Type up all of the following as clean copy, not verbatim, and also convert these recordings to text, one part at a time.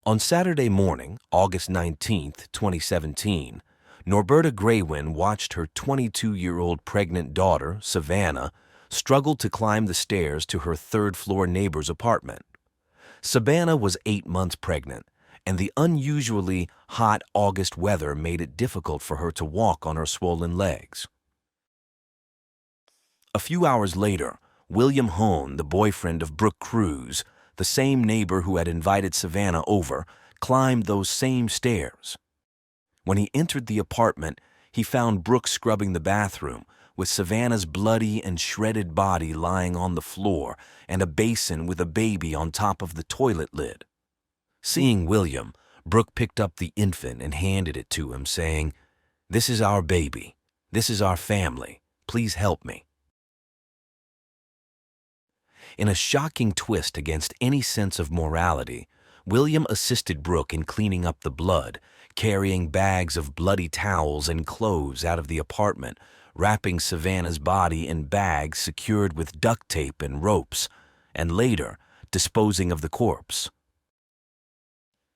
On Saturday morning, August 19, 2017, Norberta Graywin watched her 22-year-old pregnant daughter, Savannah, struggle to climb the stairs to her third-floor neighbor's apartment. Savannah was 8 months pregnant, and the unusually hot August weather made it difficult for her to walk on her swollen legs. A few hours later, William Hone, the boyfriend of Brooke Cruz, the same neighbor who had invited Savannah over, climbed those same stairs. When he entered the apartment, he found Brooke scrubbing the bathroom, with Savannah's bloody and shredded body lying on the floor and a basin with a baby on top of the toilet lid. Seeing William, Brooke picked up the infant and handed it to him, saying, "This is our baby. This is our family. Please help me." In a shocking twist against any sense of morality, William assisted Brooke in cleaning up the blood, carrying bags of bloody towels and clothes out of the apartment, wrapping Savannah's body in bags secured with duct tape and ropes, and later disposing of the corpse.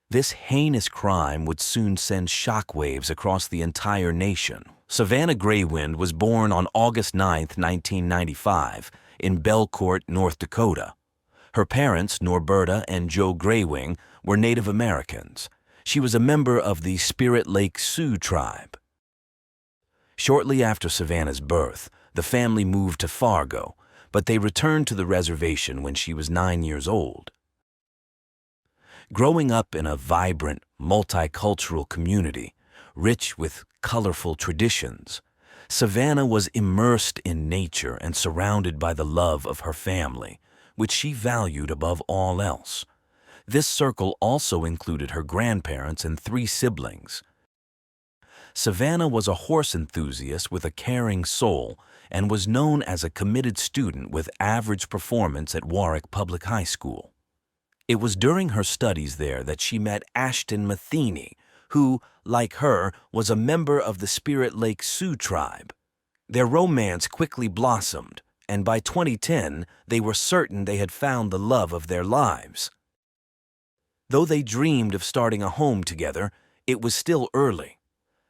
This heinous crime would soon send shockwaves across the entire nation. Savannah Graywin was born on August 9, 1995, in Belcourt, North Dakota. Her parents, Norberta and Joe Graywin, were Native Americans. She was a member of the Spirit Lake Sioux tribe. Shortly after Savannah's birth, the family moved to Fargo, but they returned to the reservation when she was 9 years old. Growing up in a vibrant, multicultural community, rich with colorful traditions, Savannah was immersed in nature and surrounded by the love of her family, which she valued above all else. This circle also included her grandparents and 3 siblings. Savannah was a horse enthusiast with a caring soul and was known as a committed student with average performance at Warwick Public High School. It was during her studies there that she met Ashton Matheny, who, like her, was a member of the Spirit Lake Sioux tribe. Their romance quickly blossomed, and by 2010, they were certain they had found the love of their lives. Though they dreamed of starting a home together, it was still early.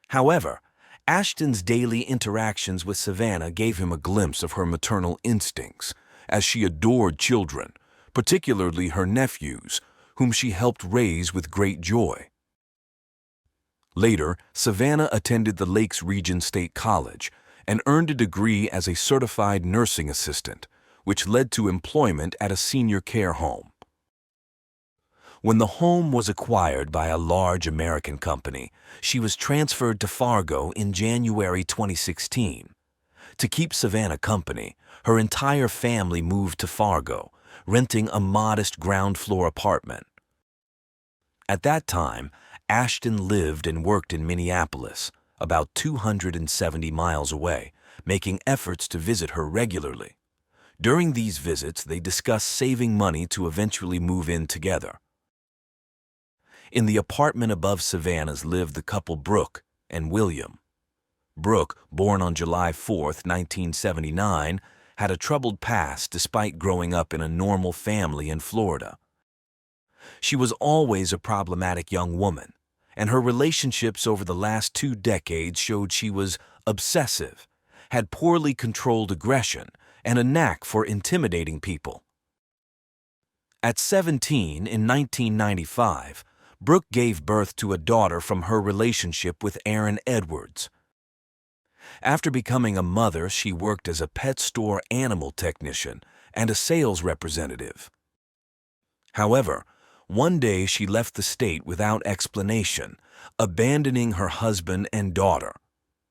However, Ashton's daily interactions with Savannah gave him a glimpse of her maternal instincts, as she adored children, particularly her nephews, whom she helped raise with great joy. Later, Savannah attended the Lakes Region State College and earned a degree as a certified nursing assistant, which led to employment at a senior care home. When the home was acquired by a large American company, she was transferred to Fargo in January 2016. To keep Savannah company, her entire family moved to Fargo, renting a modest ground-floor apartment. At that time, Ashton lived and worked in Minneapolis, about 270 miles away, making efforts to visit her regularly. During these visits, they discussed saving money to eventually move in together. In the apartment above Savannah's lived the couple Brooke and William. Brooke, born on July 4, 1979, had a troubled past despite growing up in a normal family in Florida. She was always a problematic young woman, and her relationships over the last 2 decades showed she was obsessive, had poorly controlled aggression, and a knack for intimidating people. At 17, in 1995, Brooke gave birth to a daughter from her relationship with Aaron Edwards. After becoming a mother, she worked as a pet store animal technician and a sales representative. However, one day she left the state without explanation, abandoning her husband and daughter.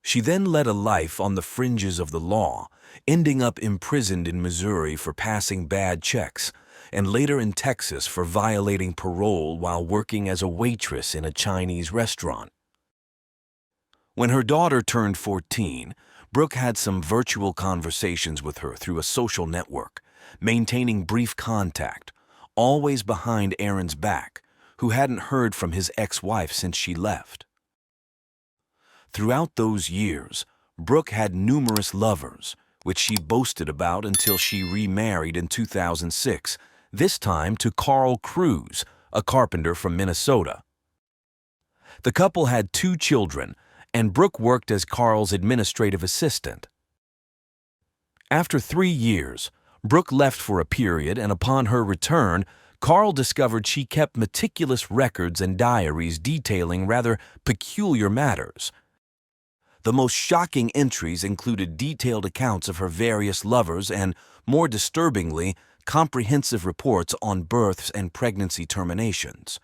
She then led a life on the fringes of the law, ending up imprisoned in Missouri for passing bad checks, and later in Texas for violating parole while working as a waitress in a Chinese restaurant. When her daughter turned 14, Brooke had some virtual conversations with her through a social network, maintaining brief contact, always behind Aaron's back, who hadn't heard from his ex-wife since she left. Throughout those years, Brooke had numerous lovers, which she boasted about until she remarried in 2006, this time to Carl Cruz, a carpenter from Minnesota. The couple had 2 children, and Brooke worked as Carl's administrative assistant. After 3 years, Brooke left for a period, and upon her return, Carl discovered she kept meticulous records and diaries detailing rather peculiar matters. The most shocking entries included detailed accounts of her various lovers and, more disturbingly, comprehensive reports on births and pregnancy terminations.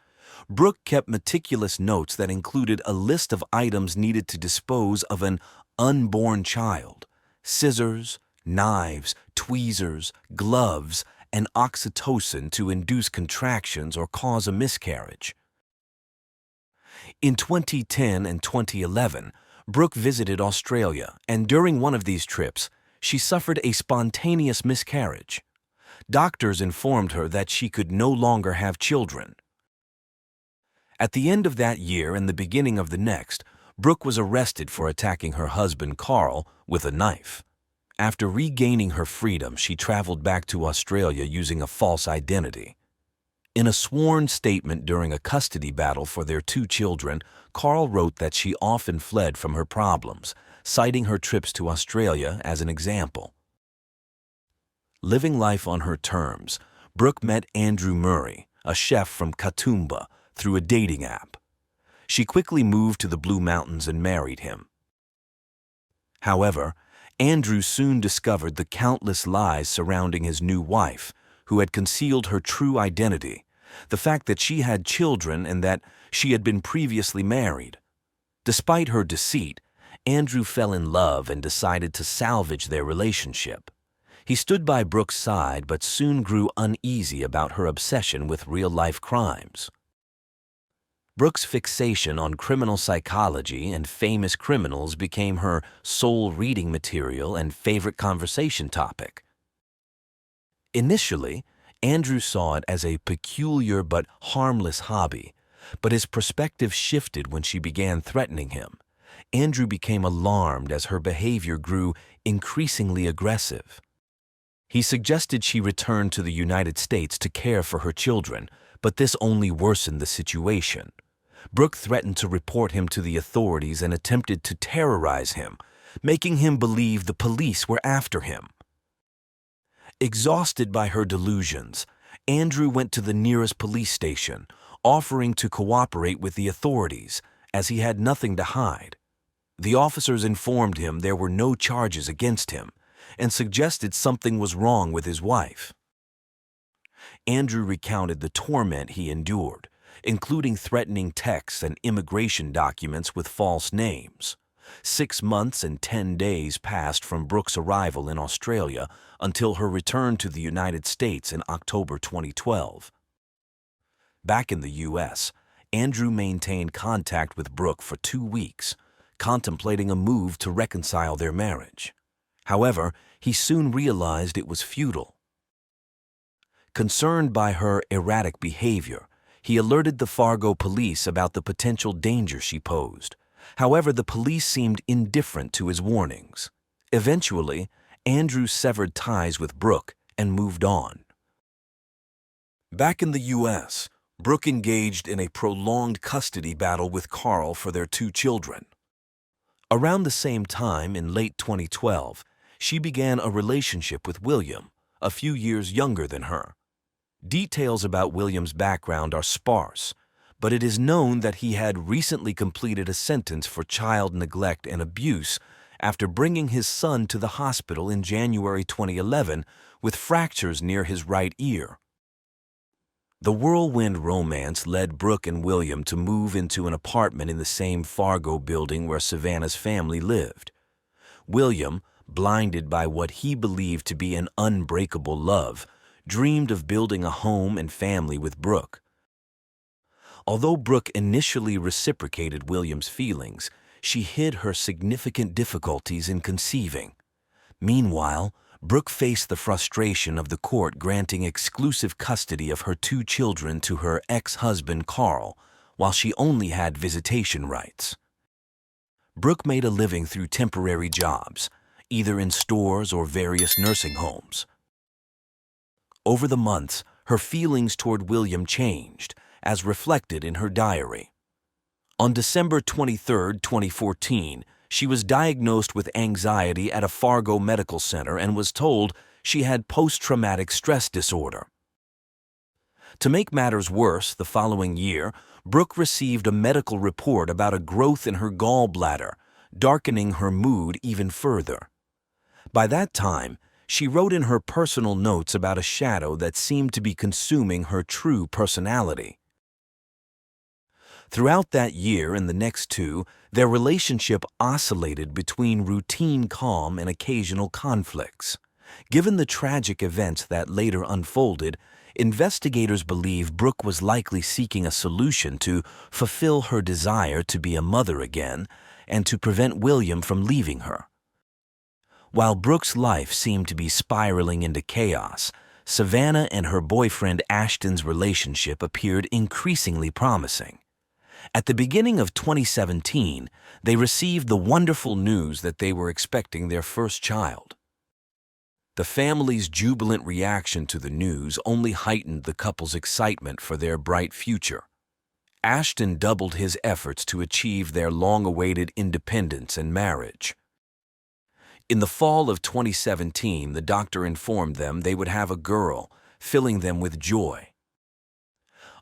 Brooke kept meticulous notes that included a list of items needed to dispose of an unborn child: scissors, knives, tweezers, gloves, and oxytocin to induce contractions or cause a miscarriage. In 2010 and 2011, Brooke visited Australia, and during one of these trips, she suffered a spontaneous miscarriage. Doctors informed her that she could no longer have children. At the end of that year and the beginning of the next, Brooke was arrested for attacking her husband Carl with a knife. After regaining her freedom, she traveled back to Australia using a false identity. In a sworn statement during a custody battle for their 2 children, Carl wrote that she often fled from her problems, citing her trips to Australia as an example. Living life on her terms, Brooke met Andrew Murray, a chef from Katoomba, through a dating app. She quickly moved to the Blue Mountains and married him. However, Andrew soon discovered the countless lies surrounding his new wife, who had concealed her true identity, the fact that she had children and that she had been previously married. Despite her deceit, Andrew fell in love and decided to salvage their relationship. He stood by Brooke's side but soon grew uneasy about her obsession with real-life crimes. Brooke's fixation on criminal psychology and famous criminals became her sole reading material and favorite conversation topic. Initially, Andrew saw it as a peculiar but harmless hobby, but his perspective shifted when she began threatening him. Andrew became alarmed as her behavior grew increasingly aggressive. He suggested she return to the United States to care for her children, but this only worsened the situation. Brooke threatened to report him to the authorities and attempted to terrorize him, making him believe the police were after him. Exhausted by her delusions, Andrew went to the nearest police station, offering to cooperate with the authorities, as he had nothing to hide. The officers informed him there were no charges against him, and suggested something was wrong with his wife. Andrew recounted the torment he endured, including threatening texts and immigration documents with false names. 6 months and 10 days passed from Brooke's arrival in Australia until her return to the United States in October 2012. Back in the U.S., Andrew maintained contact with Brooke for 2 weeks, contemplating a move to reconcile their marriage. However, he soon realized it was futile. Concerned by her erratic behavior, he alerted the Fargo police about the potential danger she posed. However, the police seemed indifferent to his warnings. Eventually, Andrew severed ties with Brooke and moved on. Back in the U.S., Brooke engaged in a prolonged custody battle with Carl for their 2 children. Around the same time, in late 2012, she began a relationship with William, a few years younger than her. Details about William's background are sparse, but it is known that he had recently completed a sentence for child neglect and abuse after bringing his son to the hospital in January 2011 with fractures near his right ear. The whirlwind romance led Brooke and William to move into an apartment in the same Fargo building where Savannah's family lived. William, blinded by what he believed to be an unbreakable love, dreamed of building a home and family with Brooke. Although Brooke initially reciprocated William's feelings, she hid her significant difficulties in conceiving. Meanwhile, Brooke faced the frustration of the court granting exclusive custody of her 2 children to her ex-husband Carl, while she only had visitation rights. Brooke made a living through temporary jobs, either in stores or various nursing homes. Over the months, her feelings toward William changed, as reflected in her diary. On December 23, 2014, she was diagnosed with anxiety at a Fargo medical center and was told she had post-traumatic stress disorder. To make matters worse, the following year, Brooke received a medical report about a growth in her gallbladder, darkening her mood even further. By that time, she wrote in her personal notes about a shadow that seemed to be consuming her true personality. Throughout that year and the next two, their relationship oscillated between routine calm and occasional conflicts. Given the tragic events that later unfolded, investigators believe Brooke was likely seeking a solution to fulfill her desire to be a mother again and to prevent William from leaving her. While Brooke's life seemed to be spiraling into chaos, Savannah and her boyfriend Ashton's relationship appeared increasingly promising. At the beginning of 2017, they received the wonderful news that they were expecting their first child. The family's jubilant reaction to the news only heightened the couple's excitement for their bright future. Ashton doubled his efforts to achieve their long-awaited independence and marriage. In the fall of 2017, the doctor informed them they would have a girl, filling them with joy.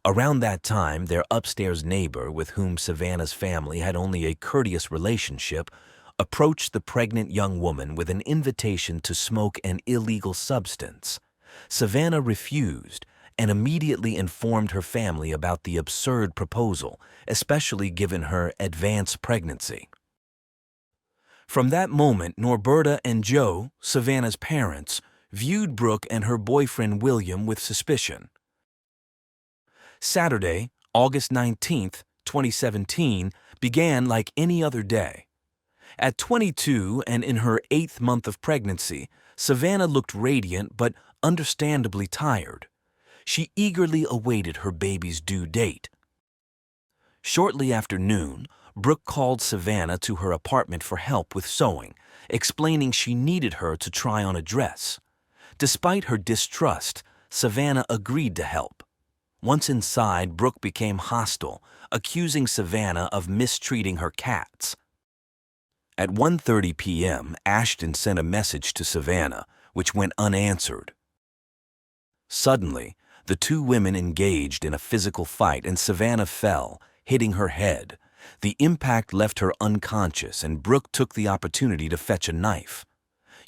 Around that time, their upstairs neighbor, with whom Savannah's family had only a courteous relationship, approached the pregnant young woman with an invitation to smoke an illegal substance. Savannah refused and immediately informed her family about the absurd proposal, especially given her advanced pregnancy. From that moment, Norberta and Joe, Savannah's parents, viewed Brooke and her boyfriend William with suspicion. Saturday, August 19, 2017, began like any other day. At 22 and in her 8th month of pregnancy, Savannah looked radiant but understandably tired. She eagerly awaited her baby's due date. Shortly after noon, Brooke called Savannah to her apartment for help with sewing, explaining she needed her to try on a dress. Despite her distrust, Savannah agreed to help. Once inside, Brooke became hostile, accusing Savannah of mistreating her cats. At 1:30 p.m., Ashton sent a message to Savannah, which went unanswered. Suddenly, the two women engaged in a physical fight and Savannah fell, hitting her head. The impact left her unconscious and Brooke took the opportunity to fetch a knife.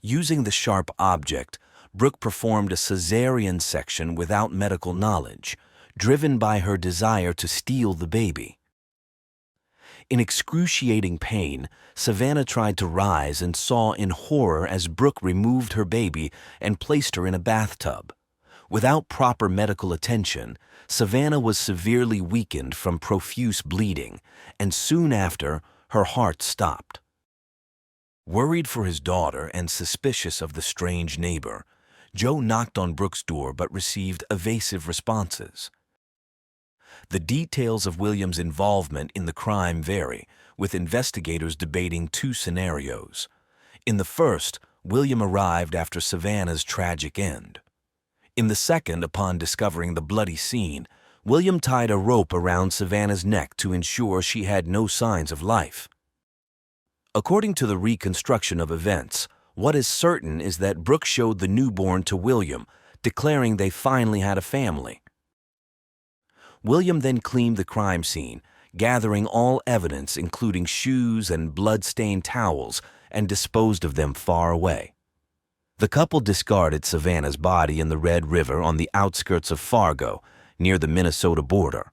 Using the sharp object, Brooke performed a cesarean section without medical knowledge, driven by her desire to steal the baby. In excruciating pain, Savannah tried to rise and saw in horror as Brooke removed her baby and placed her in a bathtub. Without proper medical attention, Savannah was severely weakened from profuse bleeding, and soon after, her heart stopped. Worried for his daughter and suspicious of the strange neighbor, Joe knocked on Brooke's door but received evasive responses. The details of William's involvement in the crime vary, with investigators debating two scenarios. In the first, William arrived after Savannah's tragic end. In the second, upon discovering the bloody scene, William tied a rope around Savannah's neck to ensure she had no signs of life. According to the reconstruction of events, what is certain is that Brooke showed the newborn to William, declaring they finally had a family. William then cleaned the crime scene, gathering all evidence including shoes and blood-stained towels, and disposed of them far away. The couple discarded Savannah's body in the Red River on the outskirts of Fargo, near the Minnesota border.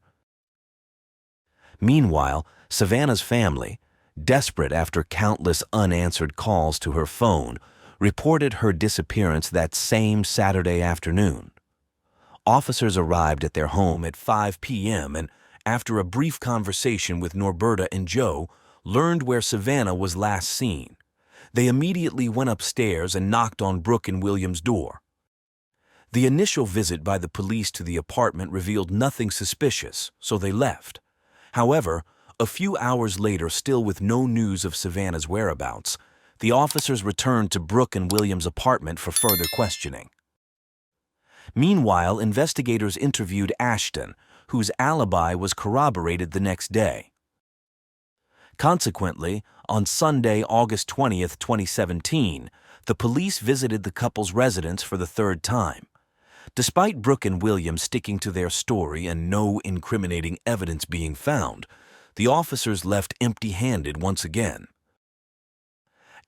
Meanwhile, Savannah's family, desperate after countless unanswered calls to her phone, reported her disappearance that same Saturday afternoon. Officers arrived at their home at 5 p.m. and, after a brief conversation with Norberta and Joe, learned where Savannah was last seen. They immediately went upstairs and knocked on Brooke and William's door. The initial visit by the police to the apartment revealed nothing suspicious, so they left. However, a few hours later, still with no news of Savannah's whereabouts, the officers returned to Brooke and William's apartment for further questioning. Meanwhile, investigators interviewed Ashton, whose alibi was corroborated the next day. Consequently, on Sunday, August 20th, 2017, the police visited the couple's residence for the third time. Despite Brooke and William sticking to their story and no incriminating evidence being found, the officers left empty-handed once again.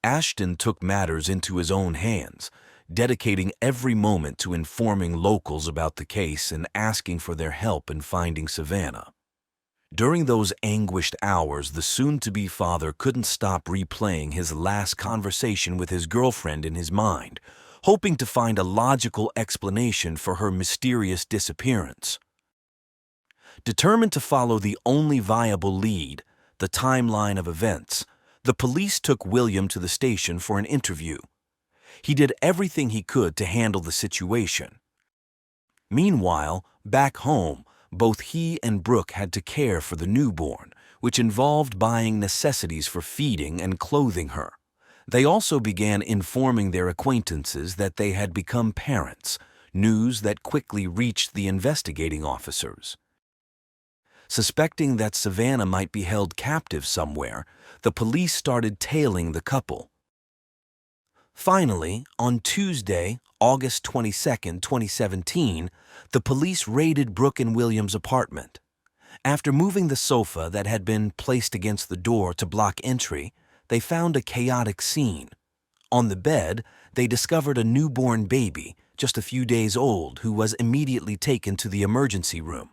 Ashton took matters into his own hands, dedicating every moment to informing locals about the case and asking for their help in finding Savannah. During those anguished hours, the soon-to-be father couldn't stop replaying his last conversation with his girlfriend in his mind, hoping to find a logical explanation for her mysterious disappearance. Determined to follow the only viable lead, the timeline of events, the police took William to the station for an interview. He did everything he could to handle the situation. Meanwhile, back home, both he and Brooke had to care for the newborn, which involved buying necessities for feeding and clothing her. They also began informing their acquaintances that they had become parents, news that quickly reached the investigating officers. Suspecting that Savannah might be held captive somewhere, the police started tailing the couple. Finally, on Tuesday, August 22, 2017, the police raided Brooke and William's apartment. After moving the sofa that had been placed against the door to block entry, they found a chaotic scene. On the bed, they discovered a newborn baby, just a few days old, who was immediately taken to the emergency room.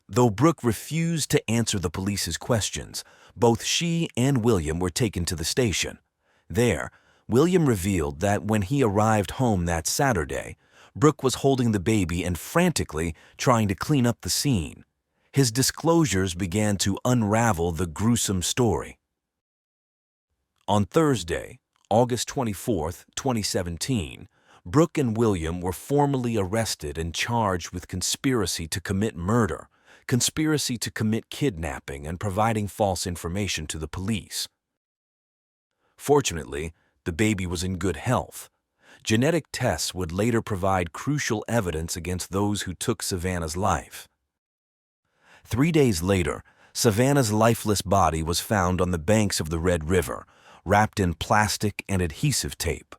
Though Brooke refused to answer the police's questions, both she and William were taken to the station. There, William revealed that when he arrived home that Saturday, Brooke was holding the baby and frantically trying to clean up the scene. His disclosures began to unravel the gruesome story. On Thursday, August 24, 2017, Brooke and William were formally arrested and charged with conspiracy to commit murder, conspiracy to commit kidnapping, and providing false information to the police. Fortunately, the baby was in good health. Genetic tests would later provide crucial evidence against those who took Savannah's life. 3 days later, Savannah's lifeless body was found on the banks of the Red River, wrapped in plastic and adhesive tape.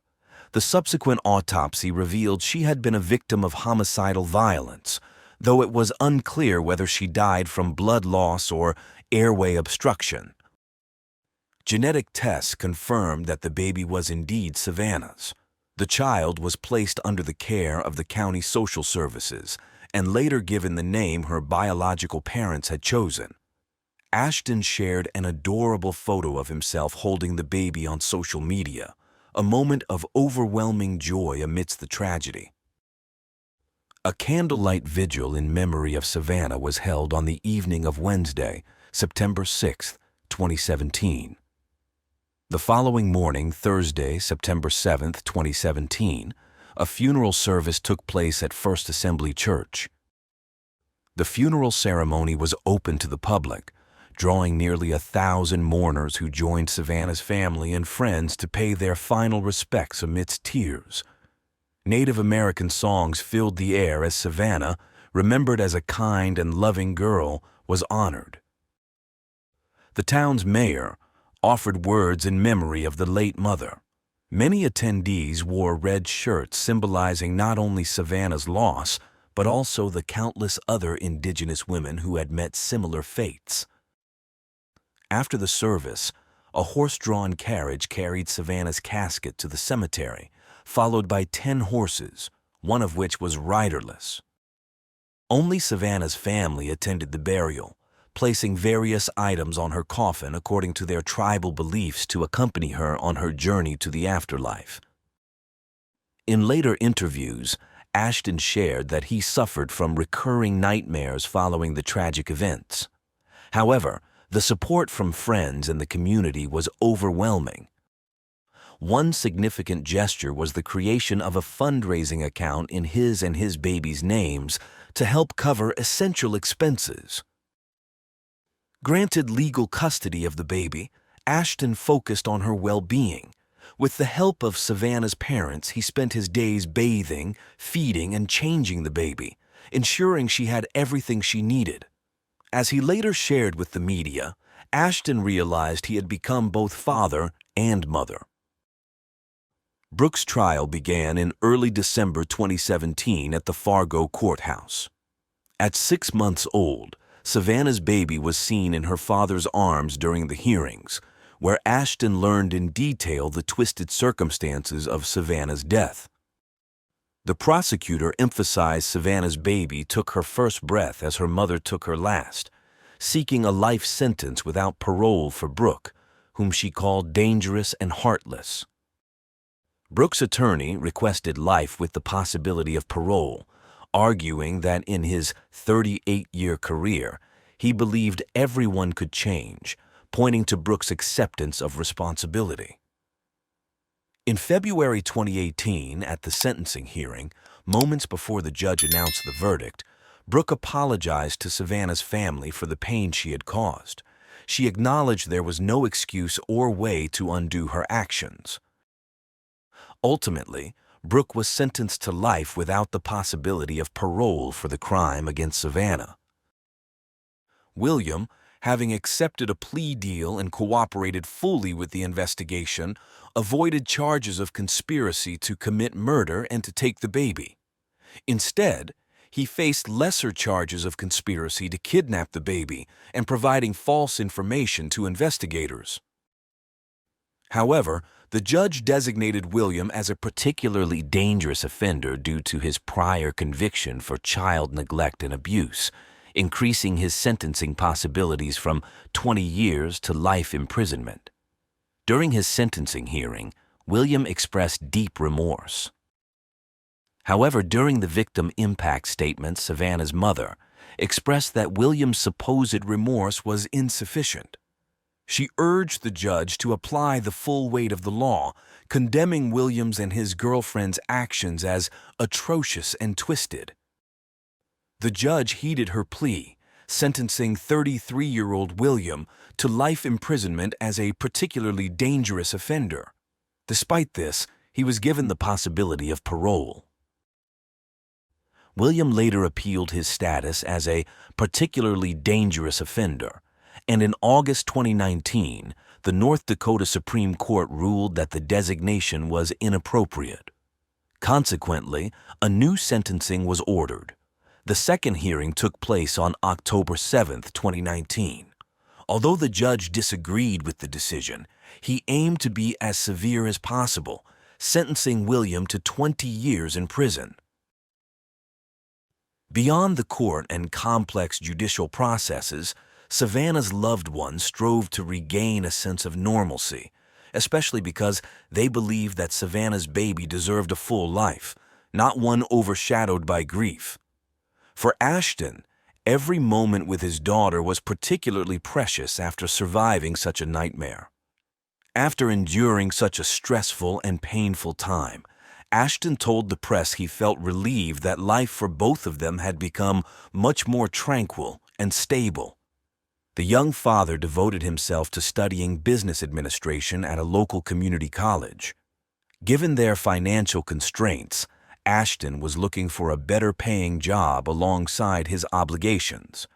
The subsequent autopsy revealed she had been a victim of homicidal violence, though it was unclear whether she died from blood loss or airway obstruction. Genetic tests confirmed that the baby was indeed Savannah's. The child was placed under the care of the county social services and later given the name her biological parents had chosen. Ashton shared an adorable photo of himself holding the baby on social media, a moment of overwhelming joy amidst the tragedy. A candlelight vigil in memory of Savannah was held on the evening of Wednesday, September 6, 2017. The following morning, Thursday, September 7, 2017, a funeral service took place at First Assembly Church. The funeral ceremony was open to the public, drawing nearly 1,000 mourners who joined Savannah's family and friends to pay their final respects amidst tears. Native American songs filled the air as Savannah, remembered as a kind and loving girl, was honored. The town's mayor offered words in memory of the late mother. Many attendees wore red shirts symbolizing not only Savannah's loss, but also the countless other Indigenous women who had met similar fates. After the service, a horse-drawn carriage carried Savannah's casket to the cemetery, followed by 10 horses, one of which was riderless. Only Savannah's family attended the burial, placing various items on her coffin according to their tribal beliefs to accompany her on her journey to the afterlife. In later interviews, Ashton shared that he suffered from recurring nightmares following the tragic events. However, the support from friends and the community was overwhelming. One significant gesture was the creation of a fundraising account in his and his baby's names to help cover essential expenses. Granted legal custody of the baby, Ashton focused on her well-being. With the help of Savannah's parents, he spent his days bathing, feeding, and changing the baby, ensuring she had everything she needed. As he later shared with the media, Ashton realized he had become both father and mother. Brooke's trial began in early December 2017 at the Fargo courthouse. At 6 months old, Savannah's baby was seen in her father's arms during the hearings, where Ashton learned in detail the twisted circumstances of Savannah's death. The prosecutor emphasized Savannah's baby took her first breath as her mother took her last, seeking a life sentence without parole for Brooke, whom she called dangerous and heartless. Brooke's attorney requested life with the possibility of parole, arguing that in his 38-year career, he believed everyone could change, pointing to Brooke's acceptance of responsibility. In February 2018, at the sentencing hearing, moments before the judge announced the verdict, Brooke apologized to Savannah's family for the pain she had caused. She acknowledged there was no excuse or way to undo her actions. Ultimately, Brooke was sentenced to life without the possibility of parole for the crime against Savannah. William, having accepted a plea deal and cooperated fully with the investigation, avoided charges of conspiracy to commit murder and to take the baby. Instead, he faced lesser charges of conspiracy to kidnap the baby and providing false information to investigators. However, the judge designated William as a particularly dangerous offender due to his prior conviction for child neglect and abuse, increasing his sentencing possibilities from 20 years to life imprisonment. During his sentencing hearing, William expressed deep remorse. However, during the victim impact statement, Savannah's mother expressed that William's supposed remorse was insufficient. She urged the judge to apply the full weight of the law, condemning Williams and his girlfriend's actions as atrocious and twisted. The judge heeded her plea, sentencing 33-year-old William to life imprisonment as a particularly dangerous offender. Despite this, he was given the possibility of parole. William later appealed his status as a particularly dangerous offender, and in August 2019, the North Dakota Supreme Court ruled that the designation was inappropriate. Consequently, a new sentencing was ordered. The second hearing took place on October 7, 2019. Although the judge disagreed with the decision, he aimed to be as severe as possible, sentencing William to 20 years in prison. Beyond the court and complex judicial processes, Savannah's loved ones strove to regain a sense of normalcy, especially because they believed that Savannah's baby deserved a full life, not one overshadowed by grief. For Ashton, every moment with his daughter was particularly precious after surviving such a nightmare. After enduring such a stressful and painful time, Ashton told the press he felt relieved that life for both of them had become much more tranquil and stable. The young father devoted himself to studying business administration at a local community college. Given their financial constraints, Ashton was looking for a better-paying job alongside his obligations.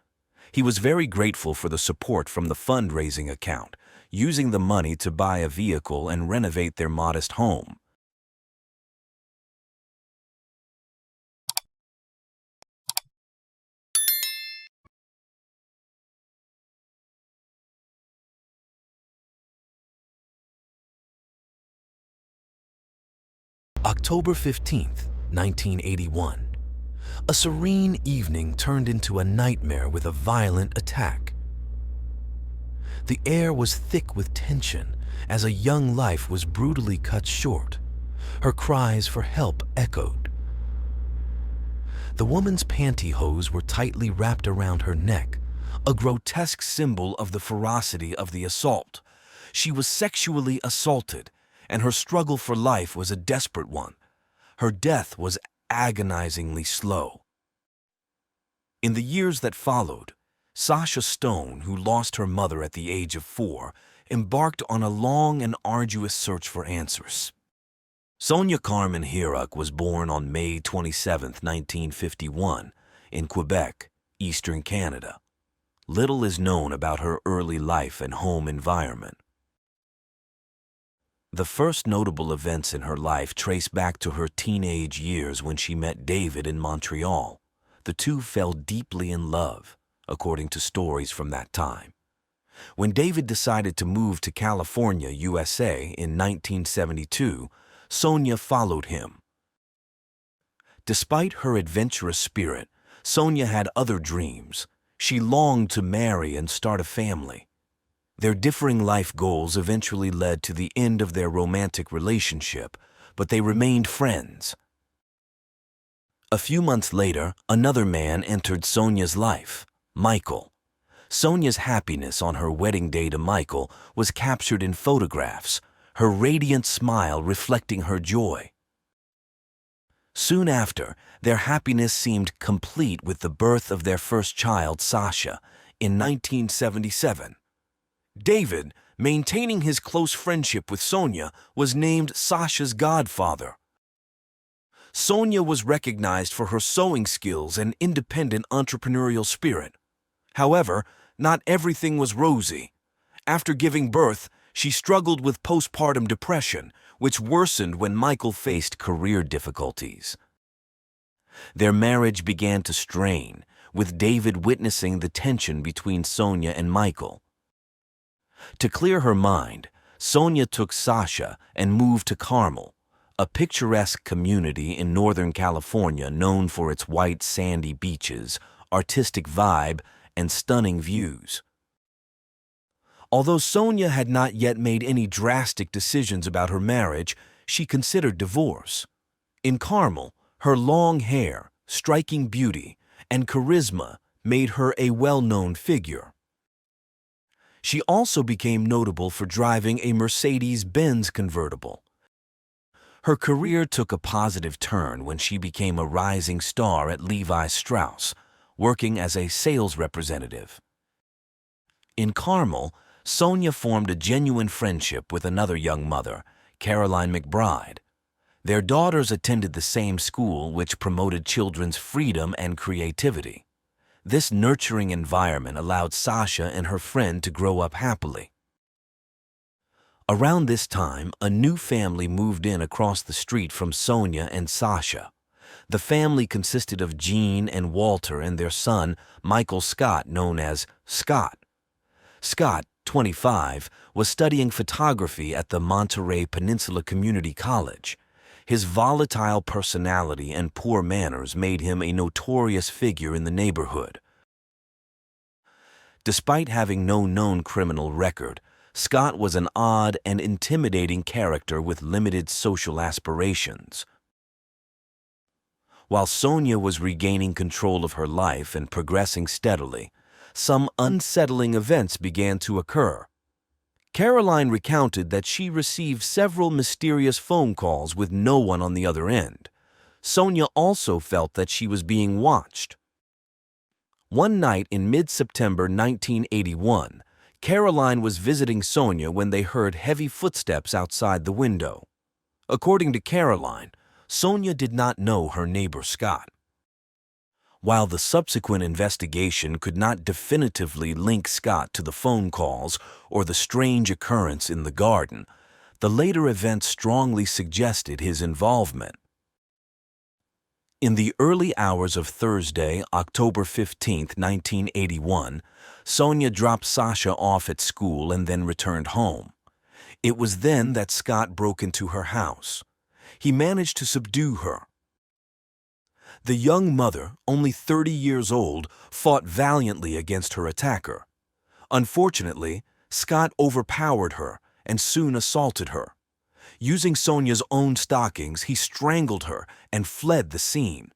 He was very grateful for the support from the fundraising account, using the money to buy a vehicle and renovate their modest home. October 15th, 1981. A serene evening turned into a nightmare with a violent attack. The air was thick with tension as a young life was brutally cut short. Her cries for help echoed. The woman's pantyhose were tightly wrapped around her neck, a grotesque symbol of the ferocity of the assault. She was sexually assaulted, and her struggle for life was a desperate one. Her death was agonizingly slow. In the years that followed, Sasha Stone, who lost her mother at the age of 4, embarked on a long and arduous search for answers. Sonia Herok was born on May 27, 1951, in Quebec, eastern Canada. Little is known about her early life and home environment. The first notable events in her life trace back to her teenage years when she met David in Montreal. The two fell deeply in love, according to stories from that time. When David decided to move to California, USA in 1972, Sonia followed him. Despite her adventurous spirit, Sonia had other dreams. She longed to marry and start a family. Their differing life goals eventually led to the end of their romantic relationship, but they remained friends. A few months later, another man entered Sonia's life, Michael. Sonia's happiness on her wedding day to Michael was captured in photographs, her radiant smile reflecting her joy. Soon after, their happiness seemed complete with the birth of their first child, Sasha, in 1977. David, maintaining his close friendship with Sonia, was named Sasha's godfather. Sonia was recognized for her sewing skills and independent entrepreneurial spirit. However, not everything was rosy. After giving birth, she struggled with postpartum depression, which worsened when Michael faced career difficulties. Their marriage began to strain, with David witnessing the tension between Sonia and Michael. To clear her mind, Sonia took Sasha and moved to Carmel, a picturesque community in Northern California known for its white sandy beaches, artistic vibe, and stunning views. Although Sonia had not yet made any drastic decisions about her marriage, she considered divorce. In Carmel, her long hair, striking beauty, and charisma made her a well-known figure. She also became notable for driving a Mercedes-Benz convertible. Her career took a positive turn when she became a rising star at Levi Strauss, working as a sales representative. In Carmel, Sonia formed a genuine friendship with another young mother, Caroline McBride. Their daughters attended the same school, which promoted children's freedom and creativity. This nurturing environment allowed Sasha and her friend to grow up happily. Around this time, a new family moved in across the street from Sonia and Sasha. The family consisted of Jean and Walter and their son, Michael Scott, known as Scott. Scott, 25, was studying photography at the Monterey Peninsula Community College. His volatile personality and poor manners made him a notorious figure in the neighborhood. Despite having no known criminal record, Scott was an odd and intimidating character with limited social aspirations. While Sonia was regaining control of her life and progressing steadily, some unsettling events began to occur. Caroline recounted that she received several mysterious phone calls with no one on the other end. Sonia also felt that she was being watched. One night in mid-September 1981, Caroline was visiting Sonia when they heard heavy footsteps outside the window. According to Caroline, Sonia did not know her neighbor Scott. While the subsequent investigation could not definitively link Scott to the phone calls or the strange occurrence in the garden, the later events strongly suggested his involvement. In the early hours of Thursday, October 15, 1981, Sonia dropped Sasha off at school and then returned home. It was then that Scott broke into her house. He managed to subdue her. The young mother, only 30 years old, fought valiantly against her attacker. Unfortunately, Scott overpowered her and soon assaulted her. Using Sonia's own stockings, he strangled her and fled the scene.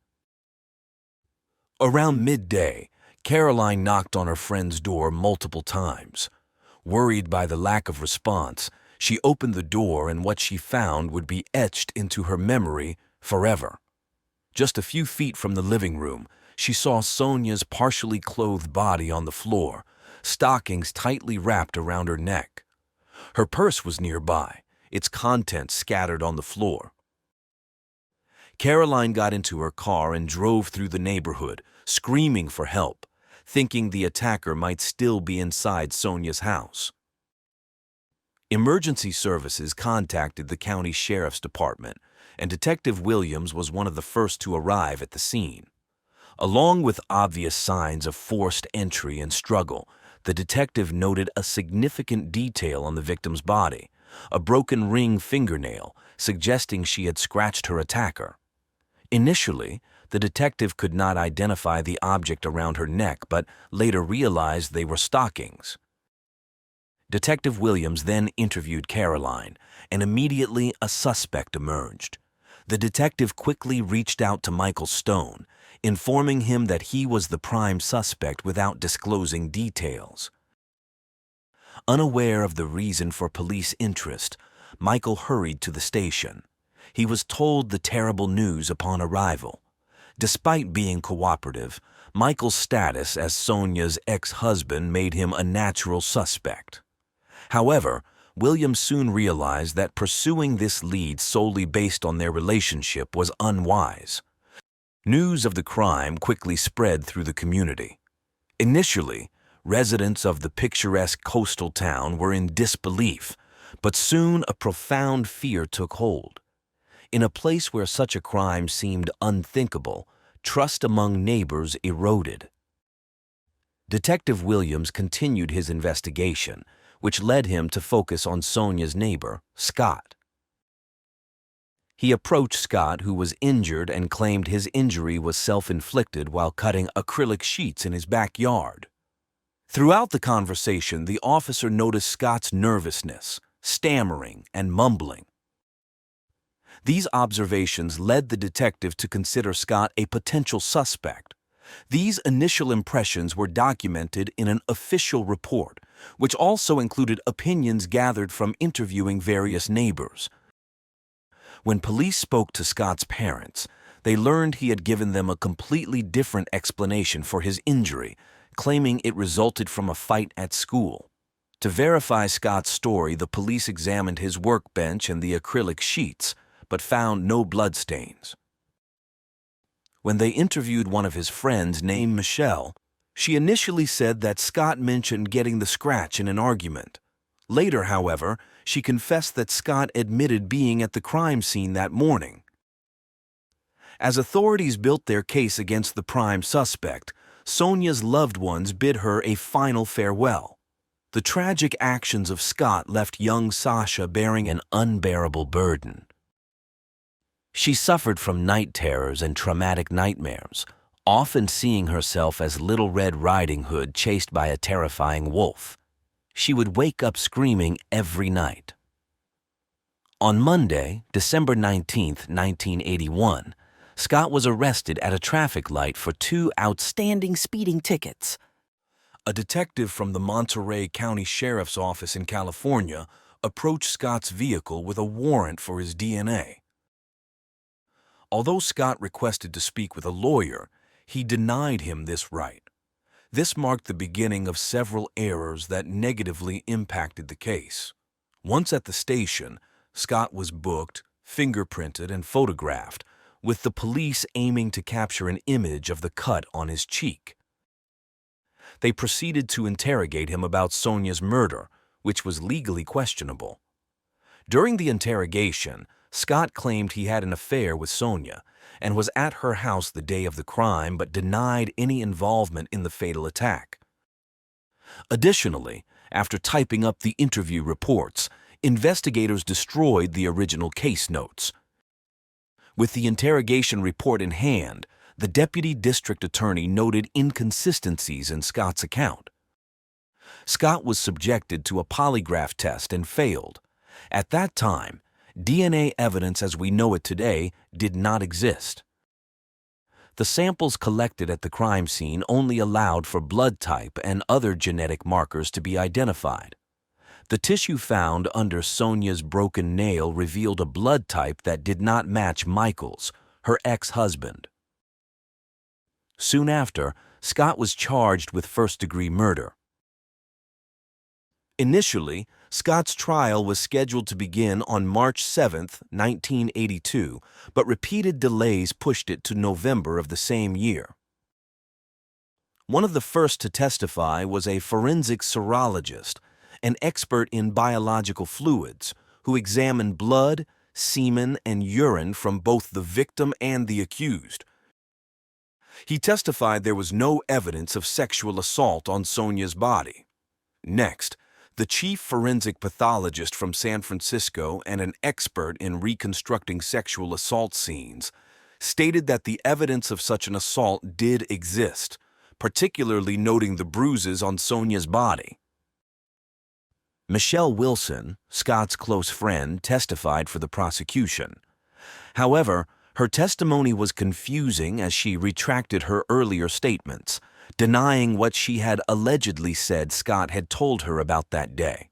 Around midday, Caroline knocked on her friend's door multiple times. Worried by the lack of response, she opened the door and what she found would be etched into her memory forever. Just a few feet from the living room, she saw Sonia's partially clothed body on the floor, stockings tightly wrapped around her neck. Her purse was nearby, its contents scattered on the floor. Caroline got into her car and drove through the neighborhood, screaming for help, thinking the attacker might still be inside Sonia's house. Emergency services contacted the county sheriff's department, and Detective Williams was one of the first to arrive at the scene. Along with obvious signs of forced entry and struggle, the detective noted a significant detail on the victim's body, a broken ring fingernail, suggesting she had scratched her attacker. Initially, the detective could not identify the object around her neck, but later realized they were stockings. Detective Williams then interviewed Caroline, and immediately a suspect emerged. The detective quickly reached out to Michael Stone, informing him that he was the prime suspect without disclosing details. Unaware of the reason for police interest, Michael hurried to the station. He was told the terrible news upon arrival. Despite being cooperative, Michael's status as Sonia's ex-husband made him a natural suspect. However, Williams soon realized that pursuing this lead solely based on their relationship was unwise. News of the crime quickly spread through the community. Initially, residents of the picturesque coastal town were in disbelief, but soon a profound fear took hold. In a place where such a crime seemed unthinkable, trust among neighbors eroded. Detective Williams continued his investigation, which led him to focus on Sonia's neighbor, Scott. He approached Scott, who was injured, and claimed his injury was self-inflicted while cutting acrylic sheets in his backyard. Throughout the conversation, the officer noticed Scott's nervousness, stammering, and mumbling. These observations led the detective to consider Scott a potential suspect. These initial impressions were documented in an official report, which also included opinions gathered from interviewing various neighbors. When police spoke to Scott's parents, they learned he had given them a completely different explanation for his injury, claiming it resulted from a fight at school. To verify Scott's story, the police examined his workbench and the acrylic sheets, but found no bloodstains. When they interviewed one of his friends named Michelle, she initially said that Scott mentioned getting the scratch in an argument. Later, however, she confessed that Scott admitted being at the crime scene that morning. As authorities built their case against the prime suspect, Sonia's loved ones bid her a final farewell. The tragic actions of Scott left young Sasha bearing an unbearable burden. She suffered from night terrors and traumatic nightmares, often seeing herself as Little Red Riding Hood chased by a terrifying wolf. She would wake up screaming every night. On Monday, December 19, 1981, Scott was arrested at a traffic light for 2 outstanding speeding tickets. A detective from the Monterey County Sheriff's Office in California approached Scott's vehicle with a warrant for his DNA. Although Scott requested to speak with a lawyer, he denied him this right. This marked the beginning of several errors that negatively impacted the case. Once at the station, Scott was booked, fingerprinted, and photographed, with the police aiming to capture an image of the cut on his cheek. They proceeded to interrogate him about Sonia's murder, which was legally questionable. During the interrogation, Scott claimed he had an affair with Sonia and was at her house the day of the crime but denied any involvement in the fatal attack. Additionally, after typing up the interview reports, investigators destroyed the original case notes. With the interrogation report in hand, the deputy district attorney noted inconsistencies in Scott's account. Scott was subjected to a polygraph test and failed. At that time, DNA evidence as we know it today did not exist. The samples collected at the crime scene only allowed for blood type and other genetic markers to be identified. The tissue found under Sonia's broken nail revealed a blood type that did not match Michael's, her ex-husband. Soon after, Scott was charged with first-degree murder. Initially, Scott's trial was scheduled to begin on March 7, 1982, but repeated delays pushed it to November of the same year. One of the first to testify was a forensic serologist, an expert in biological fluids, who examined blood, semen, and urine from both the victim and the accused. He testified there was no evidence of sexual assault on Sonia's body. Next, the chief forensic pathologist from San Francisco and an expert in reconstructing sexual assault scenes stated that the evidence of such an assault did exist, particularly noting the bruises on Sonia's body. Michelle Wilson, Scott's close friend, testified for the prosecution. However, her testimony was confusing as she retracted her earlier statements, denying what she had allegedly said Scott had told her about that day.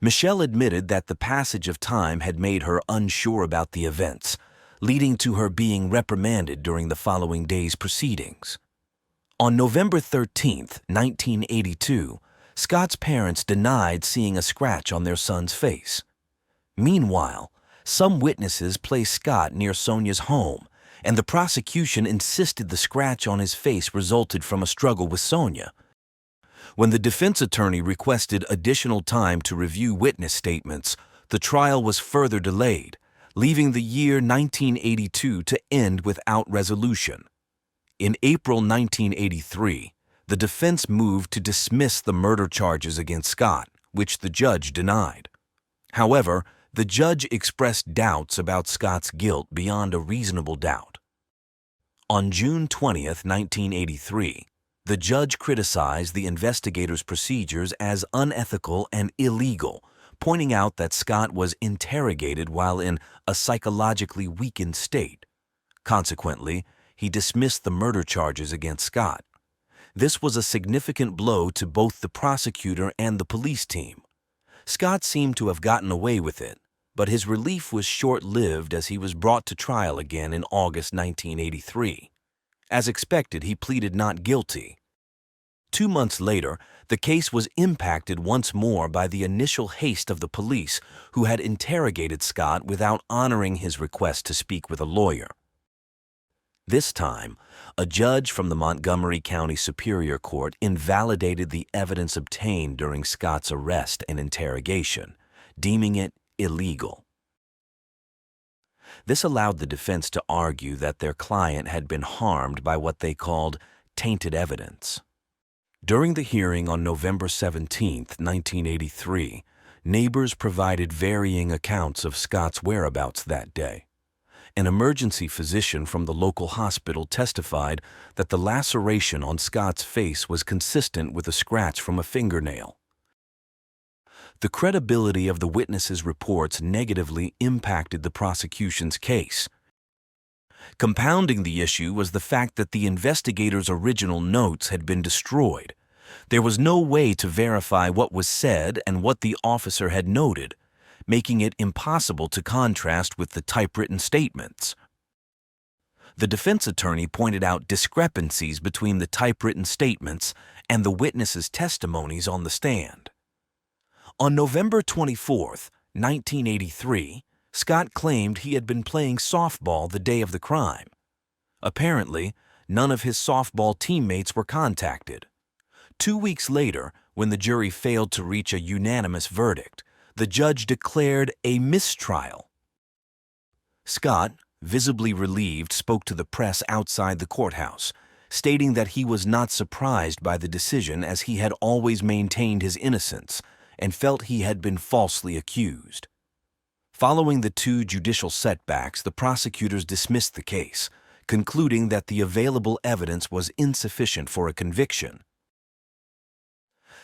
Michelle admitted that the passage of time had made her unsure about the events, leading to her being reprimanded during the following day's proceedings. On November 13, 1982, Scott's parents denied seeing a scratch on their son's face. Meanwhile, some witnesses placed Scott near Sonia's home, and the prosecution insisted the scratch on his face resulted from a struggle with Sonia. When the defense attorney requested additional time to review witness statements, the trial was further delayed, leaving the year 1982 to end without resolution. In April 1983, the defense moved to dismiss the murder charges against Scott, which the judge denied. However, the judge expressed doubts about Scott's guilt beyond a reasonable doubt. On June 20, 1983, the judge criticized the investigators' procedures as unethical and illegal, pointing out that Scott was interrogated while in a psychologically weakened state. Consequently, he dismissed the murder charges against Scott. This was a significant blow to both the prosecutor and the police team. Scott seemed to have gotten away with it, but his relief was short-lived as he was brought to trial again in August 1983. As expected, he pleaded not guilty. 2 months later, the case was impacted once more by the initial haste of the police, who had interrogated Scott without honoring his request to speak with a lawyer. This time, a judge from the Montgomery County Superior Court invalidated the evidence obtained during Scott's arrest and interrogation, deeming it illegal. This allowed the defense to argue that their client had been harmed by what they called tainted evidence. During the hearing on November 17, 1983, neighbors provided varying accounts of Scott's whereabouts that day. An emergency physician from the local hospital testified that the laceration on Scott's face was consistent with a scratch from a fingernail. The credibility of the witnesses' reports negatively impacted the prosecution's case. Compounding the issue was the fact that the investigators' original notes had been destroyed. There was no way to verify what was said and what the officer had noted, making it impossible to contrast with the typewritten statements. The defense attorney pointed out discrepancies between the typewritten statements and the witnesses' testimonies on the stand. On November 24, 1983, Scott claimed he had been playing softball the day of the crime. Apparently, none of his softball teammates were contacted. 2 weeks later, when the jury failed to reach a unanimous verdict, the judge declared a mistrial. Scott, visibly relieved, spoke to the press outside the courthouse, stating that he was not surprised by the decision as he had always maintained his innocence and felt he had been falsely accused. Following the 2 judicial setbacks, the prosecutors dismissed the case, concluding that the available evidence was insufficient for a conviction.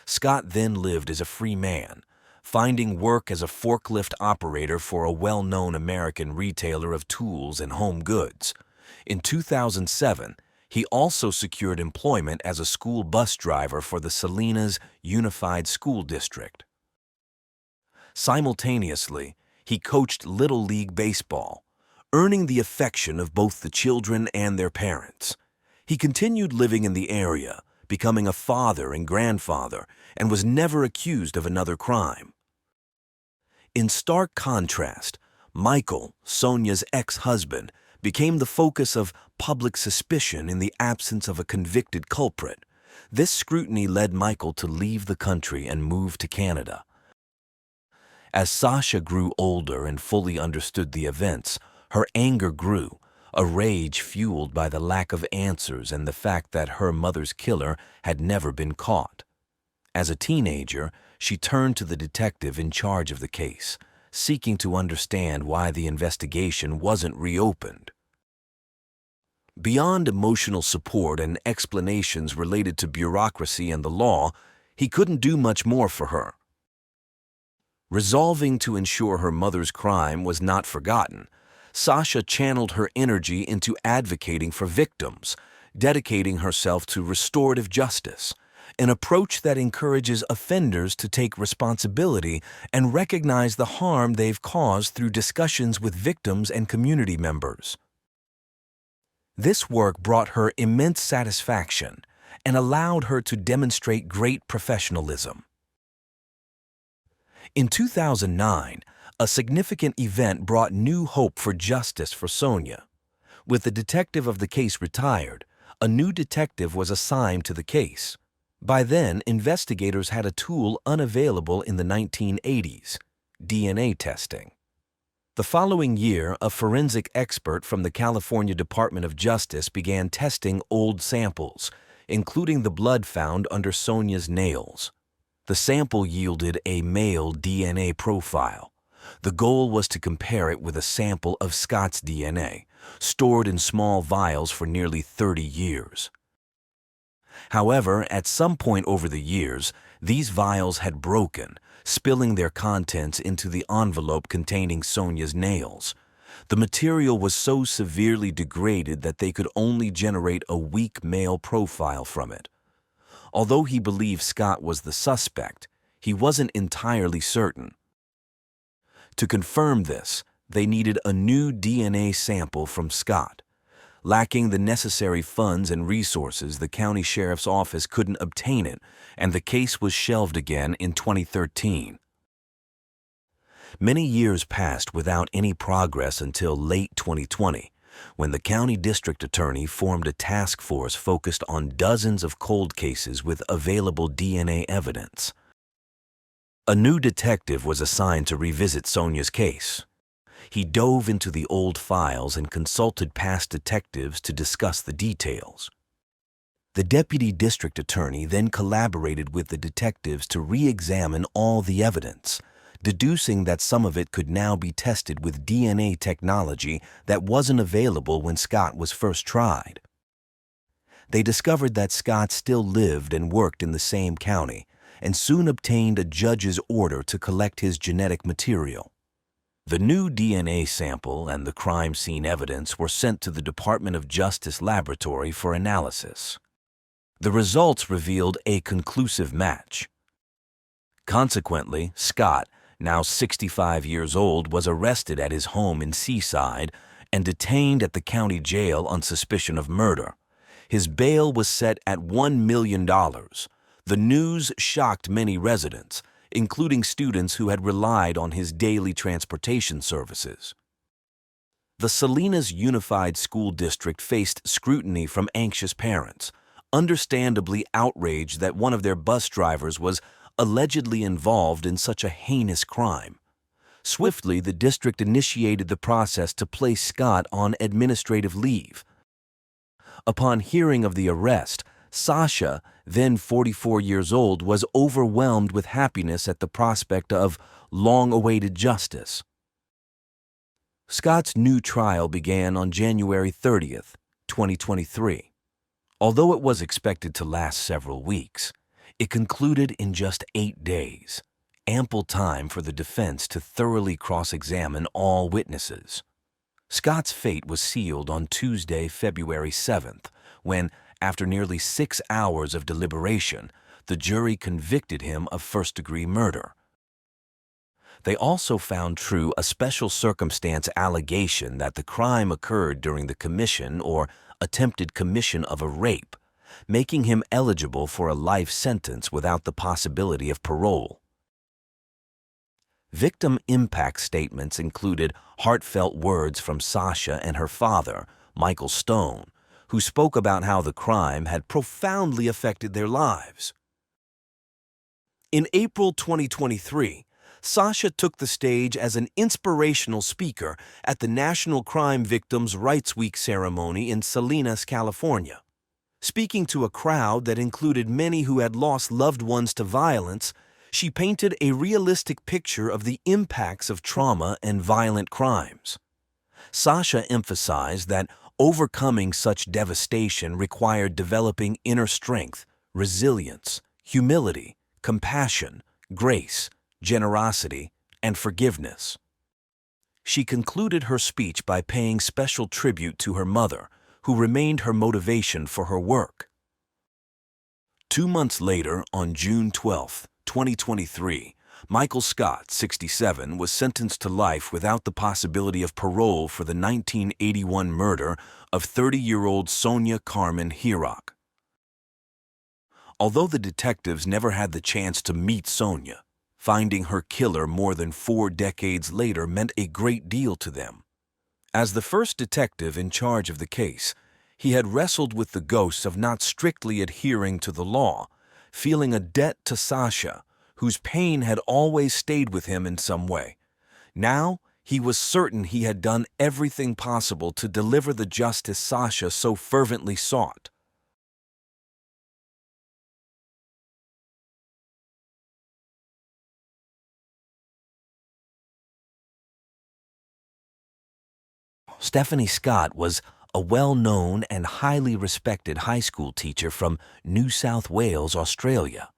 Scott then lived as a free man, finding work as a forklift operator for a well-known American retailer of tools and home goods. In 2007, he also secured employment as a school bus driver for the Salinas Unified School District. Simultaneously, he coached Little League Baseball, earning the affection of both the children and their parents. He continued living in the area, becoming a father and grandfather, and was never accused of another crime. In stark contrast, Michael, Sonia's ex-husband, became the focus of public suspicion in the absence of a convicted culprit. This scrutiny led Michael to leave the country and move to Canada. As Sasha grew older and fully understood the events, her anger grew, a rage fueled by the lack of answers and the fact that her mother's killer had never been caught. As a teenager, she turned to the detective in charge of the case, seeking to understand why the investigation wasn't reopened. Beyond emotional support and explanations related to bureaucracy and the law, he couldn't do much more for her. Resolving to ensure her mother's crime was not forgotten, Sasha channeled her energy into advocating for victims, dedicating herself to restorative justice, an approach that encourages offenders to take responsibility and recognize the harm they've caused through discussions with victims and community members. This work brought her immense satisfaction and allowed her to demonstrate great professionalism. In 2009, a significant event brought new hope for justice for Sonia. With the detective of the case retired, a new detective was assigned to the case. By then, investigators had a tool unavailable in the 1980s, DNA testing. The following year, a forensic expert from the California Department of Justice began testing old samples, including the blood found under Sonia's nails. The sample yielded a male DNA profile. The goal was to compare it with a sample of Scott's DNA, stored in small vials for nearly 30 years. However, at some point over the years, these vials had broken, spilling their contents into the envelope containing Sonia's nails. The material was so severely degraded that they could only generate a weak male profile from it. Although he believed Scott was the suspect, he wasn't entirely certain. To confirm this, they needed a new DNA sample from Scott. Lacking the necessary funds and resources, the county sheriff's office couldn't obtain it, and the case was shelved again in 2013. Many years passed without any progress until late 2020, when the county district attorney formed a task force focused on dozens of cold cases with available DNA evidence. A new detective was assigned to revisit Sonia's case. He dove into the old files and consulted past detectives to discuss the details. The deputy district attorney then collaborated with the detectives to re-examine all the evidence, deducing that some of it could now be tested with DNA technology that wasn't available when Scott was first tried. They discovered that Scott still lived and worked in the same county, and soon obtained a judge's order to collect his genetic material. The new DNA sample and the crime scene evidence were sent to the Department of Justice laboratory for analysis. The results revealed a conclusive match. Consequently, Scott, now 65 years old, was arrested at his home in Seaside and detained at the county jail on suspicion of murder. His bail was set at $1 million. The news shocked many residents, including students who had relied on his daily transportation services. The Salinas Unified School District faced scrutiny from anxious parents, understandably outraged that one of their bus drivers was allegedly involved in such a heinous crime. Swiftly, the district initiated the process to place Scott on administrative leave. Upon hearing of the arrest, Sasha, then 44 years old, was overwhelmed with happiness at the prospect of long-awaited justice. Scott's new trial began on January 30th, 2023. Although it was expected to last several weeks, it concluded in just 8 days, ample time for the defense to thoroughly cross-examine all witnesses. Scott's fate was sealed on Tuesday, February 7th, when, after nearly 6 hours of deliberation, the jury convicted him of first-degree murder. They also found true a special circumstance allegation that the crime occurred during the commission or attempted commission of a rape, making him eligible for a life sentence without the possibility of parole. Victim impact statements included heartfelt words from Sasha and her father, Michael Stone, who spoke about how the crime had profoundly affected their lives. In April 2023, Sasha took the stage as an inspirational speaker at the National Crime Victims' Rights Week ceremony in Salinas, California. Speaking to a crowd that included many who had lost loved ones to violence, she painted a realistic picture of the impacts of trauma and violent crimes. Sasha emphasized that overcoming such devastation required developing inner strength, resilience, humility, compassion, grace, generosity, and forgiveness. She concluded her speech by paying special tribute to her mother, who remained her motivation for her work. 2 months later, on June 12, 2023, Michael Scott, 67, was sentenced to life without the possibility of parole for the 1981 murder of 30-year-old Sonia Herok. Although the detectives never had the chance to meet Sonia, finding her killer more than 4 decades later meant a great deal to them. As the first detective in charge of the case, he had wrestled with the ghosts of not strictly adhering to the law, feeling a debt to Sasha, whose pain had always stayed with him in some way. Now, he was certain he had done everything possible to deliver the justice Sasha so fervently sought. Stephanie Scott was a well-known and highly respected high school teacher from New South Wales, Australia.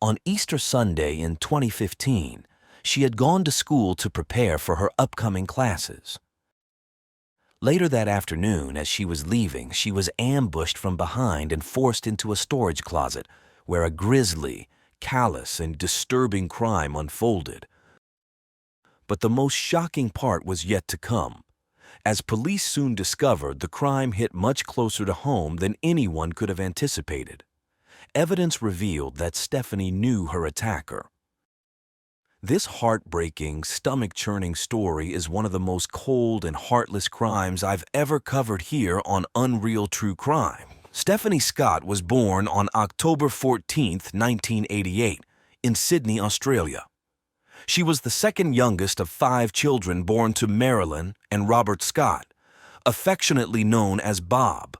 On Easter Sunday in 2015, she had gone to school to prepare for her upcoming classes. Later that afternoon, as she was leaving, she was ambushed from behind and forced into a storage closet where a grisly, callous, and disturbing crime unfolded. But the most shocking part was yet to come. As police soon discovered, the crime hit much closer to home than anyone could have anticipated. Evidence revealed that Stephanie knew her attacker. This heartbreaking, stomach-churning story is one of the most cold and heartless crimes I've ever covered here on Unreal True Crime. Stephanie Scott was born on October 14, 1988, in Sydney, Australia. She was the second youngest of 5 children born to Marilyn and Robert Scott, affectionately known as Bob.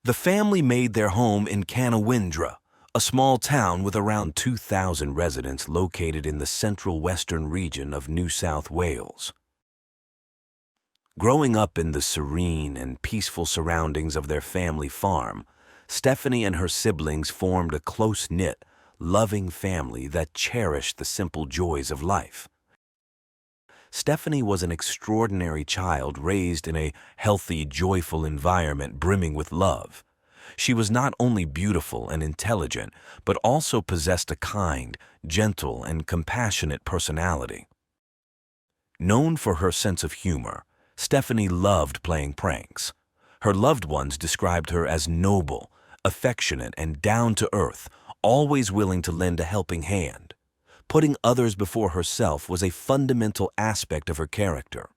The family made their home in Canawindra, a small town with around 2,000 residents located in the central western region of New South Wales. Growing up in the serene and peaceful surroundings of their family farm, Stephanie and her siblings formed a close-knit, loving family that cherished the simple joys of life. Stephanie was an extraordinary child raised in a healthy, joyful environment brimming with love. She was not only beautiful and intelligent, but also possessed a kind, gentle, and compassionate personality. Known for her sense of humor, Stephanie loved playing pranks. Her loved ones described her as noble, affectionate, and down-to-earth, always willing to lend a helping hand. Putting others before herself was a fundamental aspect of her character.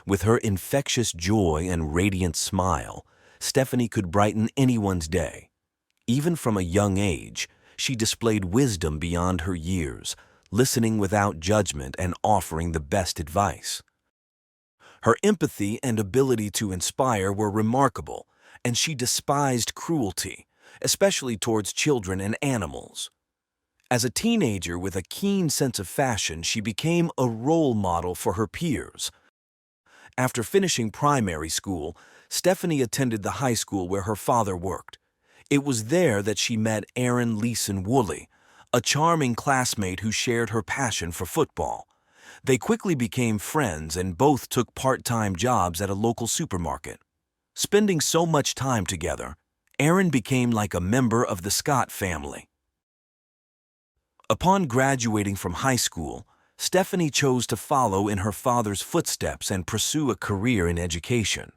With her infectious joy and radiant smile, Stephanie could brighten anyone's day. Even from a young age, she displayed wisdom beyond her years, listening without judgment and offering the best advice. Her empathy and ability to inspire were remarkable, and she despised cruelty, especially towards children and animals. As a teenager with a keen sense of fashion, she became a role model for her peers. After finishing primary school, Stephanie attended the high school where her father worked. It was there that she met Aaron Leeson Woolley, a charming classmate who shared her passion for football. They quickly became friends and both took part-time jobs at a local supermarket. Spending so much time together, Aaron became like a member of the Scott family. Upon graduating from high school, Stephanie chose to follow in her father's footsteps and pursue a career in education.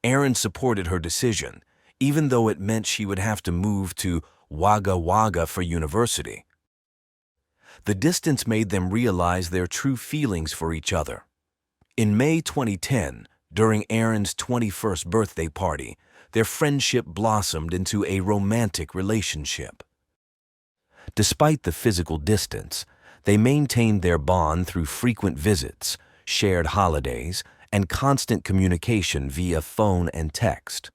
Aaron supported her decision, even though it meant she would have to move to Wagga Wagga for university. The distance made them realize their true feelings for each other. In May 2010, during Aaron's 21st birthday party, their friendship blossomed into a romantic relationship. Despite the physical distance, they maintained their bond through frequent visits, shared holidays, and constant communication via phone and text.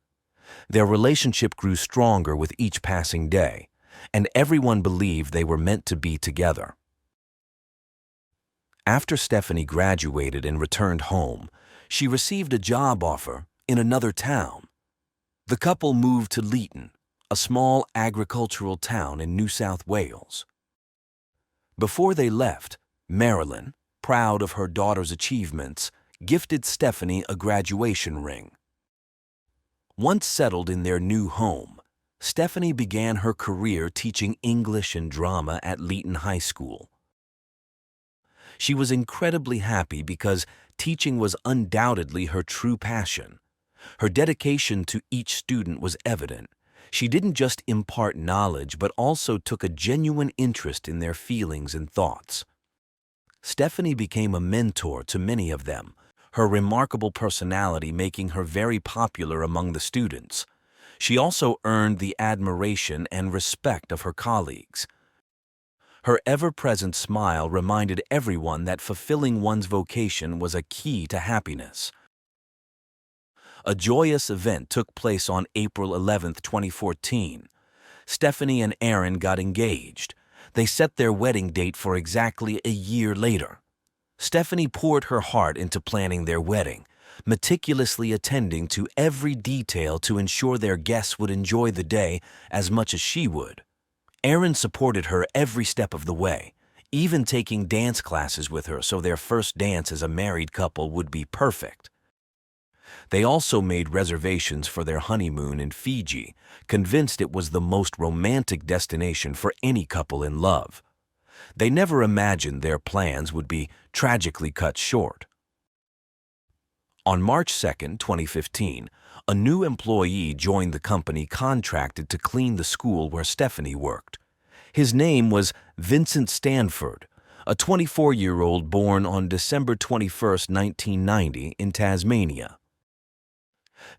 Their relationship grew stronger with each passing day, and everyone believed they were meant to be together. After Stephanie graduated and returned home, she received a job offer in another town. The couple moved to Leeton, a small agricultural town in New South Wales. Before they left, Marilyn, proud of her daughter's achievements, gifted Stephanie a graduation ring. Once settled in their new home, Stephanie began her career teaching English and drama at Leeton High School. She was incredibly happy because teaching was undoubtedly her true passion. Her dedication to each student was evident. She didn't just impart knowledge, but also took a genuine interest in their feelings and thoughts. Stephanie became a mentor to many of them, her remarkable personality making her very popular among the students. She also earned the admiration and respect of her colleagues. Her ever-present smile reminded everyone that fulfilling one's vocation was a key to happiness. A joyous event took place on April 11, 2014. Stephanie and Aaron got engaged. They set their wedding date for exactly a year later. Stephanie poured her heart into planning their wedding, meticulously attending to every detail to ensure their guests would enjoy the day as much as she would. Aaron supported her every step of the way, even taking dance classes with her so their first dance as a married couple would be perfect. They also made reservations for their honeymoon in Fiji, convinced it was the most romantic destination for any couple in love. They never imagined their plans would be tragically cut short. On March 2, 2015, a new employee joined the company contracted to clean the school where Stephanie worked. His name was Vincent Stanford, a 24-year-old born on December 21, 1990, in Tasmania.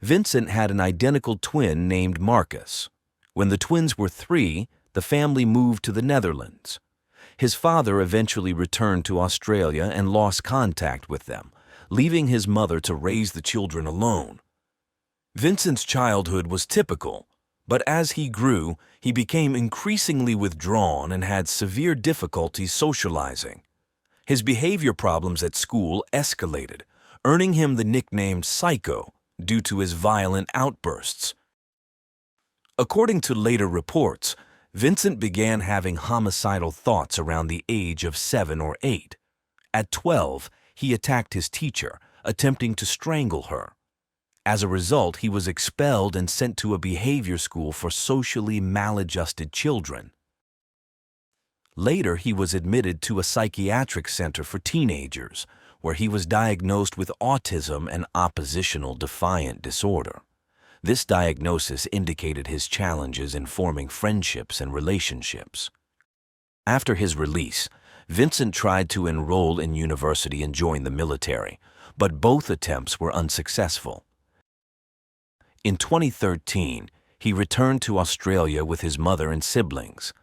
Vincent had an identical twin named Marcus. When the twins were 3, the family moved to the Netherlands. His father eventually returned to Australia and lost contact with them, leaving his mother to raise the children alone. Vincent's childhood was typical, but as he grew, he became increasingly withdrawn and had severe difficulties socializing. His behavior problems at school escalated, earning him the nickname Psycho due to his violent outbursts. According to later reports, Vincent began having homicidal thoughts around the age of 7 or 8. At 12, he attacked his teacher, attempting to strangle her. As a result, he was expelled and sent to a behavior school for socially maladjusted children. Later, he was admitted to a psychiatric center for teenagers, where he was diagnosed with autism and oppositional defiant disorder. This diagnosis indicated his challenges in forming friendships and relationships. After his release, Vincent tried to enroll in university and join the military, but both attempts were unsuccessful. In 2013, he returned to Australia with his mother and siblings.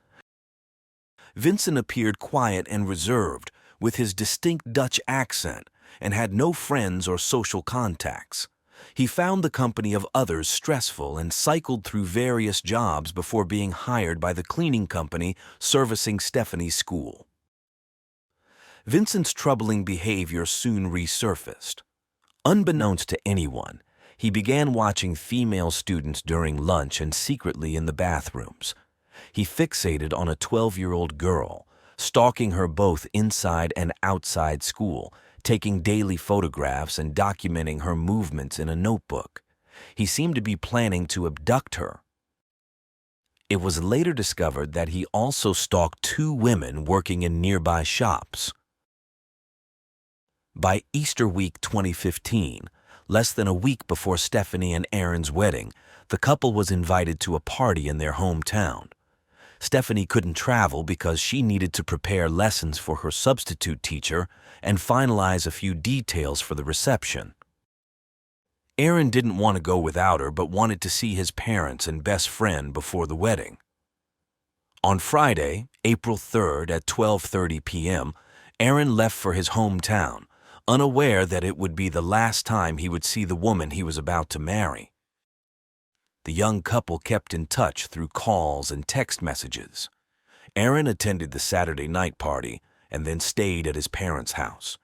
Vincent appeared quiet and reserved, with his distinct Dutch accent, and had no friends or social contacts. He found the company of others stressful and cycled through various jobs before being hired by the cleaning company servicing Stephanie's school. Vincent's troubling behavior soon resurfaced. Unbeknownst to anyone, he began watching female students during lunch and secretly in the bathrooms. He fixated on a 12-year-old girl, stalking her both inside and outside school, taking daily photographs and documenting her movements in a notebook. He seemed to be planning to abduct her. It was later discovered that he also stalked 2 women working in nearby shops. By Easter week 2015, less than a week before Stephanie and Aaron's wedding, The couple was invited to a party in their hometown. Stephanie couldn't travel because she needed to prepare lessons for her substitute teacher and finalize a few details for the reception. Aaron didn't want to go without her but wanted to see his parents and best friend before the wedding. On Friday, April 3rd at 12:30 p.m., Aaron left for his hometown, unaware that it would be the last time he would see the woman he was about to marry. The young couple kept in touch through calls and text messages. Aaron attended the Saturday night party and then stayed at his parents' house.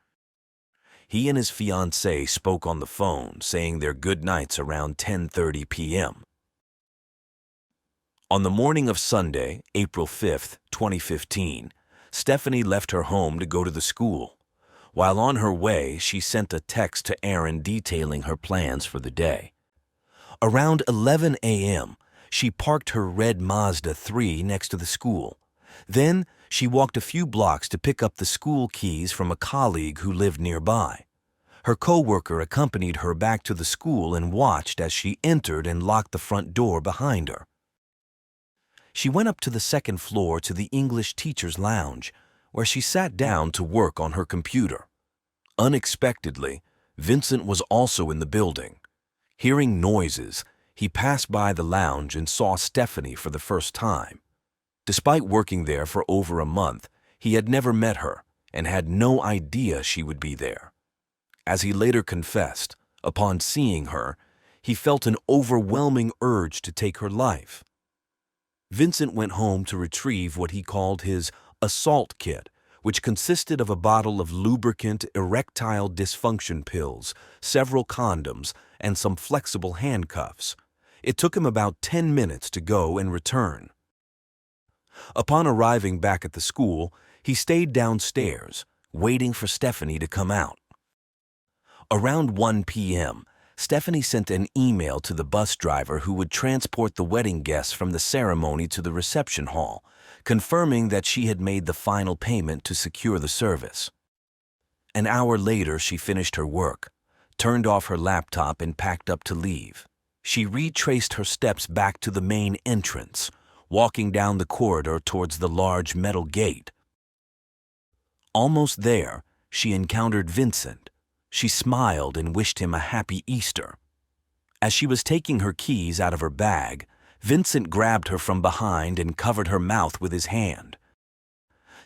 He and his fiancée spoke on the phone, saying their goodnights around 10:30 p.m. On the morning of Sunday, April 5th, 2015, Stephanie left her home to go to the school. While on her way, she sent a text to Aaron detailing her plans for the day. Around 11 a.m., she parked her red Mazda 3 next to the school. Then, she walked a few blocks to pick up the school keys from a colleague who lived nearby. Her coworker accompanied her back to the school and watched as she entered and locked the front door behind her. She went up to the second floor to the English teacher's lounge, where she sat down to work on her computer. Unexpectedly, Vincent was also in the building. Hearing noises, he passed by the lounge and saw Stephanie for the first time. Despite working there for over a month, he had never met her and had no idea she would be there. As he later confessed, upon seeing her, he felt an overwhelming urge to take her life. Vincent went home to retrieve what he called his assault kit, which consisted of a bottle of lubricant erectile dysfunction pills, several condoms, and some flexible handcuffs. It took him about 10 minutes to go and return. Upon arriving back at the school, he stayed downstairs, waiting for Stephanie to come out. Around 1 p.m., Stephanie sent an email to the bus driver who would transport the wedding guests from the ceremony to the reception hall, confirming that she had made the final payment to secure the service. An hour later, she finished her work, turned off her laptop, and packed up to leave. She retraced her steps back to the main entrance, walking down the corridor towards the large metal gate. Almost there, she encountered Vincent. She smiled and wished him a happy Easter. As she was taking her keys out of her bag, Vincent grabbed her from behind and covered her mouth with his hand.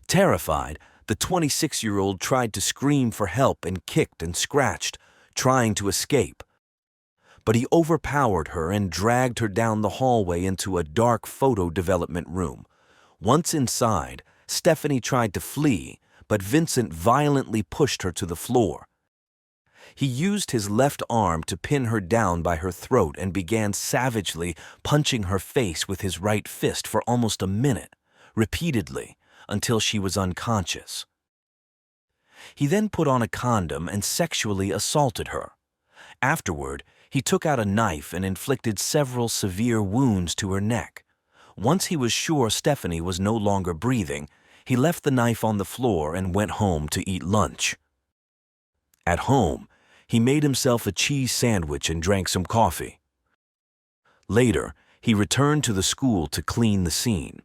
Terrified, the 26-year-old tried to scream for help and kicked and scratched, trying to escape. But he overpowered her and dragged her down the hallway into a dark photo development room. Once inside, Stephanie tried to flee, but Vincent violently pushed her to the floor. He used his left arm to pin her down by her throat and began savagely punching her face with his right fist for almost a minute, repeatedly, until she was unconscious. He then put on a condom and sexually assaulted her. Afterward, he took out a knife and inflicted several severe wounds to her neck. Once he was sure Stephanie was no longer breathing, he left the knife on the floor and went home to eat lunch. At home, he made himself a cheese sandwich and drank some coffee. Later, he returned to the school to clean the scene.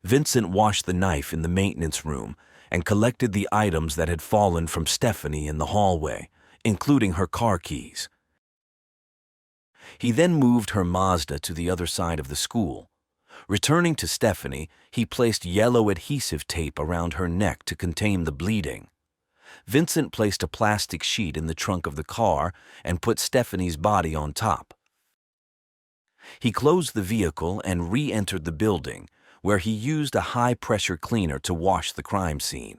Vincent washed the knife in the maintenance room and collected the items that had fallen from Stephanie in the hallway, including her car keys. He then moved her Mazda to the other side of the school. Returning to Stephanie, he placed yellow adhesive tape around her neck to contain the bleeding. Vincent placed a plastic sheet in the trunk of the car and put Stephanie's body on top. He closed the vehicle and re-entered the building, where he used a high-pressure cleaner to wash the crime scene.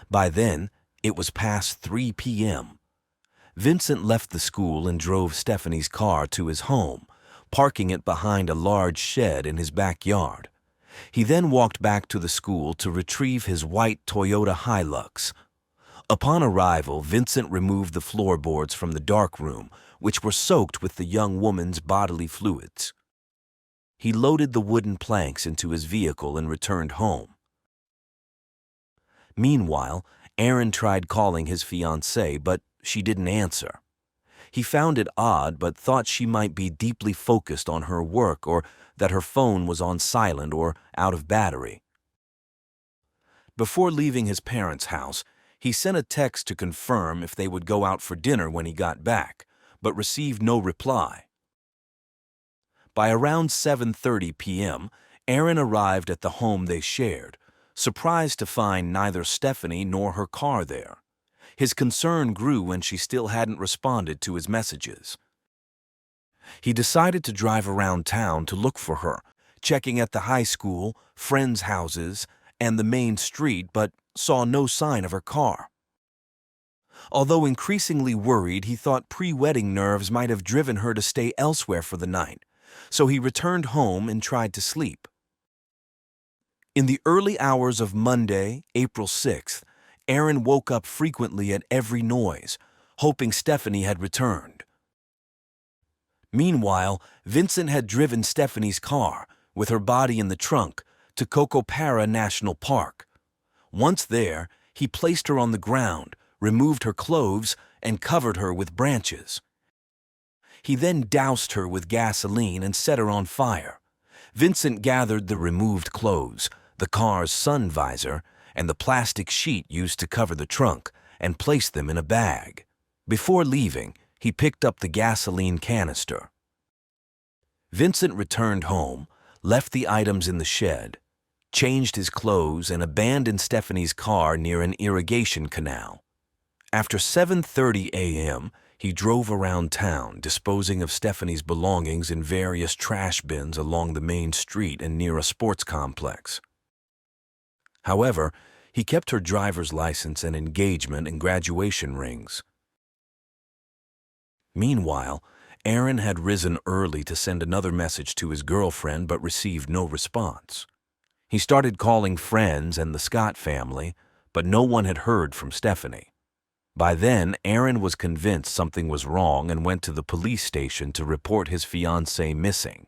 By then, it was past 3 p.m. Vincent left the school and drove Stephanie's car to his home, parking it behind a large shed in his backyard. He then walked back to the school to retrieve his white Toyota Hilux. Upon arrival, Vincent removed the floorboards from the darkroom, which were soaked with the young woman's bodily fluids. He loaded the wooden planks into his vehicle and returned home. Meanwhile, Aaron tried calling his fiancée, but she didn't answer. He found it odd but thought she might be deeply focused on her work or that her phone was on silent or out of battery. Before leaving his parents' house, he sent a text to confirm if they would go out for dinner when he got back, but received no reply. By around 7:30 p.m., Aaron arrived at the home they shared, surprised to find neither Stephanie nor her car there. His concern grew when she still hadn't responded to his messages. He decided to drive around town to look for her, checking at the high school, friends' houses, and the main street, but saw no sign of her car. Although increasingly worried, he thought pre-wedding nerves might have driven her to stay elsewhere for the night, so he returned home and tried to sleep. In the early hours of Monday, April 6th, Aaron woke up frequently at every noise, hoping Stephanie had returned. Meanwhile, Vincent had driven Stephanie's car, with her body in the trunk, to Cocopara National Park. Once there, he placed her on the ground, removed her clothes, and covered her with branches. He then doused her with gasoline and set her on fire. Vincent gathered the removed clothes, the car's sun visor, and the plastic sheet used to cover the trunk, and placed them in a bag. Before leaving, he picked up the gasoline canister. Vincent returned home, left the items in the shed, changed his clothes, and abandoned Stephanie's car near an irrigation canal. After 7:30 a.m., he drove around town, disposing of Stephanie's belongings in various trash bins along the main street and near a sports complex. However, he kept her driver's license and engagement and graduation rings. Meanwhile, Aaron had risen early to send another message to his girlfriend but received no response. He started calling friends and the Scott family, but no one had heard from Stephanie. By then, Aaron was convinced something was wrong and went to the police station to report his fiancée missing.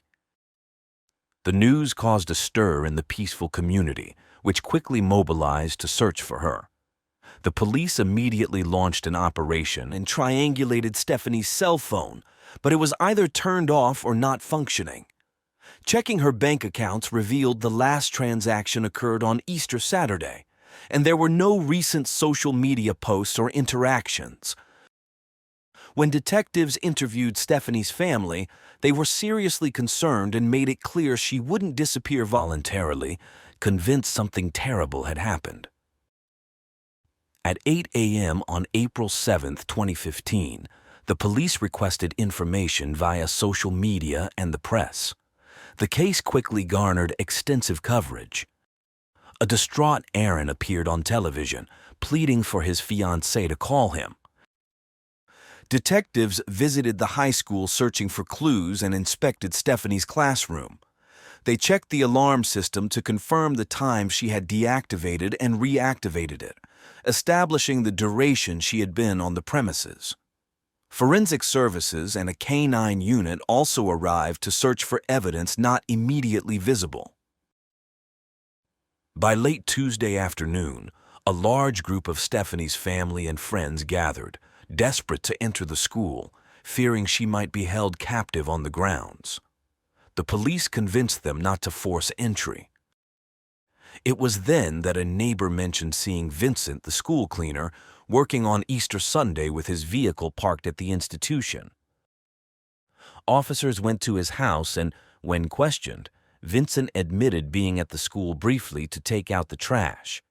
The news caused a stir in the peaceful community, which quickly mobilized to search for her. The police immediately launched an operation and triangulated Stephanie's cell phone, but it was either turned off or not functioning. Checking her bank accounts revealed the last transaction occurred on Easter Saturday, and there were no recent social media posts or interactions. When detectives interviewed Stephanie's family, they were seriously concerned and made it clear she wouldn't disappear voluntarily, convinced something terrible had happened. At 8 a.m. on April 7, 2015, the police requested information via social media and the press. The case quickly garnered extensive coverage. A distraught Aaron appeared on television, pleading for his fiancée to call him. Detectives visited the high school searching for clues and inspected Stephanie's classroom. They checked the alarm system to confirm the time she had deactivated and reactivated it, establishing the duration she had been on the premises. Forensic services and a K-9 unit also arrived to search for evidence not immediately visible. By late Tuesday afternoon, a large group of Stephanie's family and friends gathered, desperate to enter the school, fearing she might be held captive on the grounds. The police convinced them not to force entry. It was then that a neighbor mentioned seeing Vincent, the school cleaner, working on Easter Sunday with his vehicle parked at the institution. Officers went to his house and, when questioned, Vincent admitted being at the school briefly to take out the trash.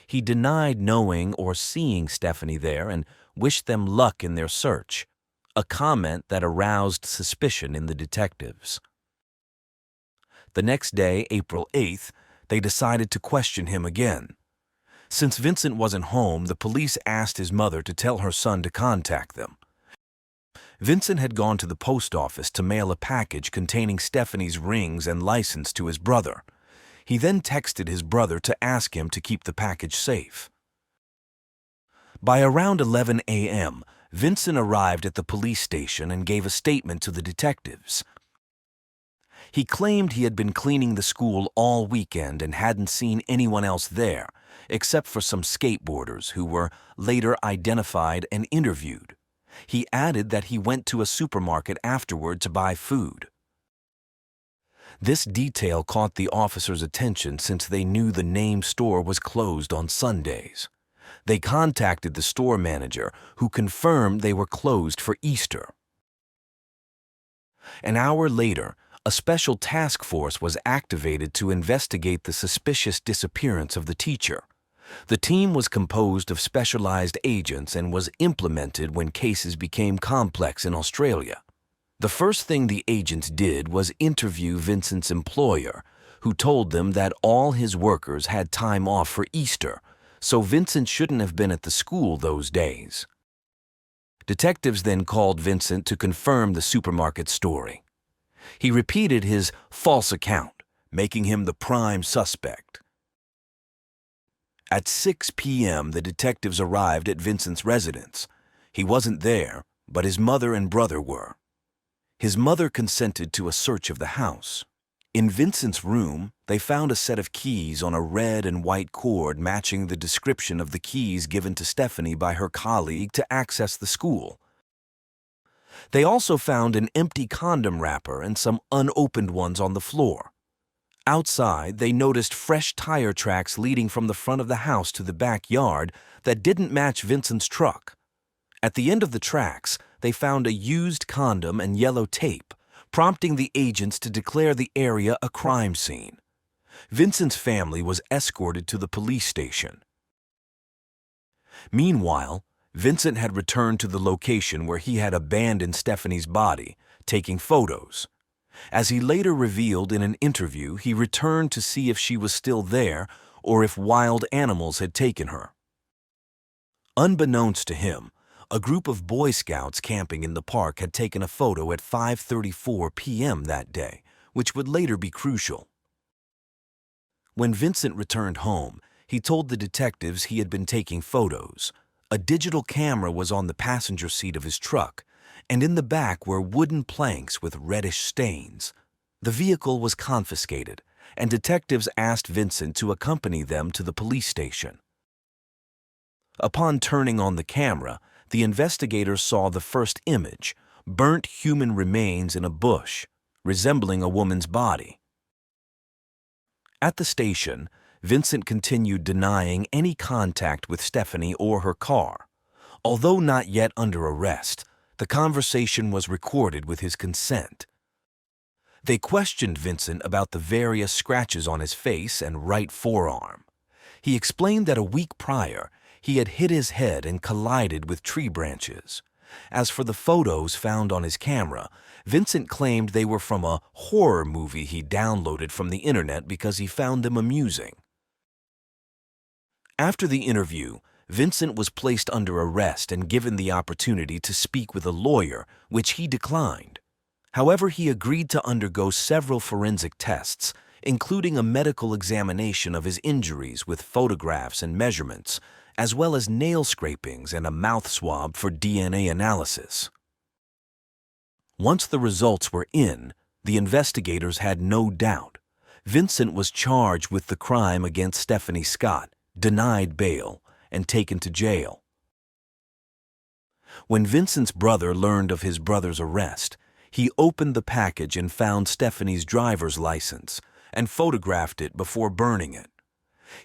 He denied knowing or seeing Stephanie there and wished them luck in their search, a comment that aroused suspicion in the detectives. The next day, April 8th, they decided to question him again. Since Vincent wasn't home, the police asked his mother to tell her son to contact them. Vincent had gone to the post office to mail a package containing Stephanie's rings and license to his brother. He then texted his brother to ask him to keep the package safe. By around 11 a.m., Vincent arrived at the police station and gave a statement to the detectives. He claimed he had been cleaning the school all weekend and hadn't seen anyone else there, except for some skateboarders who were later identified and interviewed. He added that he went to a supermarket afterward to buy food. This detail caught the officers' attention since they knew the named store was closed on Sundays. They contacted the store manager, who confirmed they were closed for Easter. An hour later, a special task force was activated to investigate the suspicious disappearance of the teacher. The team was composed of specialized agents and was implemented when cases became complex in Australia. The first thing the agents did was interview Vincent's employer, who told them that all his workers had time off for Easter, so Vincent shouldn't have been at the school those days. Detectives then called Vincent to confirm the supermarket story. He repeated his false account, making him the prime suspect. At 6 p.m., the detectives arrived at Vincent's residence. He wasn't there, but his mother and brother were. His mother consented to a search of the house. In Vincent's room, they found a set of keys on a red and white cord matching the description of the keys given to Stephanie by her colleague to access the school. They also found an empty condom wrapper and some unopened ones on the floor. Outside, they noticed fresh tire tracks leading from the front of the house to the backyard that didn't match Vincent's truck. At the end of the tracks, they found a used condom and yellow tape, prompting the agents to declare the area a crime scene. Vincent's family was escorted to the police station. Meanwhile, Vincent had returned to the location where he had abandoned Stephanie's body, taking photos. As he later revealed in an interview, he returned to see if she was still there or if wild animals had taken her. Unbeknownst to him, a group of Boy Scouts camping in the park had taken a photo at 5:34 p.m. that day, which would later be crucial. When Vincent returned home, he told the detectives he had been taking photos. A digital camera was on the passenger seat of his truck, and in the back were wooden planks with reddish stains. The vehicle was confiscated, and detectives asked Vincent to accompany them to the police station. Upon turning on the camera, the investigators saw the first image, burnt human remains in a bush, resembling a woman's body. At the station, Vincent continued denying any contact with Stephanie or her car. Although not yet under arrest, the conversation was recorded with his consent. They questioned Vincent about the various scratches on his face and right forearm. He explained that a week prior, he had hit his head and collided with tree branches. As for the photos found on his camera, Vincent claimed they were from a horror movie he downloaded from the internet because he found them amusing. After the interview, Vincent was placed under arrest and given the opportunity to speak with a lawyer, which he declined. However, he agreed to undergo several forensic tests, including a medical examination of his injuries with photographs and measurements, as well as nail scrapings and a mouth swab for DNA analysis. Once the results were in, the investigators had no doubt. Vincent was charged with the crime against Stephanie Scott, denied bail, and taken to jail. When Vincent's brother learned of his brother's arrest, he opened the package and found Stephanie's driver's license and photographed it before burning it.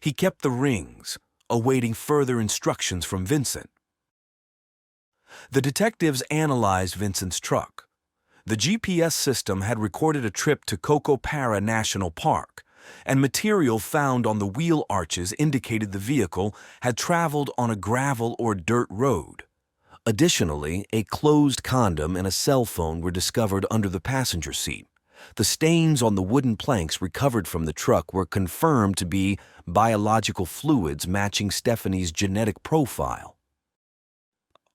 He kept the rings, awaiting further instructions from Vincent. The detectives analyzed Vincent's truck. The GPS system had recorded a trip to Cocopara National Park, and material found on the wheel arches indicated the vehicle had traveled on a gravel or dirt road. Additionally, a closed condom and a cell phone were discovered under the passenger seat. The stains on the wooden planks recovered from the truck were confirmed to be biological fluids matching Stephanie's genetic profile.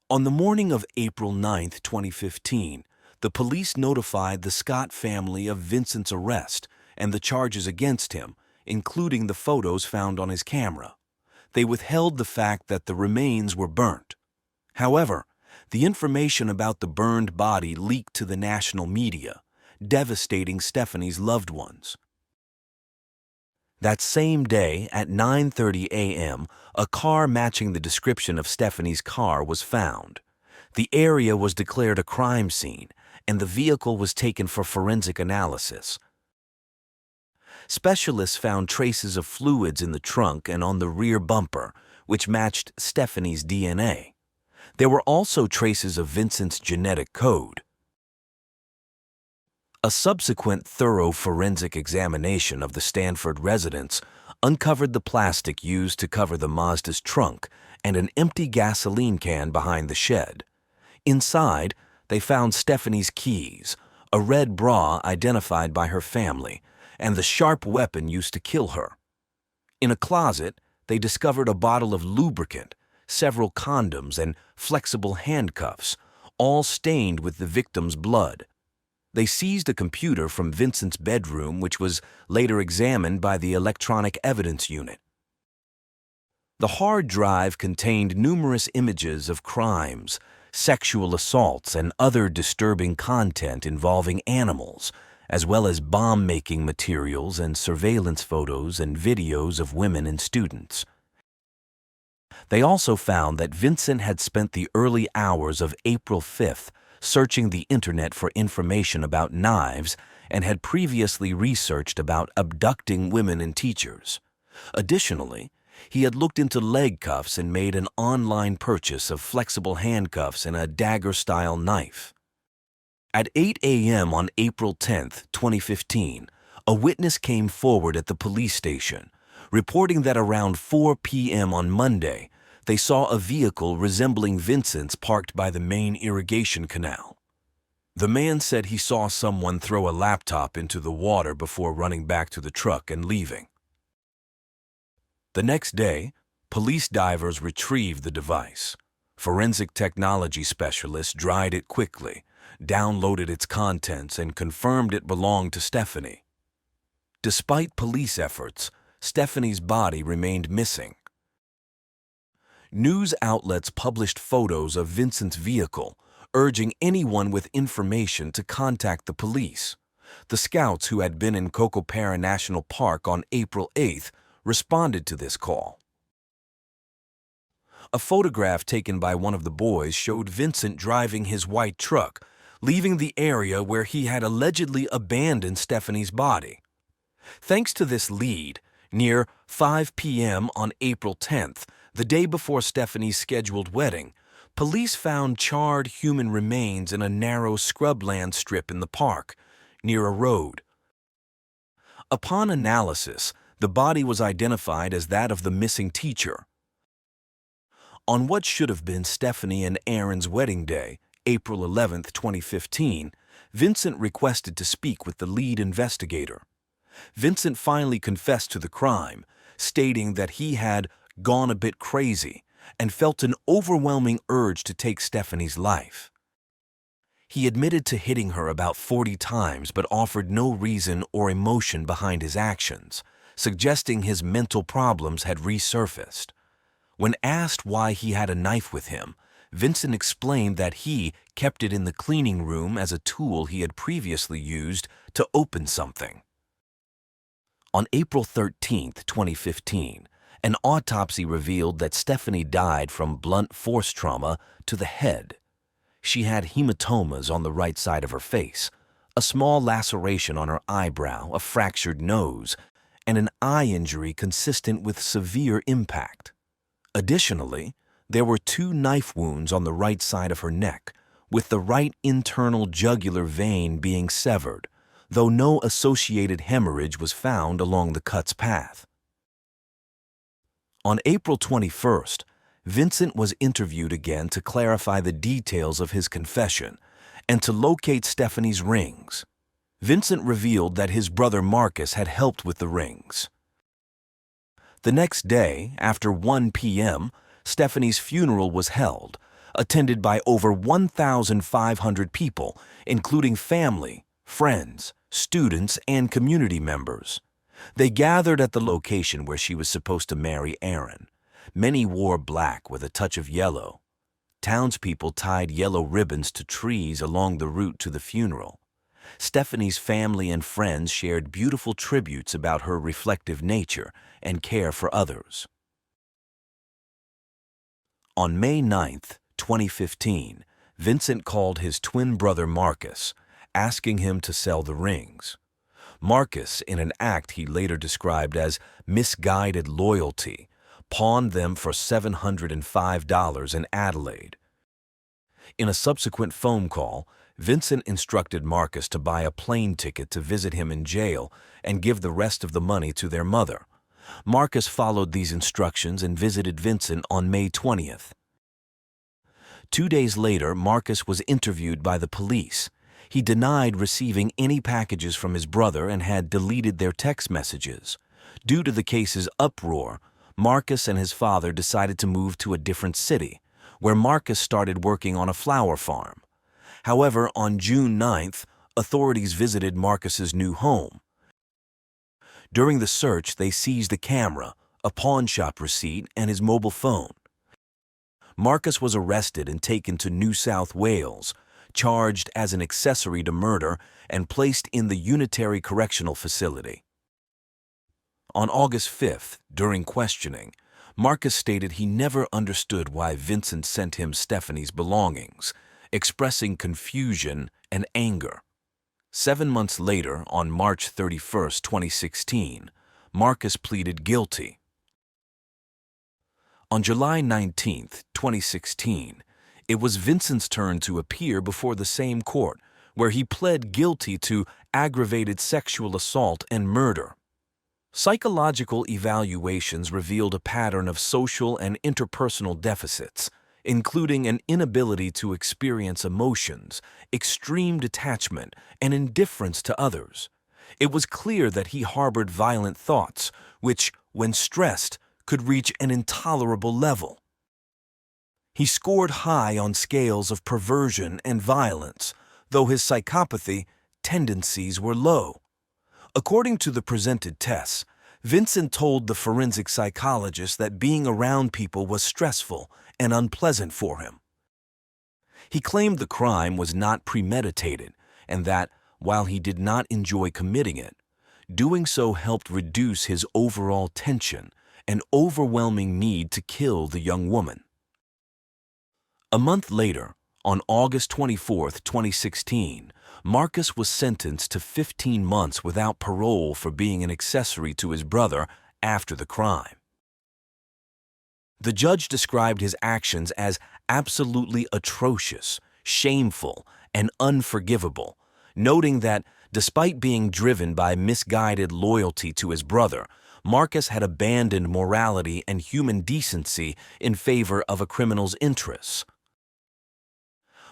On the morning of April 9, 2015, the police notified the Scott family of Vincent's arrest and the charges against him, including the photos found on his camera. They withheld the fact that the remains were burnt. However, the information about the burned body leaked to the national media, devastating Stephanie's loved ones. That same day, at 9:30 a.m., a car matching the description of Stephanie's car was found. The area was declared a crime scene, and the vehicle was taken for forensic analysis. Specialists found traces of fluids in the trunk and on the rear bumper, which matched Stephanie's DNA. There were also traces of Vincent's genetic code. A subsequent thorough forensic examination of the Stanford residence uncovered the plastic used to cover the Mazda's trunk and an empty gasoline can behind the shed. Inside, they found Stephanie's keys, a red bra identified by her family, and the sharp weapon used to kill her. In a closet, they discovered a bottle of lubricant, several condoms, and flexible handcuffs, all stained with the victim's blood. They seized a computer from Vincent's bedroom, which was later examined by the Electronic Evidence Unit. The hard drive contained numerous images of crimes, sexual assaults, and other disturbing content involving animals, as well as bomb-making materials and surveillance photos and videos of women and students. They also found that Vincent had spent the early hours of April 5th searching the internet for information about knives and had previously researched about abducting women and teachers. Additionally, he had looked into leg cuffs and made an online purchase of flexible handcuffs and a dagger-style knife. At 8 a.m. on April 10, 2015, a witness came forward at the police station, reporting that around 4 p.m. on Monday, they saw a vehicle resembling Vincent's parked by the main irrigation canal. The man said he saw someone throw a laptop into the water before running back to the truck and leaving. The next day, police divers retrieved the device. Forensic technology specialists dried it quickly, downloaded its contents, and confirmed it belonged to Stephanie. Despite police efforts, Stephanie's body remained missing. News outlets published photos of Vincent's vehicle, urging anyone with information to contact the police. The scouts who had been in Cocopera National Park on April 8th responded to this call. A photograph taken by one of the boys showed Vincent driving his white truck, leaving the area where he had allegedly abandoned Stephanie's body. Thanks to this lead, near 5 p.m. on April 10th, the day before Stephanie's scheduled wedding, police found charred human remains in a narrow scrubland strip in the park, near a road. Upon analysis, the body was identified as that of the missing teacher. On what should have been Stephanie and Aaron's wedding day, April 11, 2015, Vincent requested to speak with the lead investigator. Vincent finally confessed to the crime, stating that he had gone a bit crazy and felt an overwhelming urge to take Stephanie's life. He admitted to hitting her about 40 times but offered no reason or emotion behind his actions, suggesting his mental problems had resurfaced. When asked why he had a knife with him, Vincent explained that he kept it in the cleaning room as a tool he had previously used to open something. On April 13, 2015, an autopsy revealed that Stephanie died from blunt force trauma to the head. She had hematomas on the right side of her face, a small laceration on her eyebrow, a fractured nose, and an eye injury consistent with severe impact. Additionally, there were 2 knife wounds on the right side of her neck, with the right internal jugular vein being severed, though no associated hemorrhage was found along the cut's path. On April 21st, Vincent was interviewed again to clarify the details of his confession and to locate Stephanie's rings. Vincent revealed that his brother Marcus had helped with the rings. The next day, after 1 p.m., Stephanie's funeral was held, attended by over 1,500 people, including family, friends, students, and community members. They gathered at the location where she was supposed to marry Aaron. Many wore black with a touch of yellow. Townspeople tied yellow ribbons to trees along the route to the funeral. Stephanie's family and friends shared beautiful tributes about her reflective nature and care for others. On May 9, 2015, Vincent called his twin brother Marcus, asking him to sell the rings. Marcus, in an act he later described as misguided loyalty, pawned them for $705 in Adelaide. In a subsequent phone call, Vincent instructed Marcus to buy a plane ticket to visit him in jail and give the rest of the money to their mother. Marcus followed these instructions and visited Vincent on May 20th. 2 days later, Marcus was interviewed by the police. He denied receiving any packages from his brother and had deleted their text messages. Due to the case's uproar, Marcus and his father decided to move to a different city, where Marcus started working on a flower farm. However, on June 9th, authorities visited Marcus's new home. During the search, they seized a camera, a pawn shop receipt, and his mobile phone. Marcus was arrested and taken to New South Wales, charged as an accessory to murder and placed in the Unitary Correctional Facility. On August 5th, during questioning, Marcus stated he never understood why Vincent sent him Stephanie's belongings, expressing confusion and anger. 7 months later, on March 31st, 2016, Marcus pleaded guilty. On July 19, 2016, it was Vincent's turn to appear before the same court, where he pled guilty to aggravated sexual assault and murder. Psychological evaluations revealed a pattern of social and interpersonal deficits, including an inability to experience emotions, extreme detachment, and indifference to others. It was clear that he harbored violent thoughts, which, when stressed, could reach an intolerable level. He scored high on scales of perversion and violence, though his psychopathy tendencies were low. According to the presented tests, Vincent told the forensic psychologist that being around people was stressful and unpleasant for him. He claimed the crime was not premeditated and that, while he did not enjoy committing it, doing so helped reduce his overall tension and overwhelming need to kill the young woman. A month later, on August 24, 2016, Marcus was sentenced to 15 months without parole for being an accessory to his brother after the crime. The judge described his actions as absolutely atrocious, shameful, and unforgivable, noting that, despite being driven by misguided loyalty to his brother, Marcus had abandoned morality and human decency in favor of a criminal's interests.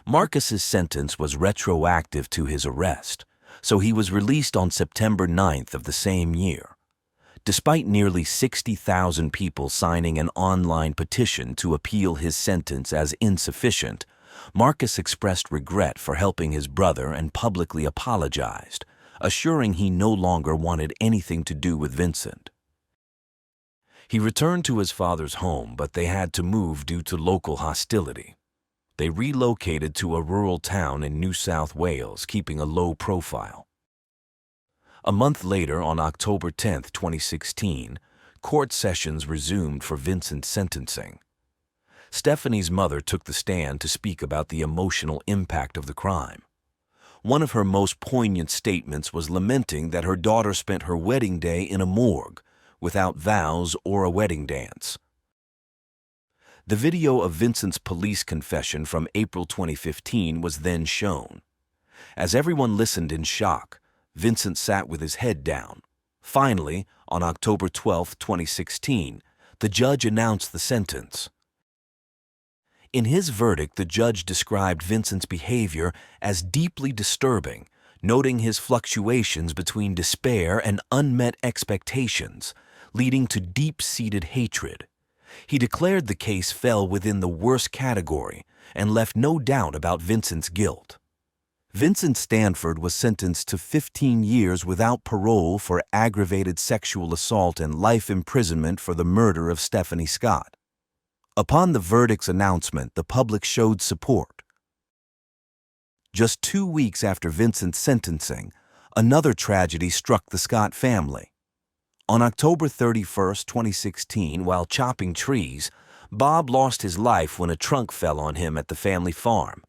Marcus's sentence was retroactive to his arrest, so he was released on September 9th of the same year. Despite nearly 60,000 people signing an online petition to appeal his sentence as insufficient, Marcus expressed regret for helping his brother and publicly apologized, assuring he no longer wanted anything to do with Vincent. He returned to his father's home, but they had to move due to local hostility. They relocated to a rural town in New South Wales, keeping a low profile. A month later, on October 10, 2016, court sessions resumed for Vincent's sentencing. Stephanie's mother took the stand to speak about the emotional impact of the crime. One of her most poignant statements was lamenting that her daughter spent her wedding day in a morgue, without vows or a wedding dance. The video of Vincent's police confession from April 2015 was then shown. As everyone listened in shock, Vincent sat with his head down. Finally, on October 12, 2016, the judge announced the sentence. In his verdict, the judge described Vincent's behavior as deeply disturbing, noting his fluctuations between despair and unmet expectations, leading to deep-seated hatred. He declared the case fell within the worst category and left no doubt about Vincent's guilt. Vincent Stanford was sentenced to 15 years without parole for aggravated sexual assault and life imprisonment for the murder of Stephanie Scott. Upon the verdict's announcement, the public showed support. Just 2 weeks after Vincent's sentencing, another tragedy struck the Scott family. On October 31, 2016, while chopping trees, Bob lost his life when a trunk fell on him at the family farm.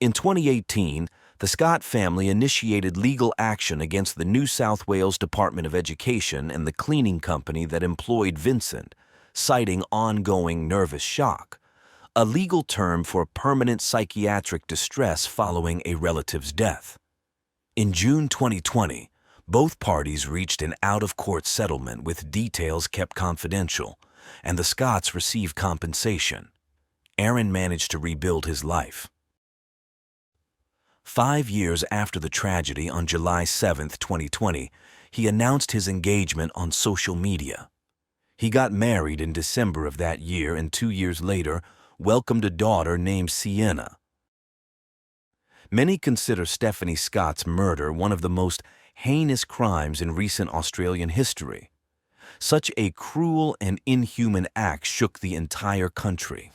In 2018, the Scott family initiated legal action against the New South Wales Department of Education and the cleaning company that employed Vincent, citing ongoing nervous shock, a legal term for permanent psychiatric distress following a relative's death. In June 2020, both parties reached an out-of-court settlement with details kept confidential, and the Scotts received compensation. Aaron managed to rebuild his life. 5 years after the tragedy, on July 7, 2020, he announced his engagement on social media. He got married in December of that year and 2 years later welcomed a daughter named Sienna. Many consider Stephanie Scott's murder one of the most heinous crimes in recent Australian history. Such a cruel and inhuman act shook the entire country.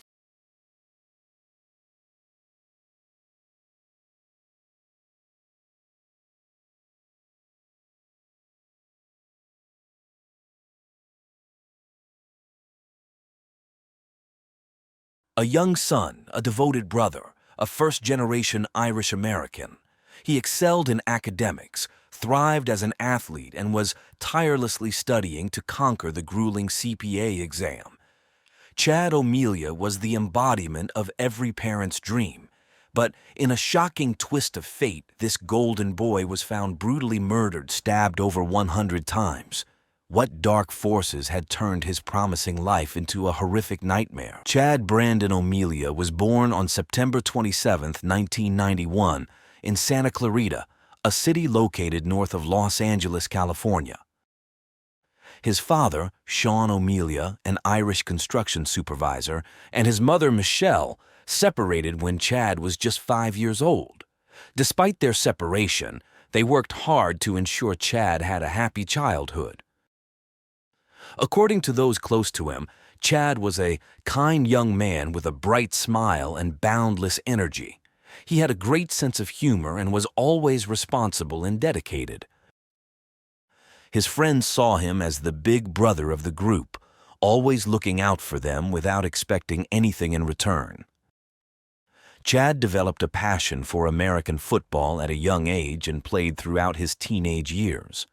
A young son, a devoted brother, a first-generation Irish American. He excelled in academics, thrived as an athlete, and was tirelessly studying to conquer the grueling CPA exam. Chad Omelia was the embodiment of every parent's dream, but in a shocking twist of fate, this golden boy was found brutally murdered, stabbed over 100 times. What dark forces had turned his promising life into a horrific nightmare? Chad Brandon Omelia was born on September 27, 1991, in Santa Clarita, a city located north of Los Angeles, California. His father, Sean Omelia, an Irish construction supervisor, and his mother, Michelle, separated when Chad was just 5 years old. Despite their separation, they worked hard to ensure Chad had a happy childhood. According to those close to him, Chad was a kind young man with a bright smile and boundless energy. He had a great sense of humor and was always responsible and dedicated. His friends saw him as the big brother of the group, always looking out for them without expecting anything in return. Chad developed a passion for American football at a young age and played throughout his teenage years.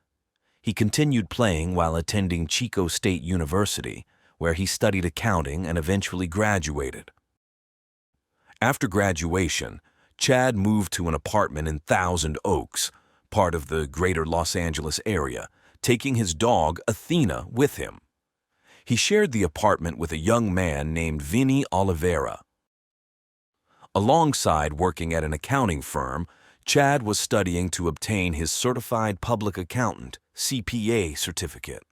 He continued playing while attending Chico State University, where he studied accounting and eventually graduated. After graduation, Chad moved to an apartment in Thousand Oaks, part of the greater Los Angeles area, taking his dog, Athena, with him. He shared the apartment with a young man named Vinny Oliveira. Alongside working at an accounting firm, Chad was studying to obtain his Certified Public Accountant (CPA) certificate.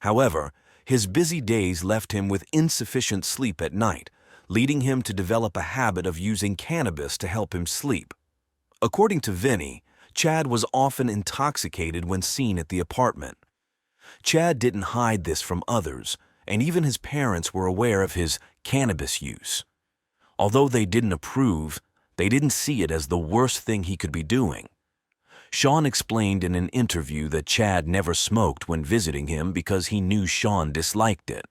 However, his busy days left him with insufficient sleep at night, leading him to develop a habit of using cannabis to help him sleep. According to Vinny, Chad was often intoxicated when seen at the apartment. Chad didn't hide this from others, and even his parents were aware of his cannabis use. Although they didn't approve, they didn't see it as the worst thing he could be doing. Sean explained in an interview that Chad never smoked when visiting him because he knew Sean disliked it.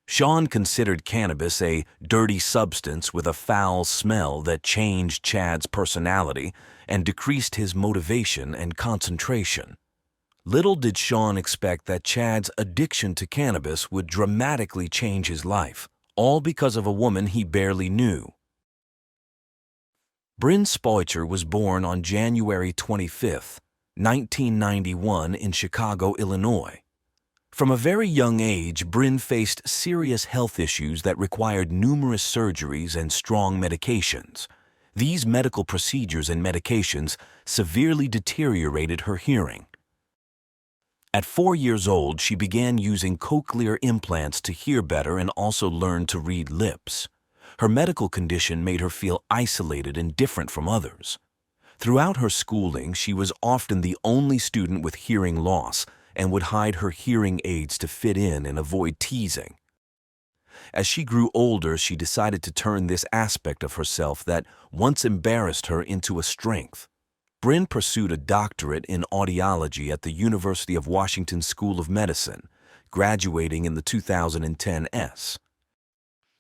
Sean considered cannabis a dirty substance with a foul smell that changed Chad's personality and decreased his motivation and concentration. Little did Sean expect that Chad's addiction to cannabis would dramatically change his life, all because of a woman he barely knew. Bryn Spoicher was born on January 25, 1991 in Chicago, Illinois. From a very young age, Bryn faced serious health issues that required numerous surgeries and strong medications. These medical procedures and medications severely deteriorated her hearing. At 4 years old, she began using cochlear implants to hear better and also learn to read lips. Her medical condition made her feel isolated and different from others. Throughout her schooling, she was often the only student with hearing loss and would hide her hearing aids to fit in and avoid teasing. As she grew older, she decided to turn this aspect of herself that once embarrassed her into a strength. Bryn pursued a doctorate in audiology at the University of Washington School of Medicine, graduating in the 2010 S.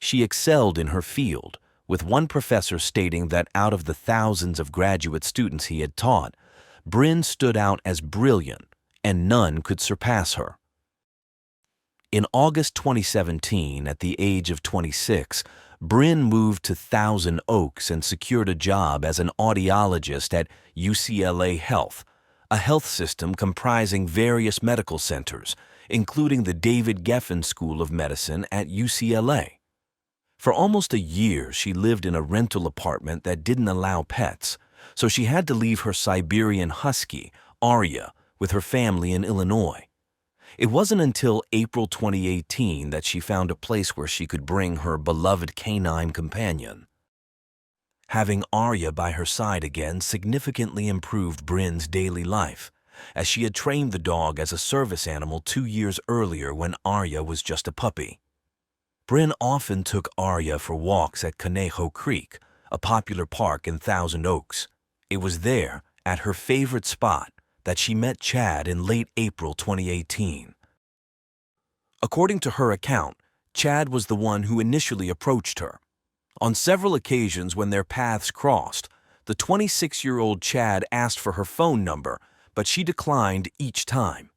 She excelled in her field, with one professor stating that out of the thousands of graduate students he had taught, Bryn stood out as brilliant, and none could surpass her. In August 2017, at the age of 26, Bryn moved to Thousand Oaks and secured a job as an audiologist at UCLA Health, a health system comprising various medical centers, including the David Geffen School of Medicine at UCLA. For almost a year, she lived in a rental apartment that didn't allow pets, so she had to leave her Siberian husky, Arya, with her family in Illinois. It wasn't until April 2018 that she found a place where she could bring her beloved canine companion. Having Arya by her side again significantly improved Bryn's daily life, as she had trained the dog as a service animal 2 years earlier when Arya was just a puppy. Bryn often took Arya for walks at Conejo Creek, a popular park in Thousand Oaks. It was there, at her favorite spot, that she met Chad in late April 2018. According to her account, Chad was the one who initially approached her. On several occasions when their paths crossed, the 26-year-old Chad asked for her phone number, but she declined each time.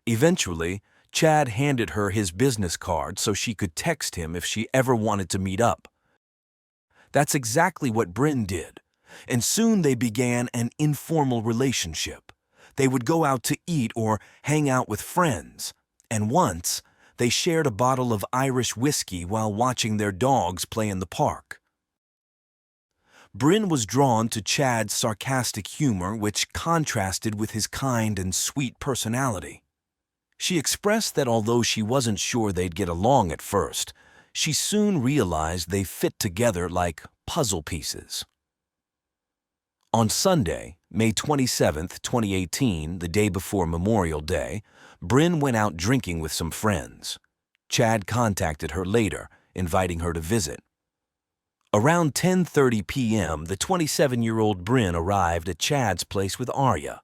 Eventually, Chad handed her his business card so she could text him if she ever wanted to meet up. That's exactly what Bryn did, and soon they began an informal relationship. They would go out to eat or hang out with friends, and once, they shared a bottle of Irish whiskey while watching their dogs play in the park. Bryn was drawn to Chad's sarcastic humor, which contrasted with his kind and sweet personality. She expressed that although she wasn't sure they'd get along at first, she soon realized they fit together like puzzle pieces. On Sunday, May 27, 2018, the day before Memorial Day, Bryn went out drinking with some friends. Chad contacted her later, inviting her to visit. Around 10:30 p.m., the 27-year-old Bryn arrived at Chad's place with Arya.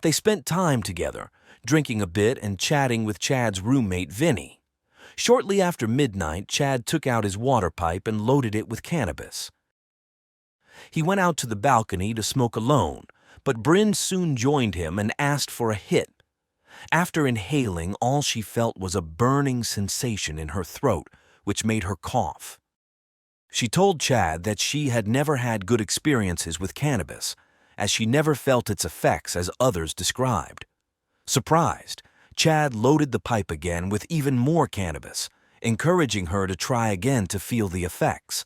They spent time together, drinking a bit and chatting with Chad's roommate, Vinny. Shortly after midnight, Chad took out his water pipe and loaded it with cannabis. He went out to the balcony to smoke alone, but Bryn soon joined him and asked for a hit. After inhaling, all she felt was a burning sensation in her throat, which made her cough. She told Chad that she had never had good experiences with cannabis, as she never felt its effects as others described. Surprised, Chad loaded the pipe again with even more cannabis, encouraging her to try again to feel the effects.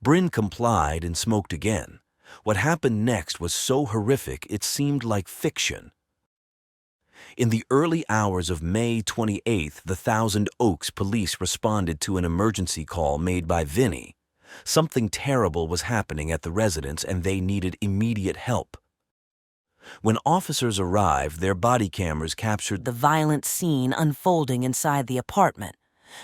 Bryn complied and smoked again. What happened next was so horrific it seemed like fiction. In the early hours of May 28th, the Thousand Oaks police responded to an emergency call made by Vinny. Something terrible was happening at the residence and they needed immediate help. When officers arrived, their body cameras captured the violent scene unfolding inside the apartment.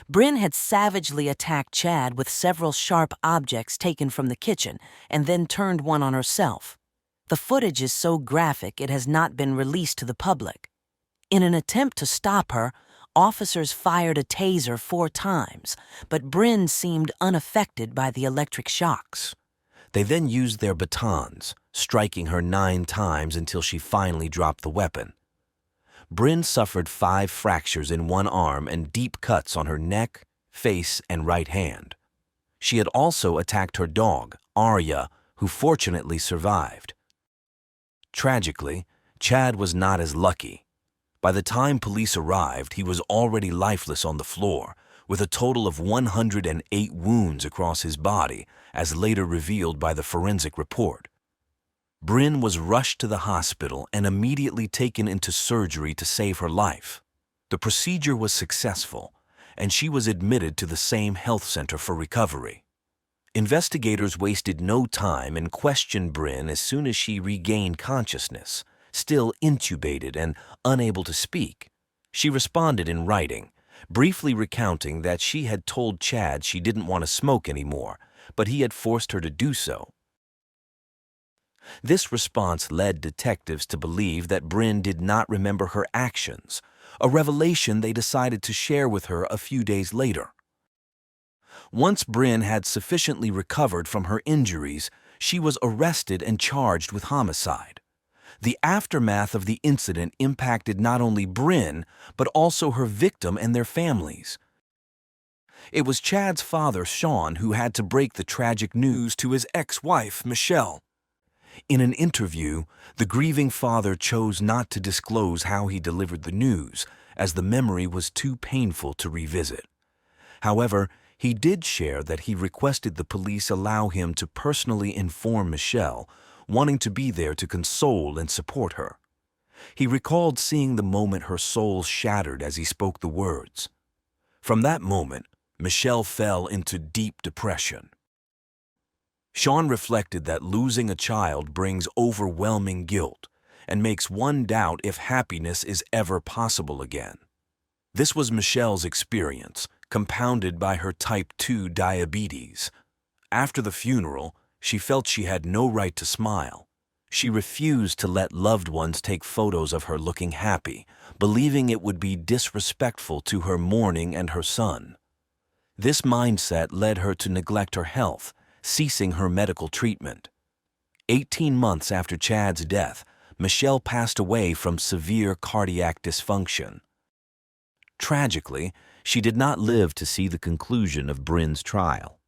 Bryn had savagely attacked Chad with several sharp objects taken from the kitchen and then turned one on herself. The footage is so graphic it has not been released to the public. In an attempt to stop her, officers fired a taser 4 times, but Bryn seemed unaffected by the electric shocks. They then used their batons, striking her 9 times until she finally dropped the weapon. Bryn suffered 5 fractures in one arm and deep cuts on her neck, face, and right hand. She had also attacked her dog, Arya, who fortunately survived. Tragically, Chad was not as lucky. By the time police arrived, he was already lifeless on the floor, with a total of 108 wounds across his body, as later revealed by the forensic report. Bryn was rushed to the hospital and immediately taken into surgery to save her life. The procedure was successful, and she was admitted to the same health center for recovery. Investigators wasted no time and questioned Bryn as soon as she regained consciousness, still intubated and unable to speak. She responded in writing, briefly recounting that she had told Chad she didn't want to smoke anymore, but he had forced her to do so. This response led detectives to believe that Bryn did not remember her actions, a revelation they decided to share with her a few days later. Once Bryn had sufficiently recovered from her injuries, she was arrested and charged with homicide. The aftermath of the incident impacted not only Bryn, but also her victim and their families. It was Chad's father, Sean, who had to break the tragic news to his ex-wife, Michelle. In an interview, the grieving father chose not to disclose how he delivered the news, as the memory was too painful to revisit. However, he did share that he requested the police allow him to personally inform Michelle, wanting to be there to console and support her. He recalled seeing the moment her soul shattered as he spoke the words. From that moment, Michelle fell into deep depression. Sean reflected that losing a child brings overwhelming guilt and makes one doubt if happiness is ever possible again. This was Michelle's experience, compounded by her type 2 diabetes. After the funeral, she felt she had no right to smile. She refused to let loved ones take photos of her looking happy, believing it would be disrespectful to her mourning and her son. This mindset led her to neglect her health, ceasing her medical treatment. 18 months after Chad's death, Michelle passed away from severe cardiac dysfunction. Tragically, she did not live to see the conclusion of Bryn's trial.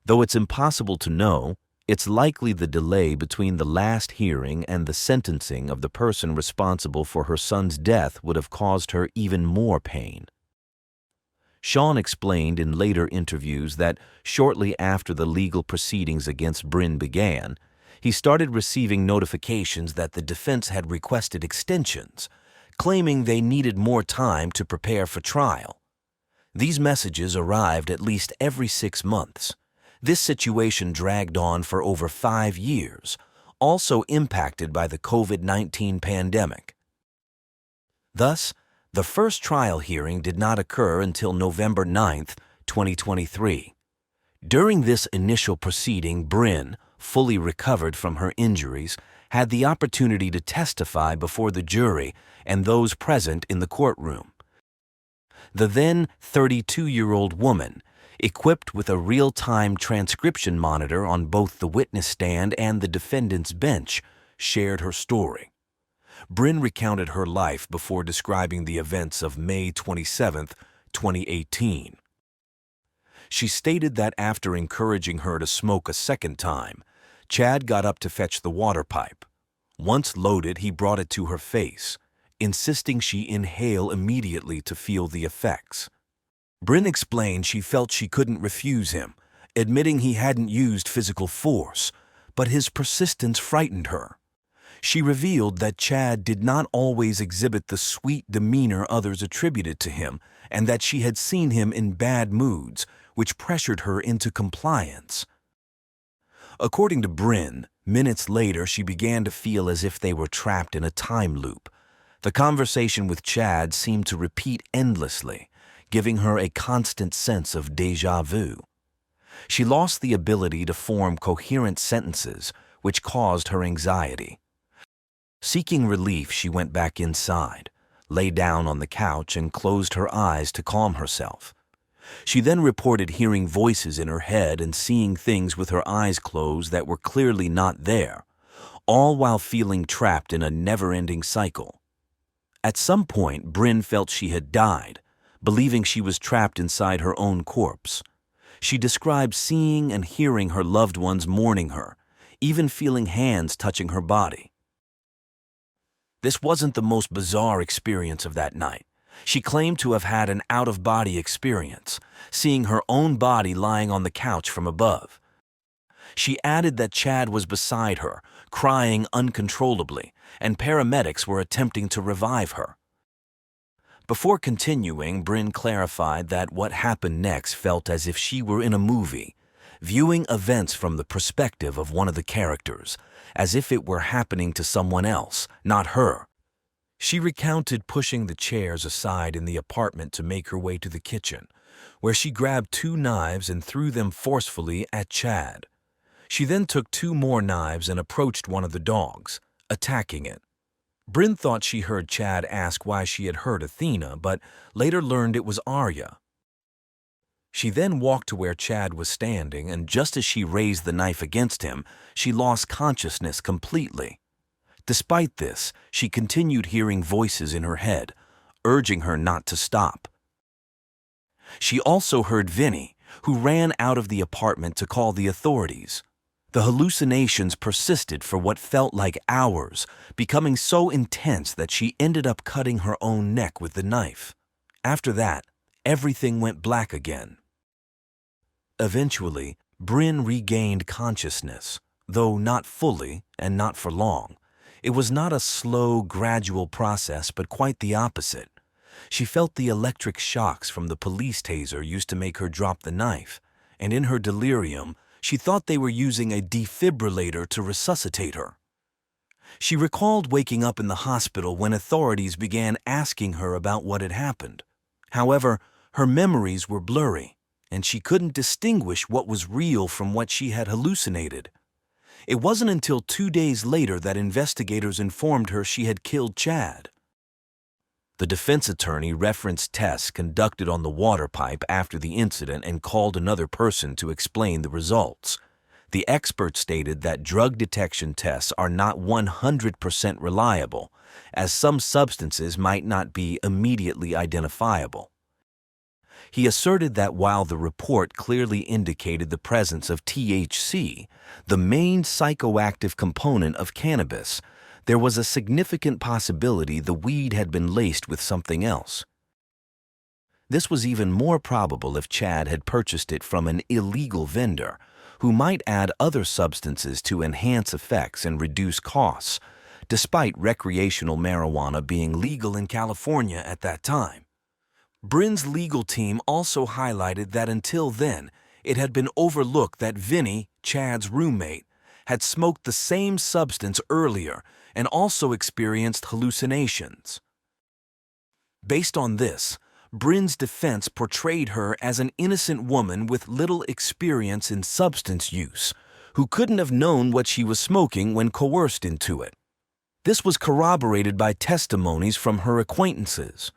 Though it's impossible to know, it's likely the delay between the last hearing and the sentencing of the person responsible for her son's death would have caused her even more pain. Sean explained in later interviews that shortly after the legal proceedings against Bryn began, he started receiving notifications that the defense had requested extensions, claiming they needed more time to prepare for trial. These messages arrived at least every 6 months. This situation dragged on for over 5 years, also impacted by the COVID-19 pandemic. Thus, the first trial hearing did not occur until November 9, 2023. During this initial proceeding, Bryn, fully recovered from her injuries, had the opportunity to testify before the jury and those present in the courtroom. The then 32-year-old woman, equipped with a real-time transcription monitor on both the witness stand and the defendant's bench, shared her story. Bryn recounted her life before describing the events of May 27, 2018. She stated that after encouraging her to smoke a second time, Chad got up to fetch the water pipe. Once loaded, he brought it to her face, insisting she inhale immediately to feel the effects. Bryn explained she felt she couldn't refuse him, admitting he hadn't used physical force, but his persistence frightened her. She revealed that Chad did not always exhibit the sweet demeanor others attributed to him, and that she had seen him in bad moods, which pressured her into compliance. According to Bryn, minutes later she began to feel as if they were trapped in a time loop. The conversation with Chad seemed to repeat endlessly, giving her a constant sense of déjà vu. She lost the ability to form coherent sentences, which caused her anxiety. Seeking relief, she went back inside, lay down on the couch, and closed her eyes to calm herself. She then reported hearing voices in her head and seeing things with her eyes closed that were clearly not there, all while feeling trapped in a never-ending cycle. At some point, Bryn felt she had died, believing she was trapped inside her own corpse. She described seeing and hearing her loved ones mourning her, even feeling hands touching her body. This wasn't the most bizarre experience of that night. She claimed to have had an out-of-body experience, seeing her own body lying on the couch from above. She added that Chad was beside her, crying uncontrollably, and paramedics were attempting to revive her. Before continuing, Bryn clarified that what happened next felt as if she were in a movie, viewing events from the perspective of one of the characters, as if it were happening to someone else, not her. She recounted pushing the chairs aside in the apartment to make her way to the kitchen, where she grabbed 2 knives and threw them forcefully at Chad. She then took 2 more knives and approached one of the dogs, attacking it. Bryn thought she heard Chad ask why she had hurt Athena, but later learned it was Arya. She then walked to where Chad was standing, and just as she raised the knife against him, she lost consciousness completely. Despite this, she continued hearing voices in her head, urging her not to stop. She also heard Vinny, who ran out of the apartment to call the authorities. The hallucinations persisted for what felt like hours, becoming so intense that she ended up cutting her own neck with the knife. After that, everything went black again. Eventually, Bryn regained consciousness, though not fully and not for long. It was not a slow, gradual process, but quite the opposite. She felt the electric shocks from the police taser used to make her drop the knife, and in her delirium, she thought they were using a defibrillator to resuscitate her. She recalled waking up in the hospital when authorities began asking her about what had happened. However, her memories were blurry, and she couldn't distinguish what was real from what she had hallucinated. It wasn't until 2 days later that investigators informed her she had killed Chad. The defense attorney referenced tests conducted on the water pipe after the incident and called another person to explain the results. The expert stated that drug detection tests are not 100% reliable, as some substances might not be immediately identifiable. He asserted that while the report clearly indicated the presence of THC, the main psychoactive component of cannabis, there was a significant possibility the weed had been laced with something else. This was even more probable if Chad had purchased it from an illegal vendor, who might add other substances to enhance effects and reduce costs, despite recreational marijuana being legal in California at that time. Bryn's legal team also highlighted that until then, it had been overlooked that Vinny, Chad's roommate, had smoked the same substance earlier and also experienced hallucinations. Based on this, Bryn's defense portrayed her as an innocent woman with little experience in substance use, who couldn't have known what she was smoking when coerced into it. This was corroborated by testimonies from her acquaintances.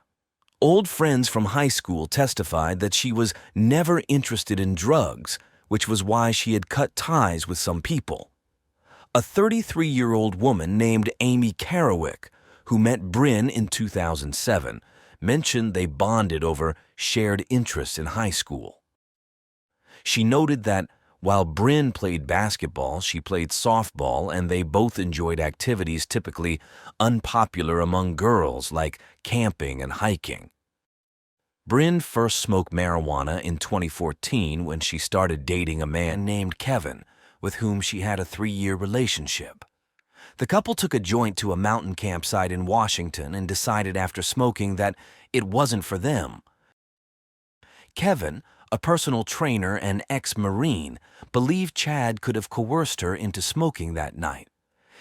Old friends from high school testified that she was never interested in drugs, which was why she had cut ties with some people. A 33-year-old woman named Amy Kerouic, who met Bryn in 2007, mentioned they bonded over shared interests in high school. She noted that while Bryn played basketball, she played softball, and they both enjoyed activities typically unpopular among girls like camping and hiking. Bryn first smoked marijuana in 2014 when she started dating a man named Kevin, with whom she had a 3-year relationship. The couple took a joint to a mountain campsite in Washington and decided after smoking that it wasn't for them. Kevin, a personal trainer and ex-Marine, believed Chad could have coerced her into smoking that night.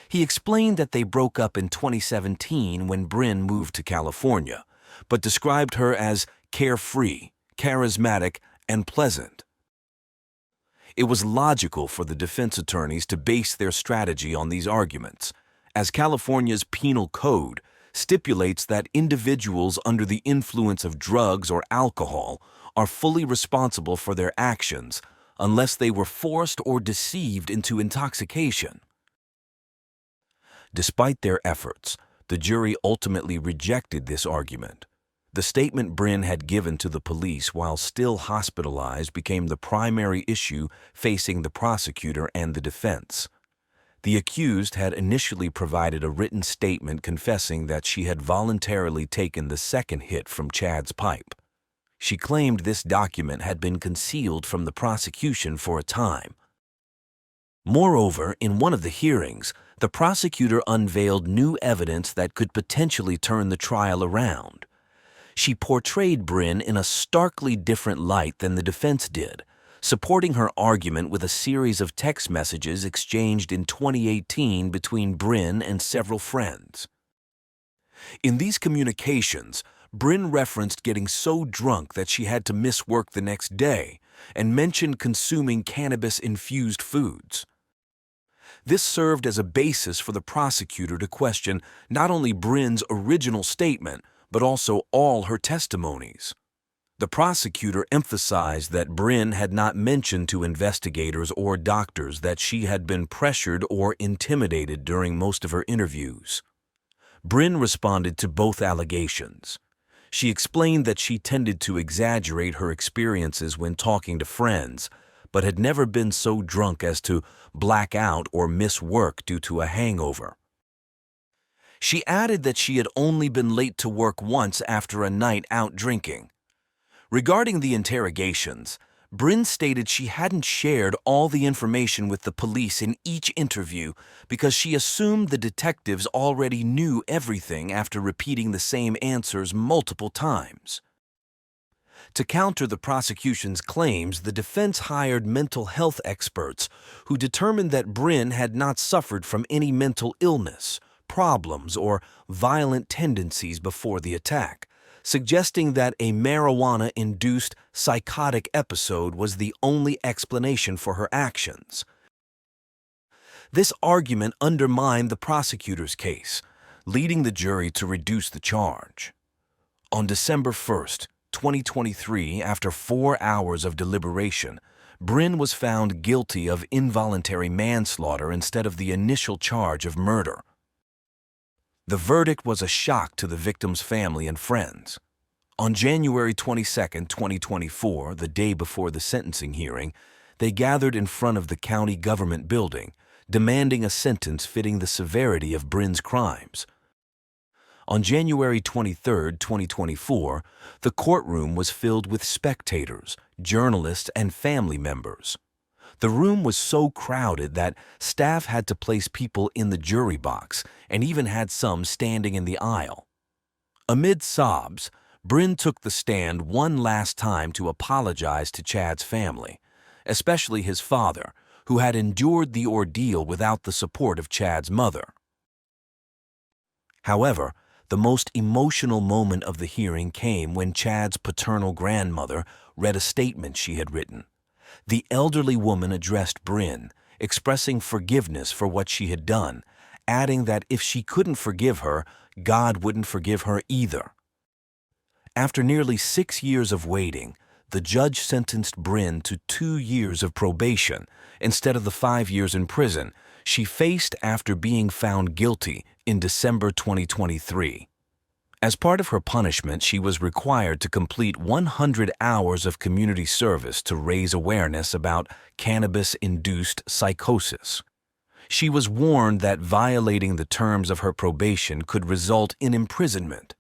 He explained that they broke up in 2017 when Bryn moved to California, but described her as carefree, charismatic, and pleasant. It was logical for the defense attorneys to base their strategy on these arguments, as California's penal code stipulates that individuals under the influence of drugs or alcohol are fully responsible for their actions unless they were forced or deceived into intoxication. Despite their efforts, the jury ultimately rejected this argument. The statement Bryn had given to the police while still hospitalized became the primary issue facing the prosecutor and the defense. The accused had initially provided a written statement confessing that she had voluntarily taken the second hit from Chad's pipe. She claimed this document had been concealed from the prosecution for a time. Moreover, in one of the hearings, the prosecutor unveiled new evidence that could potentially turn the trial around. She portrayed Bryn in a starkly different light than the defense did, supporting her argument with a series of text messages exchanged in 2018 between Bryn and several friends. In these communications, Bryn referenced getting so drunk that she had to miss work the next day and mentioned consuming cannabis-infused foods. This served as a basis for the prosecutor to question not only Bryn's original statement, but also all her testimonies. The prosecutor emphasized that Bryn had not mentioned to investigators or doctors that she had been pressured or intimidated during most of her interviews. Bryn responded to both allegations. She explained that she tended to exaggerate her experiences when talking to friends, but had never been so drunk as to black out or miss work due to a hangover. She added that she had only been late to work once after a night out drinking. Regarding the interrogations, Bryn stated she hadn't shared all the information with the police in each interview because she assumed the detectives already knew everything after repeating the same answers multiple times. To counter the prosecution's claims, the defense hired mental health experts who determined that Bryn had not suffered from any mental illness, problems, or violent tendencies before the attack, suggesting that a marijuana-induced psychotic episode was the only explanation for her actions. This argument undermined the prosecutor's case, leading the jury to reduce the charge. On December 1st, 2023, after 4 hours of deliberation, Bryn was found guilty of involuntary manslaughter instead of the initial charge of murder. The verdict was a shock to the victim's family and friends. On January 22, 2024, the day before the sentencing hearing, they gathered in front of the county government building, demanding a sentence fitting the severity of Bryn's crimes. On January 23, 2024, the courtroom was filled with spectators, journalists, and family members. The room was so crowded that staff had to place people in the jury box and even had some standing in the aisle. Amid sobs, Bryn took the stand one last time to apologize to Chad's family, especially his father, who had endured the ordeal without the support of Chad's mother. However, the most emotional moment of the hearing came when Chad's paternal grandmother read a statement she had written. The elderly woman addressed Bryn, expressing forgiveness for what she had done, adding that if she couldn't forgive her, God wouldn't forgive her either. After nearly 6 years of waiting, the judge sentenced Bryn to 2 years of probation instead of the 5 years in prison she faced after being found guilty in December 2023. As part of her punishment, she was required to complete 100 hours of community service to raise awareness about cannabis-induced psychosis. She was warned that violating the terms of her probation could result in imprisonment.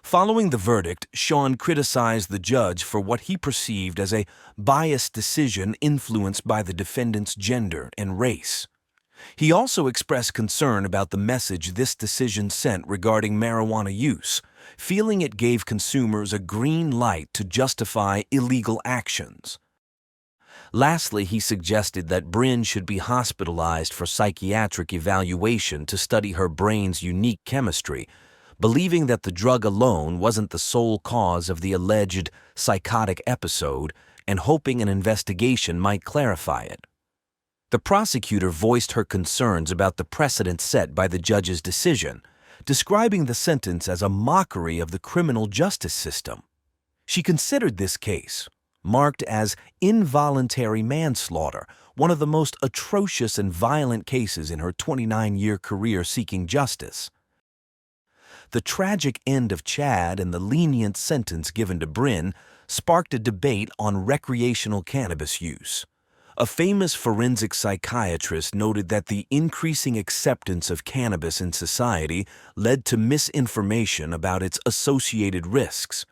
Following the verdict, Sean criticized the judge for what he perceived as a biased decision influenced by the defendant's gender and race. He also expressed concern about the message this decision sent regarding marijuana use, feeling it gave consumers a green light to justify illegal actions. Lastly, he suggested that Bryn should be hospitalized for psychiatric evaluation to study her brain's unique chemistry, believing that the drug alone wasn't the sole cause of the alleged psychotic episode and hoping an investigation might clarify it. The prosecutor voiced her concerns about the precedent set by the judge's decision, describing the sentence as a mockery of the criminal justice system. She considered this case, marked as involuntary manslaughter, one of the most atrocious and violent cases in her 29-year career seeking justice. The tragic end of Chad and the lenient sentence given to Bryn sparked a debate on recreational cannabis use. A famous forensic psychiatrist noted that the increasing acceptance of cannabis in society led to misinformation about its associated risks.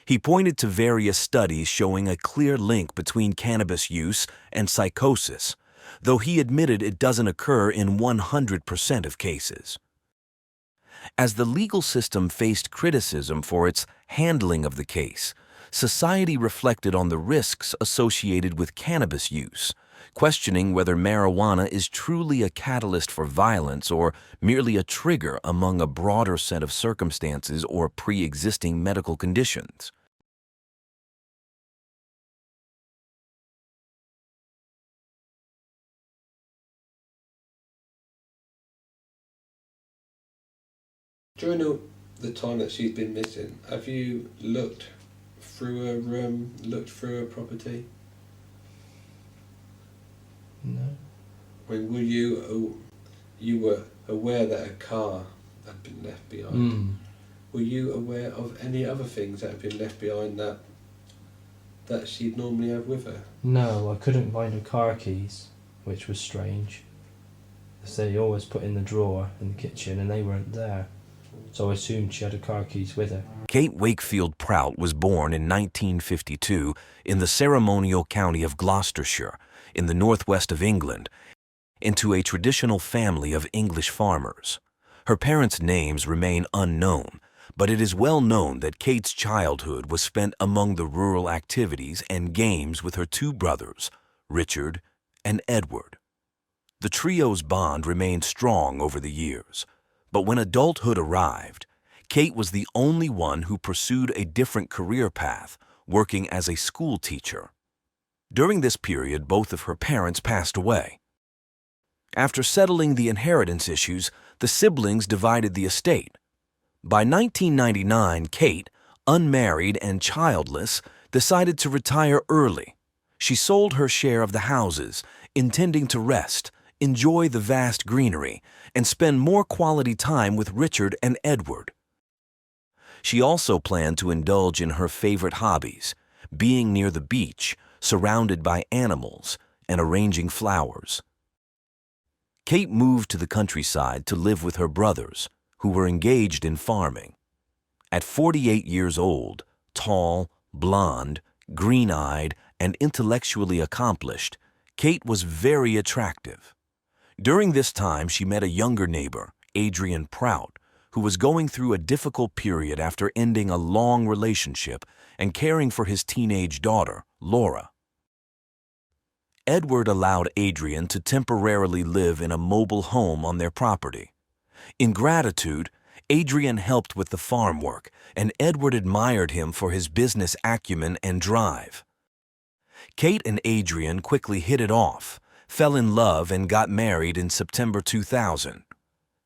He pointed to various studies showing a clear link between cannabis use and psychosis, though he admitted it doesn't occur in 100% of cases. As the legal system faced criticism for its handling of the case, society reflected on the risks associated with cannabis use, questioning whether marijuana is truly a catalyst for violence or merely a trigger among a broader set of circumstances or pre-existing medical conditions. During the time that she's been missing, have you looked through her property? No. When you were aware that a car had been left behind. Were you aware of any other things that had been left behind that she'd normally have with her? No, I couldn't find her car keys, which was strange. As they always put in the drawer in the kitchen and they weren't there. So I assumed she had her car keys with her. Kate Wakefield Prout was born in 1952 in the ceremonial county of Gloucestershire, in the northwest of England, into a traditional family of English farmers. Her parents' names remain unknown, but it is well known that Kate's childhood was spent among the rural activities and games with her two brothers, Richard and Edward. The trio's bond remained strong over the years, but when adulthood arrived, Kate was the only one who pursued a different career path, working as a school teacher. During this period, both of her parents passed away. After settling the inheritance issues, the siblings divided the estate. By 1999, Kate, unmarried and childless, decided to retire early. She sold her share of the houses, intending to rest, enjoy the vast greenery, and spend more quality time with Richard and Edward. She also planned to indulge in her favorite hobbies, being near the beach, surrounded by animals, and arranging flowers. Kate moved to the countryside to live with her brothers, who were engaged in farming. At 48 years old, tall, blonde, green-eyed, and intellectually accomplished, Kate was very attractive. During this time, she met a younger neighbor, Adrian Prout, who was going through a difficult period after ending a long relationship and caring for his teenage daughter, Laura. Edward allowed Adrian to temporarily live in a mobile home on their property. In gratitude, Adrian helped with the farm work, and Edward admired him for his business acumen and drive. Kate and Adrian quickly hit it off, fell in love, and got married in September 2000.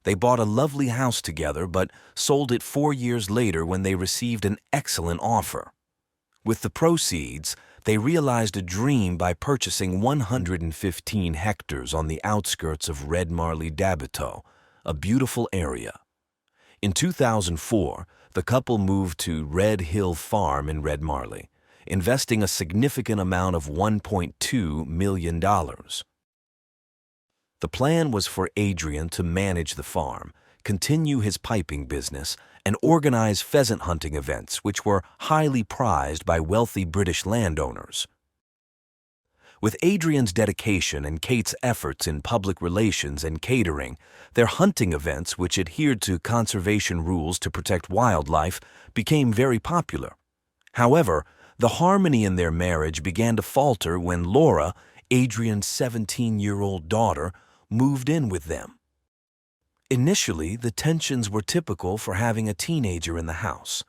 They bought a lovely house together, but sold it 4 years later when they received an excellent offer. With the proceeds, they realized a dream by purchasing 115 hectares on the outskirts of Red Marley Dabito, a beautiful area. In 2004, the couple moved to Red Hill Farm in Red Marley, investing a significant amount of $1.2 million. The plan was for Adrian to manage the farm, continue his piping business, and organize pheasant hunting events, which were highly prized by wealthy British landowners. With Adrian's dedication and Kate's efforts in public relations and catering, their hunting events, which adhered to conservation rules to protect wildlife, became very popular. However, the harmony in their marriage began to falter when Laura, Adrian's 17-year-old daughter, moved in with them. Initially, the tensions were typical for having a teenager in the house.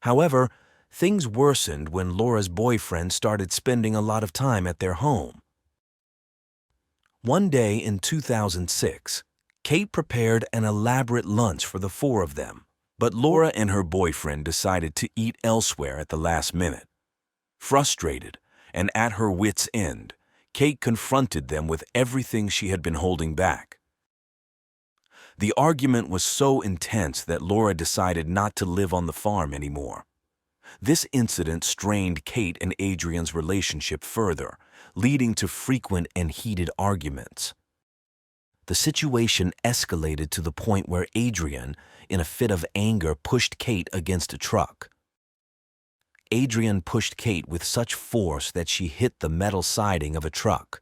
However, things worsened when Laura's boyfriend started spending a lot of time at their home. One day in 2006, Kate prepared an elaborate lunch for the four of them, but Laura and her boyfriend decided to eat elsewhere at the last minute. Frustrated and at her wits' end, Kate confronted them with everything she had been holding back. The argument was so intense that Laura decided not to live on the farm anymore. This incident strained Kate and Adrian's relationship further, leading to frequent and heated arguments. The situation escalated to the point where Adrian, in a fit of anger, pushed Kate against a truck. Adrian pushed Kate with such force that she hit the metal siding of a truck.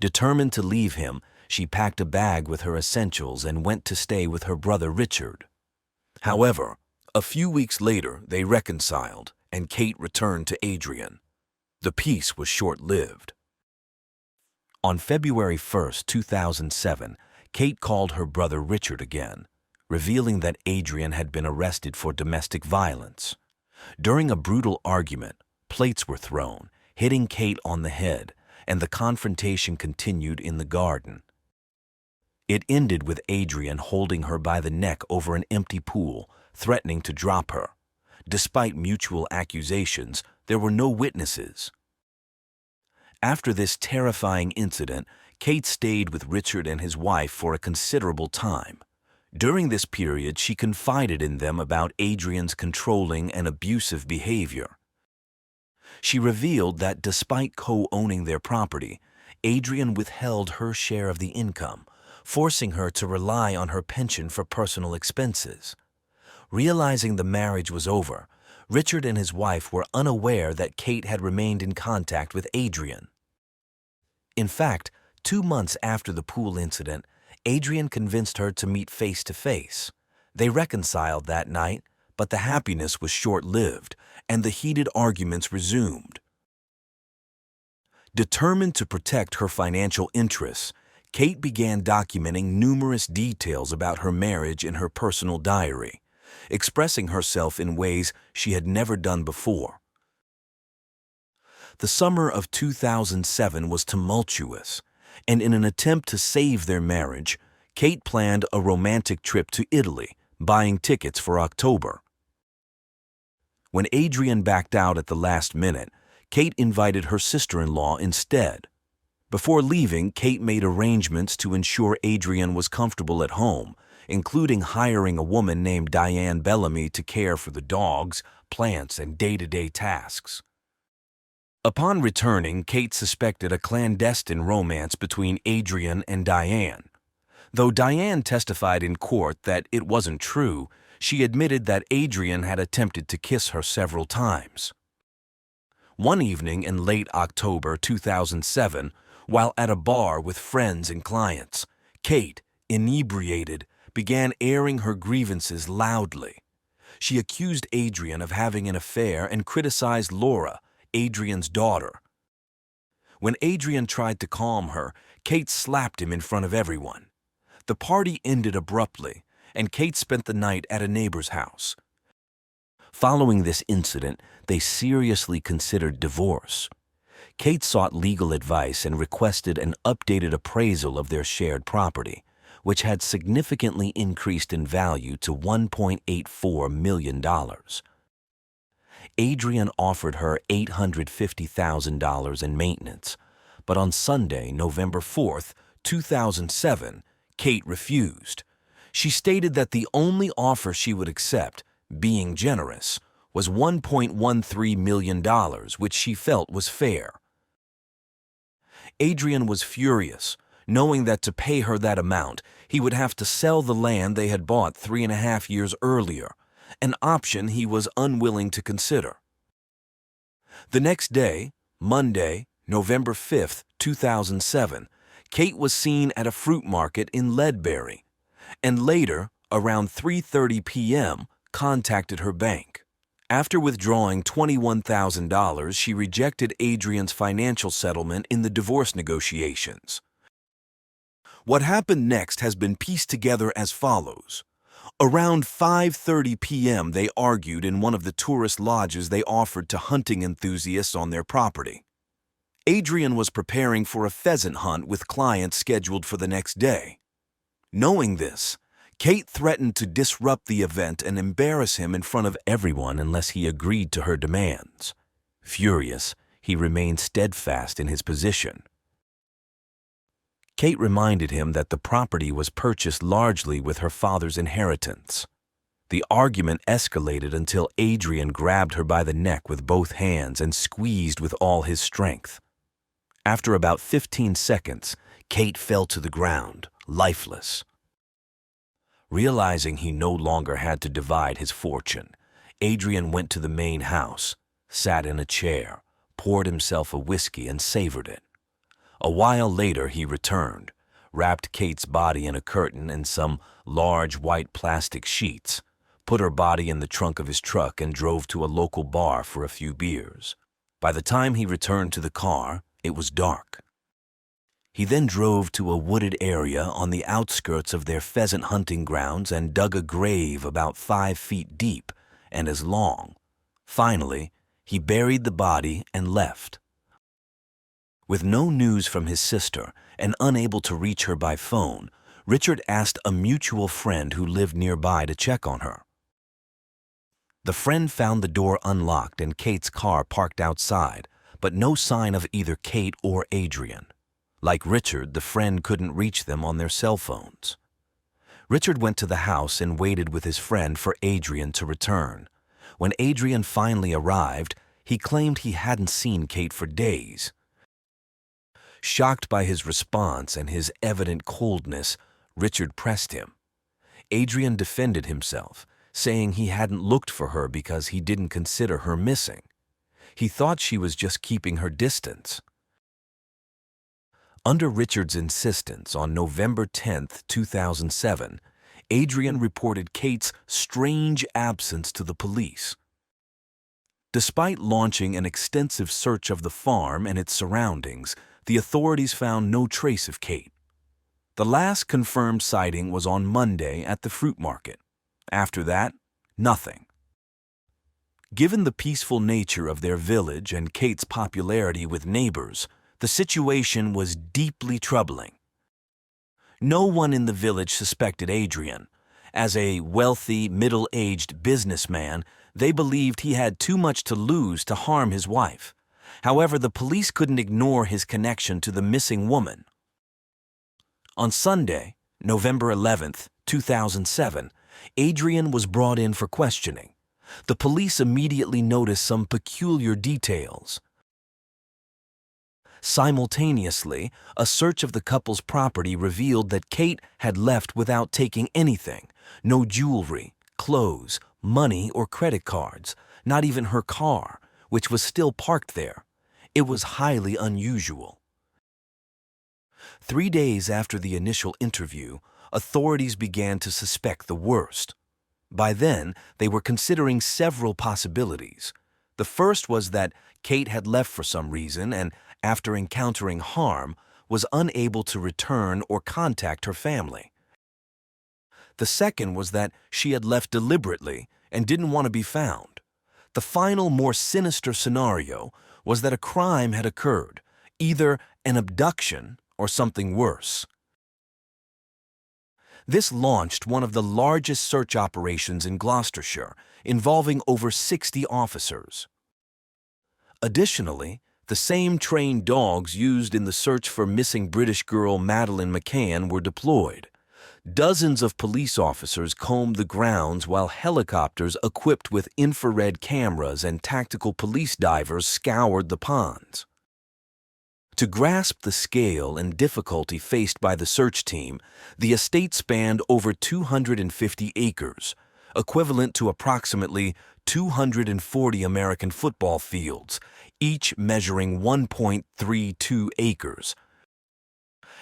Determined to leave him, she packed a bag with her essentials and went to stay with her brother Richard. However, a few weeks later, they reconciled, and Kate returned to Adrian. The peace was short-lived. On February 1, 2007, Kate called her brother Richard again, revealing that Adrian had been arrested for domestic violence. During a brutal argument, plates were thrown, hitting Kate on the head, and the confrontation continued in the garden. It ended with Adrian holding her by the neck over an empty pool, threatening to drop her. Despite mutual accusations, there were no witnesses. After this terrifying incident, Kate stayed with Richard and his wife for a considerable time. During this period, she confided in them about Adrian's controlling and abusive behavior. She revealed that despite co-owning their property, Adrian withheld her share of the income, forcing her to rely on her pension for personal expenses. Realizing the marriage was over, Richard and his wife were unaware that Kate had remained in contact with Adrian. In fact, 2 months after the pool incident, Adrian convinced her to meet face-to-face. They reconciled that night, but the happiness was short-lived, and the heated arguments resumed. Determined to protect her financial interests, Kate began documenting numerous details about her marriage in her personal diary, expressing herself in ways she had never done before. The summer of 2007 was tumultuous, and in an attempt to save their marriage, Kate planned a romantic trip to Italy, buying tickets for October. When Adrian backed out at the last minute, Kate invited her sister-in-law instead. Before leaving, Kate made arrangements to ensure Adrian was comfortable at home, including hiring a woman named Diane Bellamy to care for the dogs, plants, and day-to-day tasks. Upon returning, Kate suspected a clandestine romance between Adrian and Diane. Though Diane testified in court that it wasn't true, she admitted that Adrian had attempted to kiss her several times. One evening in late October 2007, while at a bar with friends and clients, Kate, inebriated, began airing her grievances loudly. She accused Adrian of having an affair and criticized Laura, Adrian's daughter. When Adrian tried to calm her, Kate slapped him in front of everyone. The party ended abruptly, and Kate spent the night at a neighbor's house. Following this incident, they seriously considered divorce. Kate sought legal advice and requested an updated appraisal of their shared property, which had significantly increased in value to $1.84 million. Adrian offered her $850,000 in maintenance, but on Sunday, November 4th, 2007, Kate refused. She stated that the only offer she would accept, being generous, was $1.13 million, which she felt was fair. Adrian was furious, knowing that to pay her that amount, he would have to sell the land they had bought 3.5 years earlier, an option he was unwilling to consider. The next day, Monday, November 5th, 2007, Kate was seen at a fruit market in Ledbury, and later, around 3:30 p.m., contacted her bank. After withdrawing $21,000, she rejected Adrian's financial settlement in the divorce negotiations. What happened next has been pieced together as follows. Around 5:30 p.m., they argued in one of the tourist lodges they offered to hunting enthusiasts on their property. Adrian was preparing for a pheasant hunt with clients scheduled for the next day. Knowing this, Kate threatened to disrupt the event and embarrass him in front of everyone unless he agreed to her demands. Furious, he remained steadfast in his position. Kate reminded him that the property was purchased largely with her father's inheritance. The argument escalated until Adrian grabbed her by the neck with both hands and squeezed with all his strength. After about 15 seconds, Kate fell to the ground, lifeless. Realizing he no longer had to divide his fortune, Adrian went to the main house, sat in a chair, poured himself a whiskey and savored it. A while later he returned, wrapped Kate's body in a curtain and some large white plastic sheets, put her body in the trunk of his truck and drove to a local bar for a few beers. By the time he returned to the car, it was dark. He then drove to a wooded area on the outskirts of their pheasant hunting grounds and dug a grave about 5 feet deep and as long. Finally, he buried the body and left. With no news from his sister and unable to reach her by phone, Richard asked a mutual friend who lived nearby to check on her. The friend found the door unlocked and Kate's car parked outside, but no sign of either Kate or Adrian. Like Richard, the friend couldn't reach them on their cell phones. Richard went to the house and waited with his friend for Adrian to return. When Adrian finally arrived, he claimed he hadn't seen Kate for days. Shocked by his response and his evident coldness, Richard pressed him. Adrian defended himself, saying he hadn't looked for her because he didn't consider her missing. He thought she was just keeping her distance. Under Richard's insistence, on November 10, 2007, Adrian reported Kate's strange absence to the police. Despite launching an extensive search of the farm and its surroundings, the authorities found no trace of Kate. The last confirmed sighting was on Monday at the fruit market. After that, nothing. Given the peaceful nature of their village and Kate's popularity with neighbors, the situation was deeply troubling. No one in the village suspected Adrian. As a wealthy, middle-aged businessman, they believed he had too much to lose to harm his wife. However, the police couldn't ignore his connection to the missing woman. On Sunday, November 11, 2007, Adrian was brought in for questioning. The police immediately noticed some peculiar details. Simultaneously, a search of the couple's property revealed that Kate had left without taking anything: no jewelry, clothes, money, or credit cards, not even her car, which was still parked there. It was highly unusual. 3 days after the initial interview, authorities began to suspect the worst. By then, they were considering several possibilities. The first was that Kate had left for some reason and, after encountering harm, was unable to return or contact her family. The second was that she had left deliberately and didn't want to be found. The final, more sinister scenario was that a crime had occurred, either an abduction or something worse. This launched one of the largest search operations in Gloucestershire, involving over 60 officers. Additionally, the same trained dogs used in the search for missing British girl Madeleine McCann were deployed. Dozens of police officers combed the grounds while helicopters equipped with infrared cameras and tactical police divers scoured the ponds. To grasp the scale and difficulty faced by the search team, the estate spanned over 250 acres, equivalent to approximately 240 American football fields, each measuring 1.32 acres.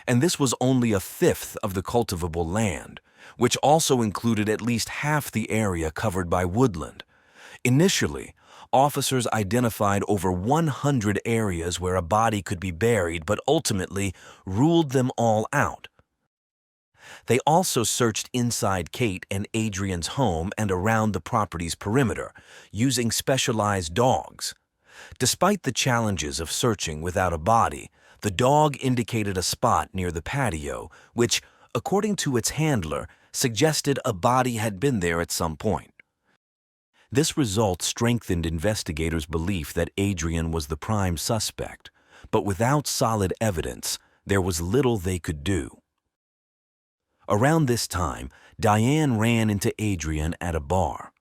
And this was only a fifth of the cultivable land, which also included at least half the area covered by woodland. Initially, officers identified over 100 areas where a body could be buried, but ultimately ruled them all out. They also searched inside Kate and Adrian's home and around the property's perimeter, using specialized dogs. Despite the challenges of searching without a body, the dog indicated a spot near the patio, which, according to its handler, suggested a body had been there at some point. This result strengthened investigators' belief that Adrian was the prime suspect, but without solid evidence, there was little they could do. Around this time, Diane ran into Adrian at a bar.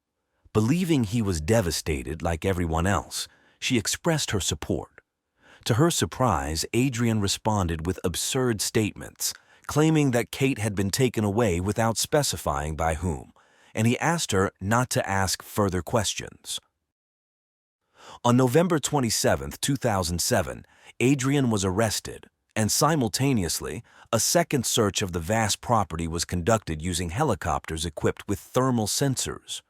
Believing he was devastated like everyone else, she expressed her support. To her surprise, Adrian responded with absurd statements, claiming that Kate had been taken away without specifying by whom, and he asked her not to ask further questions. On November 27, 2007, Adrian was arrested, and simultaneously, a second search of the vast property was conducted using helicopters equipped with thermal sensors.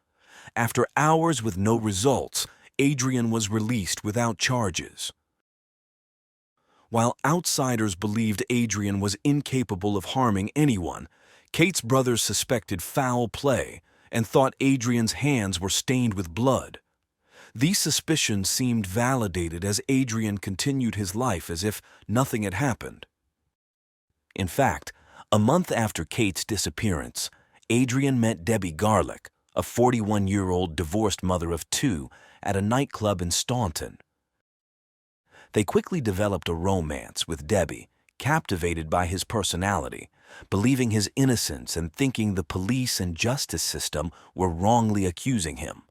After hours with no results, Adrian was released without charges. While outsiders believed Adrian was incapable of harming anyone, Kate's brothers suspected foul play and thought Adrian's hands were stained with blood. These suspicions seemed validated as Adrian continued his life as if nothing had happened. In fact, a month after Kate's disappearance, Adrian met Debbie Garlick, a 41-year-old divorced mother of two, at a nightclub in Staunton. They quickly developed a romance with Debbie, captivated by his personality, believing his innocence and thinking the police and justice system were wrongly accusing him.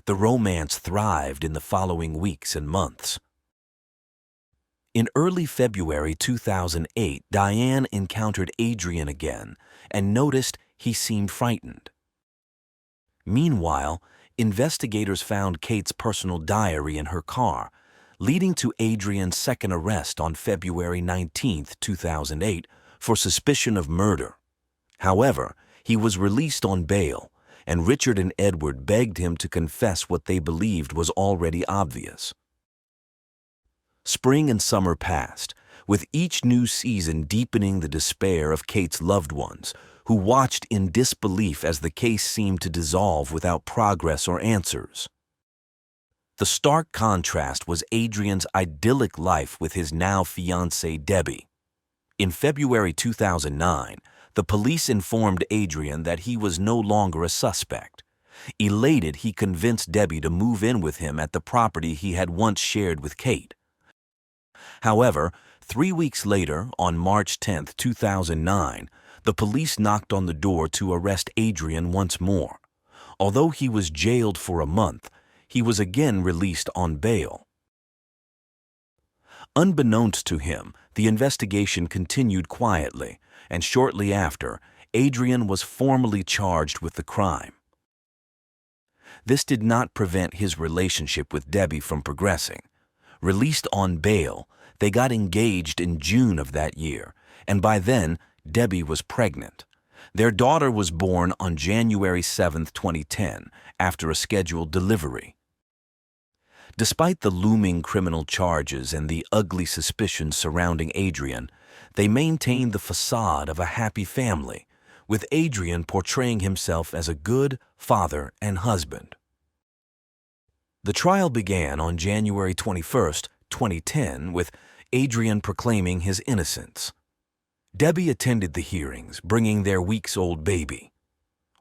The romance thrived in the following weeks and months. In early February 2008, Diane encountered Adrian again and noticed he seemed frightened. Meanwhile, investigators found Kate's personal diary in her car, leading to Adrian's second arrest on February 19, 2008, for suspicion of murder. However, he was released on bail, and Richard and Edward begged him to confess what they believed was already obvious. Spring and summer passed, with each new season deepening the despair of Kate's loved ones, who watched in disbelief as the case seemed to dissolve without progress or answers. The stark contrast was Adrian's idyllic life with his now fiancée Debbie. In February 2009, the police informed Adrian that he was no longer a suspect. Elated, he convinced Debbie to move in with him at the property he had once shared with Kate. However, 3 weeks later, on March 10, 2009, the police knocked on the door to arrest Adrian once more. Although he was jailed for a month, he was again released on bail. Unbeknownst to him, the investigation continued quietly, and shortly after, Adrian was formally charged with the crime. This did not prevent his relationship with Debbie from progressing. Released on bail, they got engaged in June of that year, and by then, Debbie was pregnant. Their daughter was born on January 7, 2010, after a scheduled delivery. Despite the looming criminal charges and the ugly suspicions surrounding Adrian, they maintained the facade of a happy family, with Adrian portraying himself as a good father and husband. The trial began on January 21, 2010, with Adrian proclaiming his innocence. Debbie attended the hearings, bringing their weeks-old baby.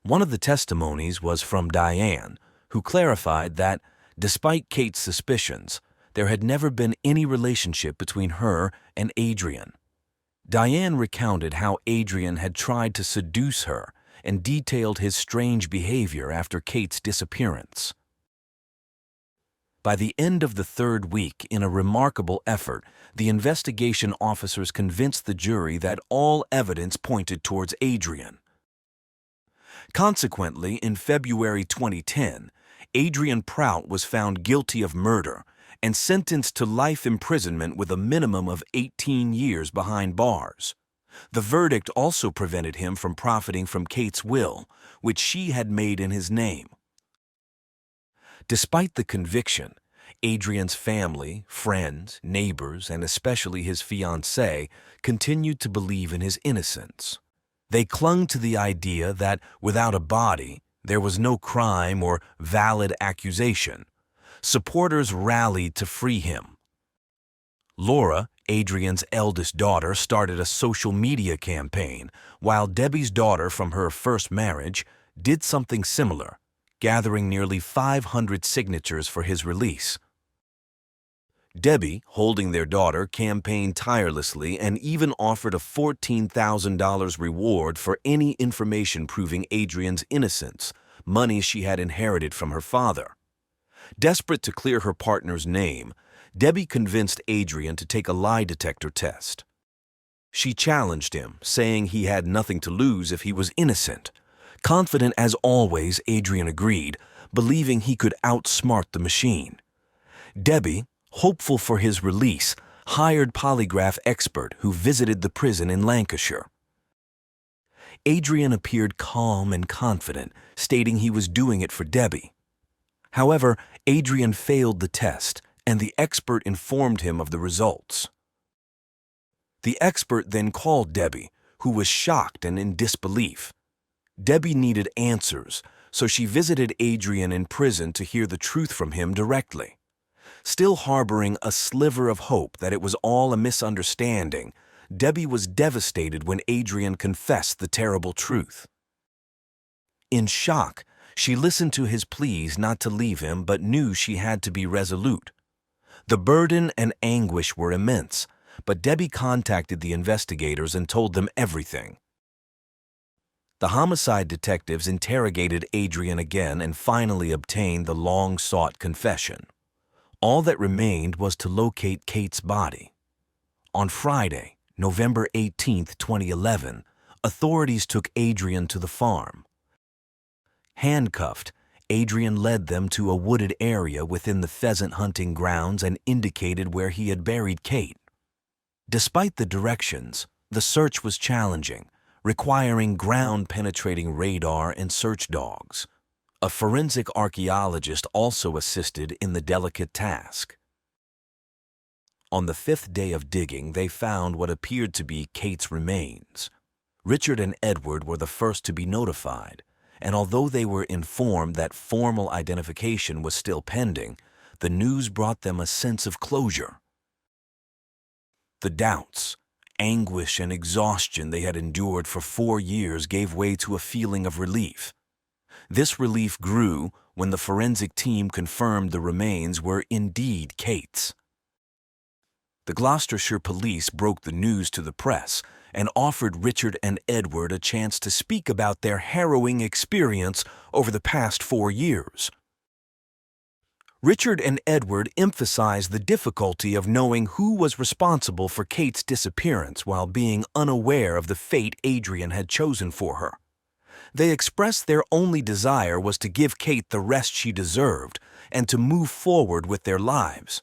One of the testimonies was from Diane, who clarified that, despite Kate's suspicions, there had never been any relationship between her and Adrian. Diane recounted how Adrian had tried to seduce her and detailed his strange behavior after Kate's disappearance. By the end of the third week, in a remarkable effort, the investigation officers convinced the jury that all evidence pointed towards Adrian. Consequently, in February 2010, Kate Prout was found guilty of murder and sentenced to life imprisonment with a minimum of 18 years behind bars. The verdict also prevented him from profiting from Kate's will, which she had made in his name. Despite the conviction, Adrian's family, friends, neighbors, and especially his fiancée continued to believe in his innocence. They clung to the idea that without a body, there was no crime or valid accusation. Supporters rallied to free him. Laura, Adrian's eldest daughter, started a social media campaign, while Debbie's daughter from her first marriage did something similar, gathering nearly 500 signatures for his release. Debbie, holding their daughter, campaigned tirelessly and even offered a $14,000 reward for any information proving Adrian's innocence, money she had inherited from her father. Desperate to clear her partner's name, Debbie convinced Adrian to take a lie detector test. She challenged him, saying he had nothing to lose if he was innocent. Confident as always, Adrian agreed, believing he could outsmart the machine. Debbie, hopeful for his release, hired polygraph expert who visited the prison in Lancashire. Adrian appeared calm and confident, stating he was doing it for Debbie. However, Adrian failed the test, and the expert informed him of the results. The expert then called Debbie, who was shocked and in disbelief. Debbie needed answers, so she visited Adrian in prison to hear the truth from him directly. Still harboring a sliver of hope that it was all a misunderstanding, Debbie was devastated when Adrian confessed the terrible truth. In shock, She listened to his pleas not to leave him, but knew she had to be resolute. The burden and anguish were immense, but Debbie contacted the investigators and told them everything. The homicide detectives interrogated Adrian again and finally obtained the long-sought confession. All that remained was to locate Kate's body. On Friday, November 18, 2011, authorities took Adrian to the farm. Handcuffed, Adrian led them to a wooded area within the pheasant hunting grounds and indicated where he had buried Kate. Despite the directions, the search was challenging, requiring ground-penetrating radar and search dogs. A forensic archaeologist also assisted in the delicate task. On the 5th day of digging, they found what appeared to be Kate's remains. Richard and Edward were the first to be notified, and although they were informed that formal identification was still pending, the news brought them a sense of closure. The doubts, anguish, and exhaustion they had endured for 4 years gave way to a feeling of relief. This relief grew when the forensic team confirmed the remains were indeed Kate's. The Gloucestershire police broke the news to the press and offered Richard and Edward a chance to speak about their harrowing experience over the past 4 years. Richard and Edward emphasized the difficulty of knowing who was responsible for Kate's disappearance while being unaware of the fate Adrian had chosen for her. They expressed their only desire was to give Kate the rest she deserved and to move forward with their lives.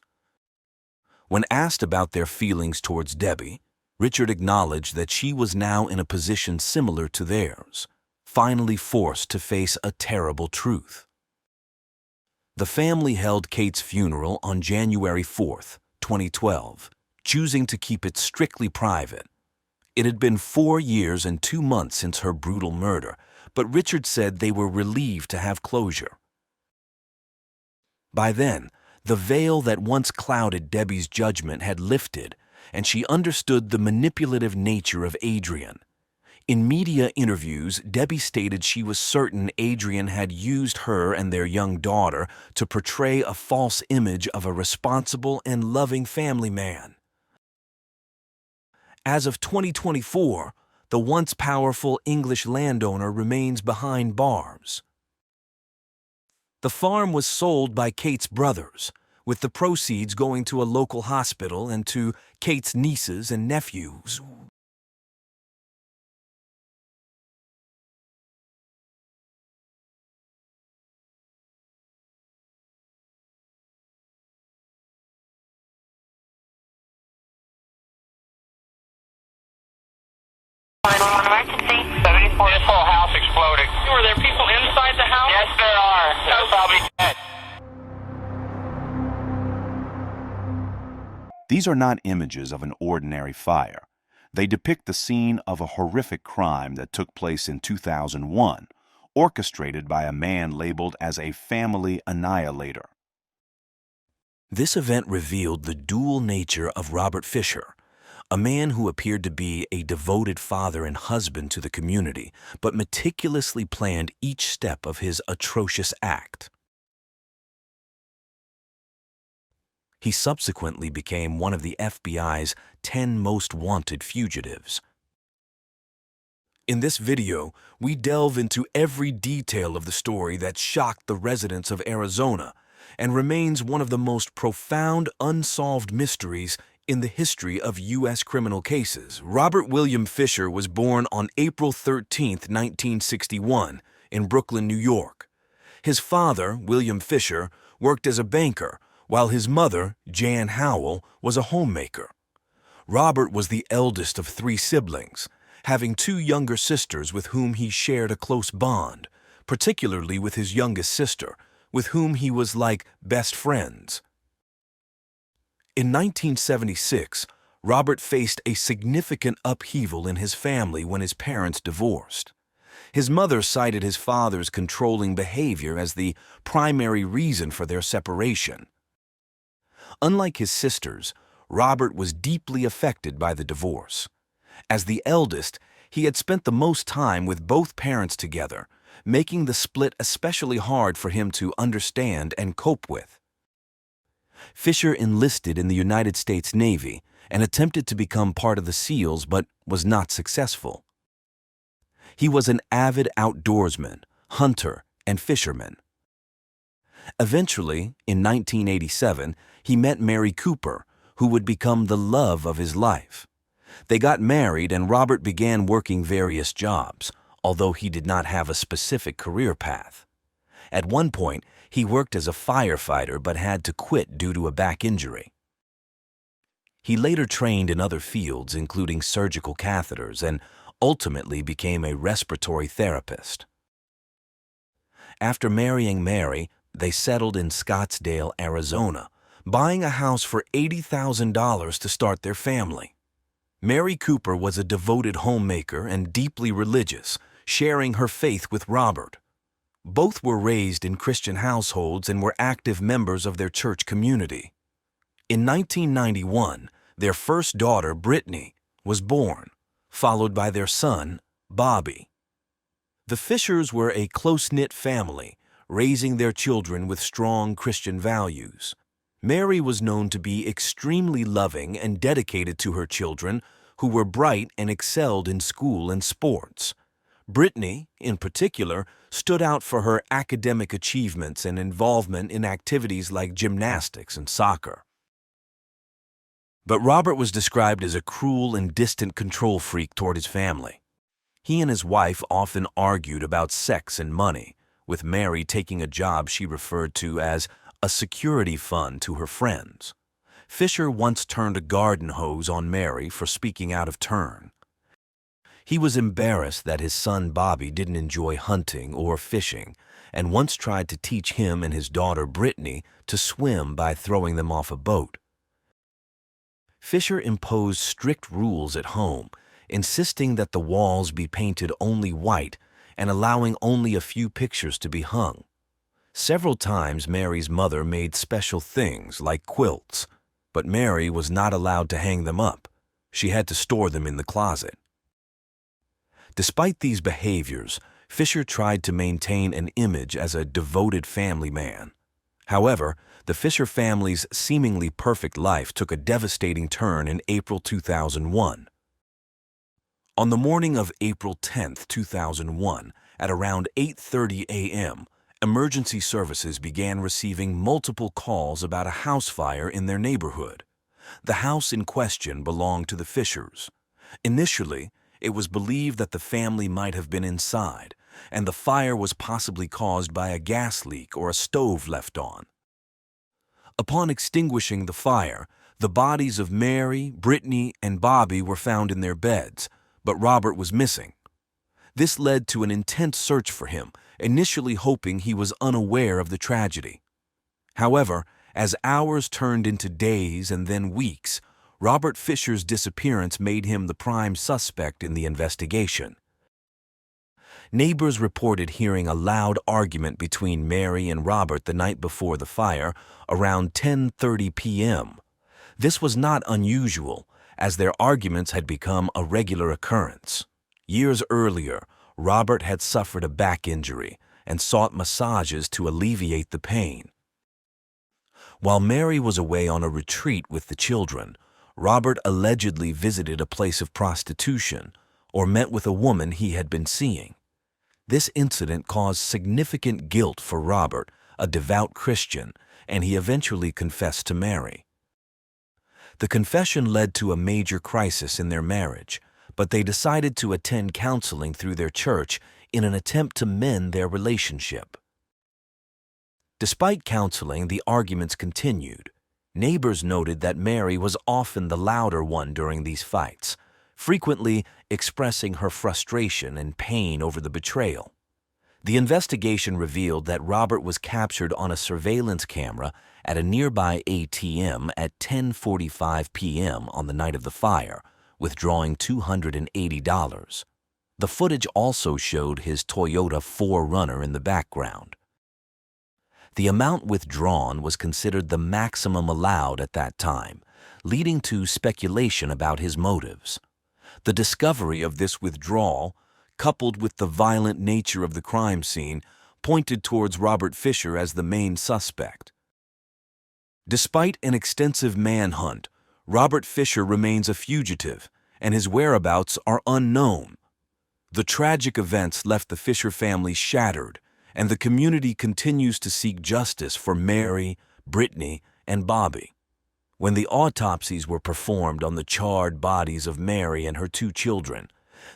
When asked about their feelings towards Debbie, Richard acknowledged that she was now in a position similar to theirs, finally forced to face a terrible truth. The family held Kate's funeral on January 4, 2012, choosing to keep it strictly private. It had been 4 years and 2 months since her brutal murder, but Richard said they were relieved to have closure. By then, the veil that once clouded Debbie's judgment had lifted, and she understood the manipulative nature of Adrian. In media interviews, Debbie stated she was certain Adrian had used her and their young daughter to portray a false image of a responsible and loving family man. As of 2024, the once powerful English landowner remains behind bars. The farm was sold by Kate's brothers, with the proceeds going to a local hospital and to Kate's nieces and nephews. Emergency. 74, this whole house exploded. Were there people inside the house? Yes, there are. They're probably dead. These are not images of an ordinary fire. They depict the scene of a horrific crime that took place in 2001, orchestrated by a man labeled as a family annihilator. This event revealed the dual nature of Robert Fisher, a man who appeared to be a devoted father and husband to the community, but meticulously planned each step of his atrocious act. He subsequently became one of the FBI's 10 most wanted fugitives. In this video, we delve into every detail of the story that shocked the residents of Arizona and remains one of the most profound unsolved mysteries in the history of U.S. criminal cases. Robert William Fisher was born on April 13, 1961, in Brooklyn, New York. His father, William Fisher, worked as a banker, while his mother, Jan Howell, was a homemaker. Robert was the eldest of 3 siblings, having 2 younger sisters with whom he shared a close bond, particularly with his youngest sister, with whom he was like best friends. In 1976, Robert faced a significant upheaval in his family when his parents divorced. His mother cited his father's controlling behavior as the primary reason for their separation. Unlike his sisters, Robert was deeply affected by the divorce. As the eldest, he had spent the most time with both parents together, making the split especially hard for him to understand and cope with. Fisher enlisted in the United States Navy and attempted to become part of the SEALs but was not successful. He was an avid outdoorsman, hunter, and fisherman. Eventually, in 1987, he met Mary Cooper, who would become the love of his life. They got married and Robert began working various jobs, although he did not have a specific career path. At one point, he worked as a firefighter but had to quit due to a back injury. He later trained in other fields, including surgical catheters, and ultimately became a respiratory therapist. After marrying Mary, they settled in Scottsdale, Arizona, buying a house for $80,000 to start their family. Mary Cooper was a devoted homemaker and deeply religious, sharing her faith with Robert. Both were raised in Christian households and were active members of their church community. In 1991, their first daughter, Brittany, was born, followed by their son, Bobby. The Fishers were a close-knit family, raising their children with strong Christian values. Mary was known to be extremely loving and dedicated to her children, who were bright and excelled in school and sports. Brittany, in particular, stood out for her academic achievements and involvement in activities like gymnastics and soccer. But Robert was described as a cruel and distant control freak toward his family. He and his wife often argued about sex and money, with Mary taking a job she referred to as a security fund to her friends. Fisher once turned a garden hose on Mary for speaking out of turn. He was embarrassed that his son Bobby didn't enjoy hunting or fishing, and once tried to teach him and his daughter Brittany to swim by throwing them off a boat. Fisher imposed strict rules at home, insisting that the walls be painted only white and allowing only a few pictures to be hung. Several times Mary's mother made special things like quilts, but Mary was not allowed to hang them up. She had to store them in the closet. Despite these behaviors, Fisher tried to maintain an image as a devoted family man. However, the Fisher family's seemingly perfect life took a devastating turn in April 2001. On the morning of April 10, 2001, at around 8:30 a.m., emergency services began receiving multiple calls about a house fire in their neighborhood. The house in question belonged to the Fishers. Initially, it was believed that the family might have been inside, and the fire was possibly caused by a gas leak or a stove left on. Upon extinguishing the fire, the bodies of Mary, Brittany, and Bobby were found in their beds, but Robert was missing. This led to an intense search for him, initially hoping he was unaware of the tragedy. However, as hours turned into days and then weeks, Robert Fisher's disappearance made him the prime suspect in the investigation. Neighbors reported hearing a loud argument between Mary and Robert the night before the fire, around 10:30 p.m. This was not unusual, as their arguments had become a regular occurrence. Years earlier, Robert had suffered a back injury and sought massages to alleviate the pain. While Mary was away on a retreat with the children, Robert allegedly visited a place of prostitution or met with a woman he had been seeing. This incident caused significant guilt for Robert, a devout Christian, and he eventually confessed to Mary. The confession led to a major crisis in their marriage, but they decided to attend counseling through their church in an attempt to mend their relationship. Despite counseling, the arguments continued. Neighbors noted that Mary was often the louder one during these fights, frequently expressing her frustration and pain over the betrayal. The investigation revealed that Robert was captured on a surveillance camera at a nearby ATM at 10:45 p.m. on the night of the fire, withdrawing $280. The footage also showed his Toyota 4Runner in the background. The amount withdrawn was considered the maximum allowed at that time, leading to speculation about his motives. The discovery of this withdrawal coupled with the violent nature of the crime scene, pointed towards Robert Fisher as the main suspect. Despite an extensive manhunt, Robert Fisher remains a fugitive, and his whereabouts are unknown. The tragic events left the Fisher family shattered, and the community continues to seek justice for Mary, Brittany, and Bobby. When the autopsies were performed on the charred bodies of Mary and her 2 children,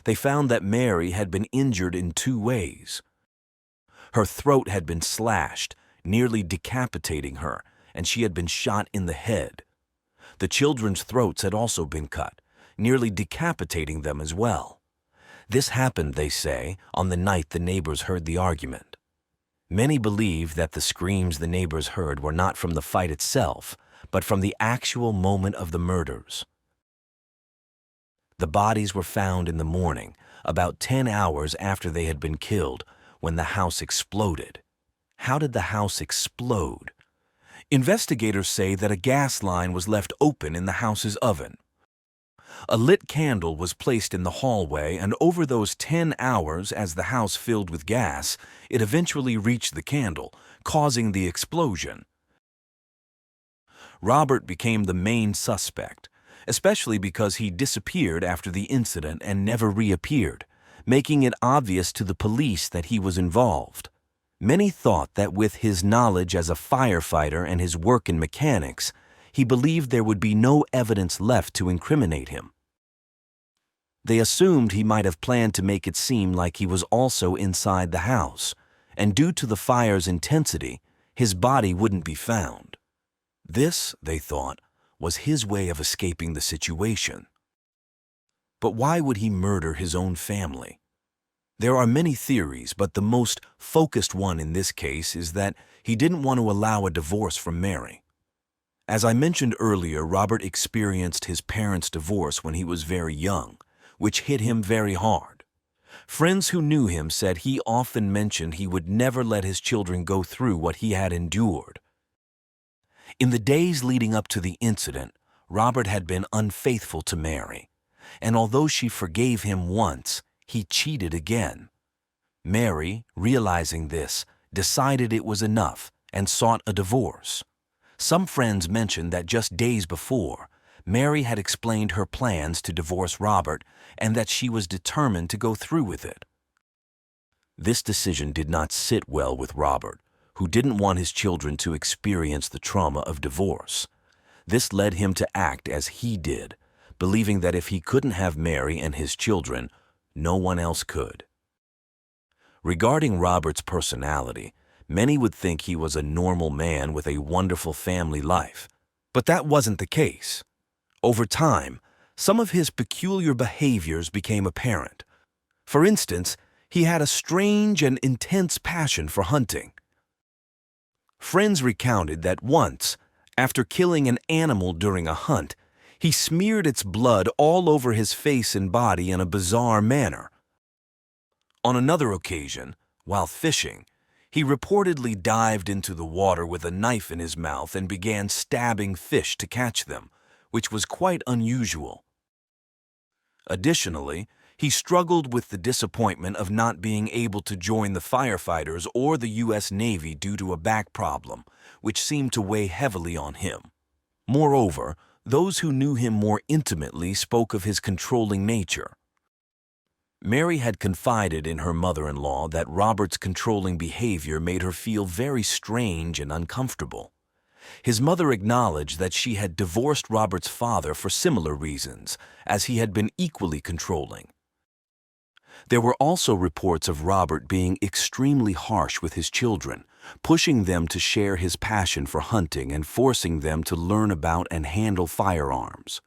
they found that Mary had been injured in 2 ways. Her throat had been slashed, nearly decapitating her, and she had been shot in the head. The children's throats had also been cut, nearly decapitating them as well. This happened, they say, on the night the neighbors heard the argument. Many believe that the screams the neighbors heard were not from the fight itself, but from the actual moment of the murders. The bodies were found in the morning, about 10 hours after they had been killed, when the house exploded. How did the house explode? Investigators say that a gas line was left open in the house's oven. A lit candle was placed in the hallway, and over those 10 hours, as the house filled with gas, it eventually reached the candle, causing the explosion. Robert became the main suspect, especially because he disappeared after the incident and never reappeared, making it obvious to the police that he was involved. Many thought that with his knowledge as a firefighter and his work in mechanics, he believed there would be no evidence left to incriminate him. They assumed he might have planned to make it seem like he was also inside the house, and due to the fire's intensity, his body wouldn't be found. This, they thought, was his way of escaping the situation. But why would he murder his own family? There are many theories, but the most focused one in this case is that he didn't want to allow a divorce from Mary. As I mentioned earlier, Robert experienced his parents' divorce when he was very young, which hit him very hard. Friends who knew him said he often mentioned he would never let his children go through what he had endured. In the days leading up to the incident, Robert had been unfaithful to Mary, and although she forgave him once, he cheated again. Mary, realizing this, decided it was enough and sought a divorce. Some friends mentioned that just days before, Mary had explained her plans to divorce Robert and that she was determined to go through with it. This decision did not sit well with Robert, who didn't want his children to experience the trauma of divorce. This led him to act as he did, believing that if he couldn't have Mary and his children, no one else could. Regarding Robert's personality, many would think he was a normal man with a wonderful family life, but that wasn't the case. Over time, some of his peculiar behaviors became apparent. For instance, he had a strange and intense passion for hunting. Friends recounted that once, after killing an animal during a hunt, he smeared its blood all over his face and body in a bizarre manner. On another occasion, while fishing, he reportedly dived into the water with a knife in his mouth and began stabbing fish to catch them, which was quite unusual. Additionally, he struggled with the disappointment of not being able to join the firefighters or the U.S. Navy due to a back problem, which seemed to weigh heavily on him. Moreover, those who knew him more intimately spoke of his controlling nature. Mary had confided in her mother-in-law that Robert's controlling behavior made her feel very strange and uncomfortable. His mother acknowledged that she had divorced Robert's father for similar reasons, as he had been equally controlling. There were also reports of Robert being extremely harsh with his children, pushing them to share his passion for hunting and forcing them to learn about and handle firearms.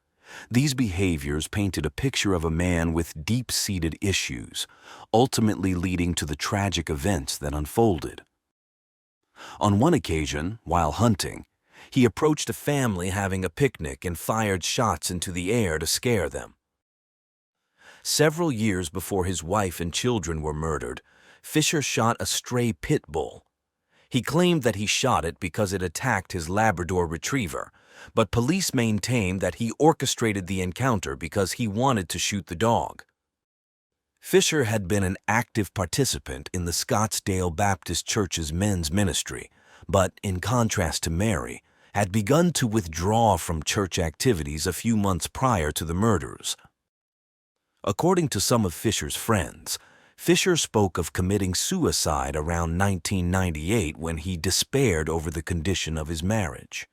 These behaviors painted a picture of a man with deep-seated issues, ultimately leading to the tragic events that unfolded. On one occasion, while hunting, he approached a family having a picnic and fired shots into the air to scare them. Several years before his wife and children were murdered, Fisher shot a stray pit bull. He claimed that he shot it because it attacked his Labrador retriever, but police maintained that he orchestrated the encounter because he wanted to shoot the dog. Fisher had been an active participant in the Scottsdale Baptist Church's men's ministry, but, in contrast to Mary, had begun to withdraw from church activities a few months prior to the murders. According to some of Fisher's friends, Fisher spoke of committing suicide around 1998 when he despaired over the condition of his marriage.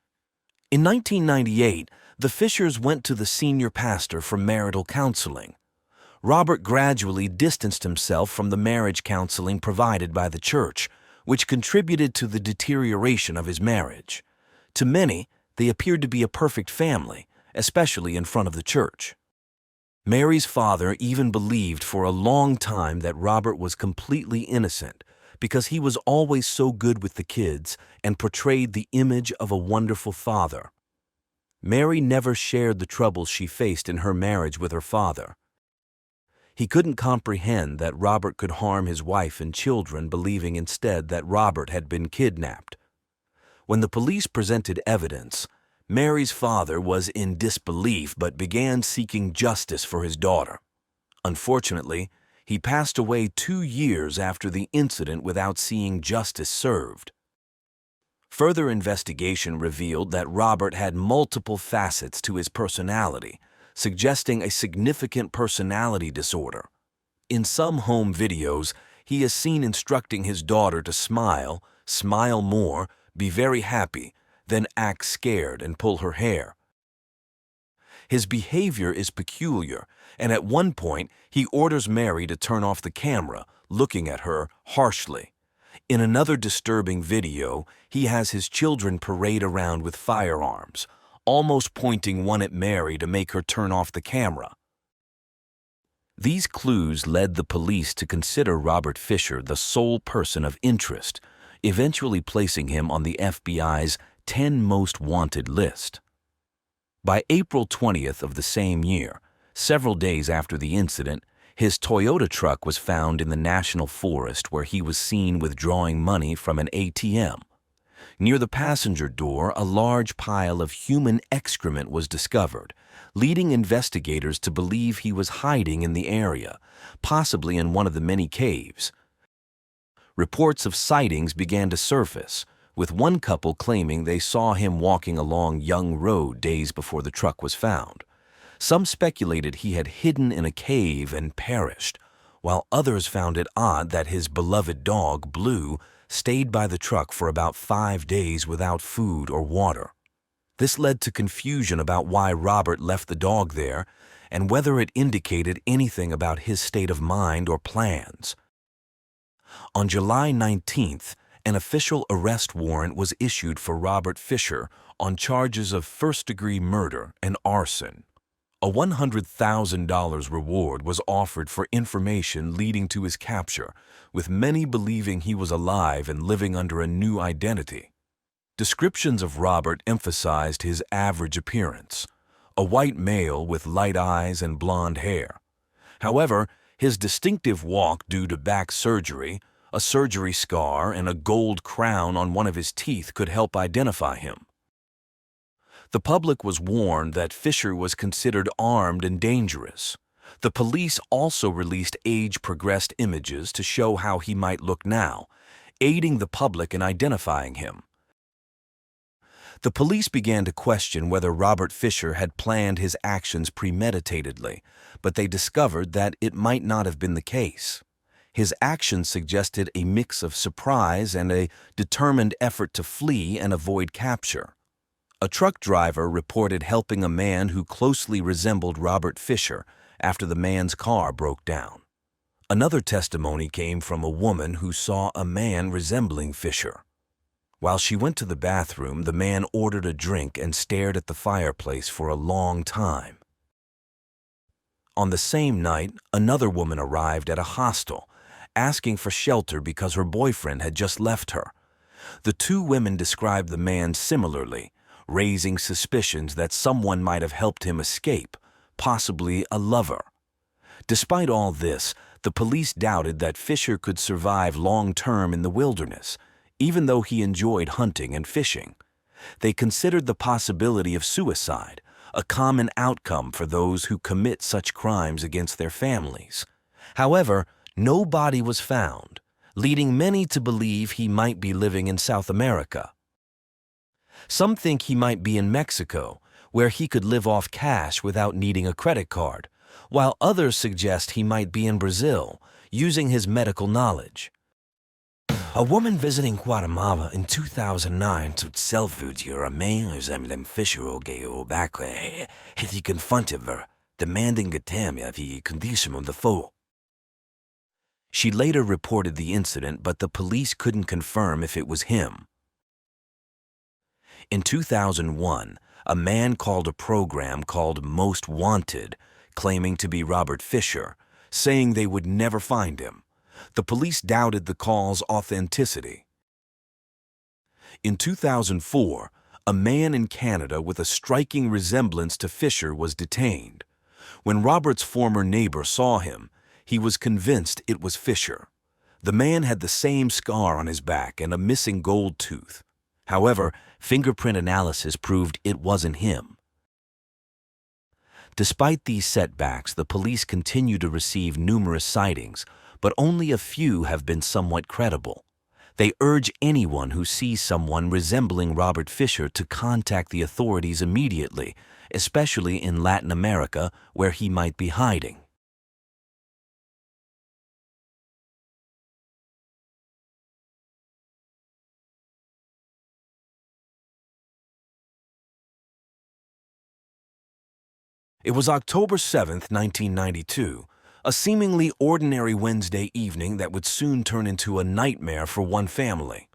In 1998, the Fishers went to the senior pastor for marital counseling. Robert gradually distanced himself from the marriage counseling provided by the church, which contributed to the deterioration of his marriage. To many, they appeared to be a perfect family, especially in front of the church. Mary's father even believed for a long time that Robert was completely innocent because he was always so good with the kids and portrayed the image of a wonderful father. Mary never shared the troubles she faced in her marriage with her father. He couldn't comprehend that Robert could harm his wife and children, believing instead that Robert had been kidnapped. When the police presented evidence, Mary's father was in disbelief but began seeking justice for his daughter. Unfortunately, he passed away 2 years after the incident without seeing justice served. Further investigation revealed that Robert had multiple facets to his personality, suggesting a significant personality disorder. In some home videos, he is seen instructing his daughter to smile, smile more, be very happy, then act scared and pull her hair. His behavior is peculiar, and at one point he orders Mary to turn off the camera, looking at her harshly. In another disturbing video, he has his children parade around with firearms, almost pointing one at Mary to make her turn off the camera. These clues led the police to consider Robert Fisher the sole person of interest, eventually placing him on the FBI's 10 Most Wanted list. By April 20th of the same year, several days after the incident, his Toyota truck was found in the National Forest where he was seen withdrawing money from an ATM. Near the passenger door, a large pile of human excrement was discovered, leading investigators to believe he was hiding in the area, possibly in one of the many caves. Reports of sightings began to surface, with one couple claiming they saw him walking along Young Road days before the truck was found. Some speculated he had hidden in a cave and perished, while others found it odd that his beloved dog, Blue, stayed by the truck for about 5 days without food or water. This led to confusion about why Robert left the dog there and whether it indicated anything about his state of mind or plans. On July 19th, an official arrest warrant was issued for Robert Fisher on charges of first-degree murder and arson. A $100,000 reward was offered for information leading to his capture, with many believing he was alive and living under a new identity. Descriptions of Robert emphasized his average appearance, a white male with light eyes and blonde hair. However, his distinctive walk due to back surgery, a surgery scar, and a gold crown on one of his teeth could help identify him. The public was warned that Fisher was considered armed and dangerous. The police also released age-progressed images to show how he might look now, aiding the public in identifying him. The police began to question whether Robert Fisher had planned his actions premeditatedly, but they discovered that it might not have been the case. His actions suggested a mix of surprise and a determined effort to flee and avoid capture. A truck driver reported helping a man who closely resembled Robert Fisher after the man's car broke down. Another testimony came from a woman who saw a man resembling Fisher. While she went to the bathroom, the man ordered a drink and stared at the fireplace for a long time. On the same night, another woman arrived at a hostel, asking for shelter because her boyfriend had just left her. The two women described the man similarly, raising suspicions that someone might have helped him escape, possibly a lover. Despite all this, the police doubted that Fisher could survive long-term in the wilderness, even though he enjoyed hunting and fishing. They considered the possibility of suicide, a common outcome for those who commit such crimes against their families. However, no body was found, leading many to believe he might be living in South America. Some think he might be in Mexico, where he could live off cash without needing a credit card, while others suggest he might be in Brazil, using his medical knowledge. A woman visiting Guatemala in 2009 to self-video a man resembling Fisher og Bakre had he confronted her, demanding a time of the condition of the foe. She later reported the incident, but the police couldn't confirm if it was him. In 2001, a man called a program called Most Wanted, claiming to be Robert Fisher, saying they would never find him. The police doubted the call's authenticity. In 2004, a man in Canada with a striking resemblance to Fisher was detained. When Robert's former neighbor saw him, he was convinced it was Fisher. The man had the same scar on his back and a missing gold tooth. However, fingerprint analysis proved it wasn't him. Despite these setbacks, the police continue to receive numerous sightings, but only a few have been somewhat credible. They urge anyone who sees someone resembling Robert Fisher to contact the authorities immediately, especially in Latin America, where he might be hiding. It was October 7th, 1992, a seemingly ordinary Wednesday evening that would soon turn into a nightmare for one family.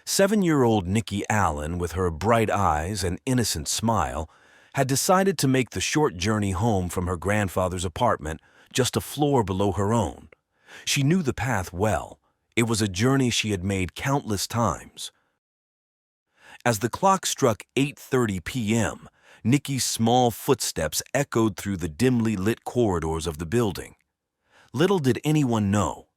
7-year-old Nikki Allen, with her bright eyes and innocent smile, had decided to make the short journey home from her grandfather's apartment, just a floor below her own. She knew the path well. It was a journey she had made countless times. As the clock struck 8:30 p.m., Nikki's small footsteps echoed through the dimly lit corridors of the building. Little did anyone know,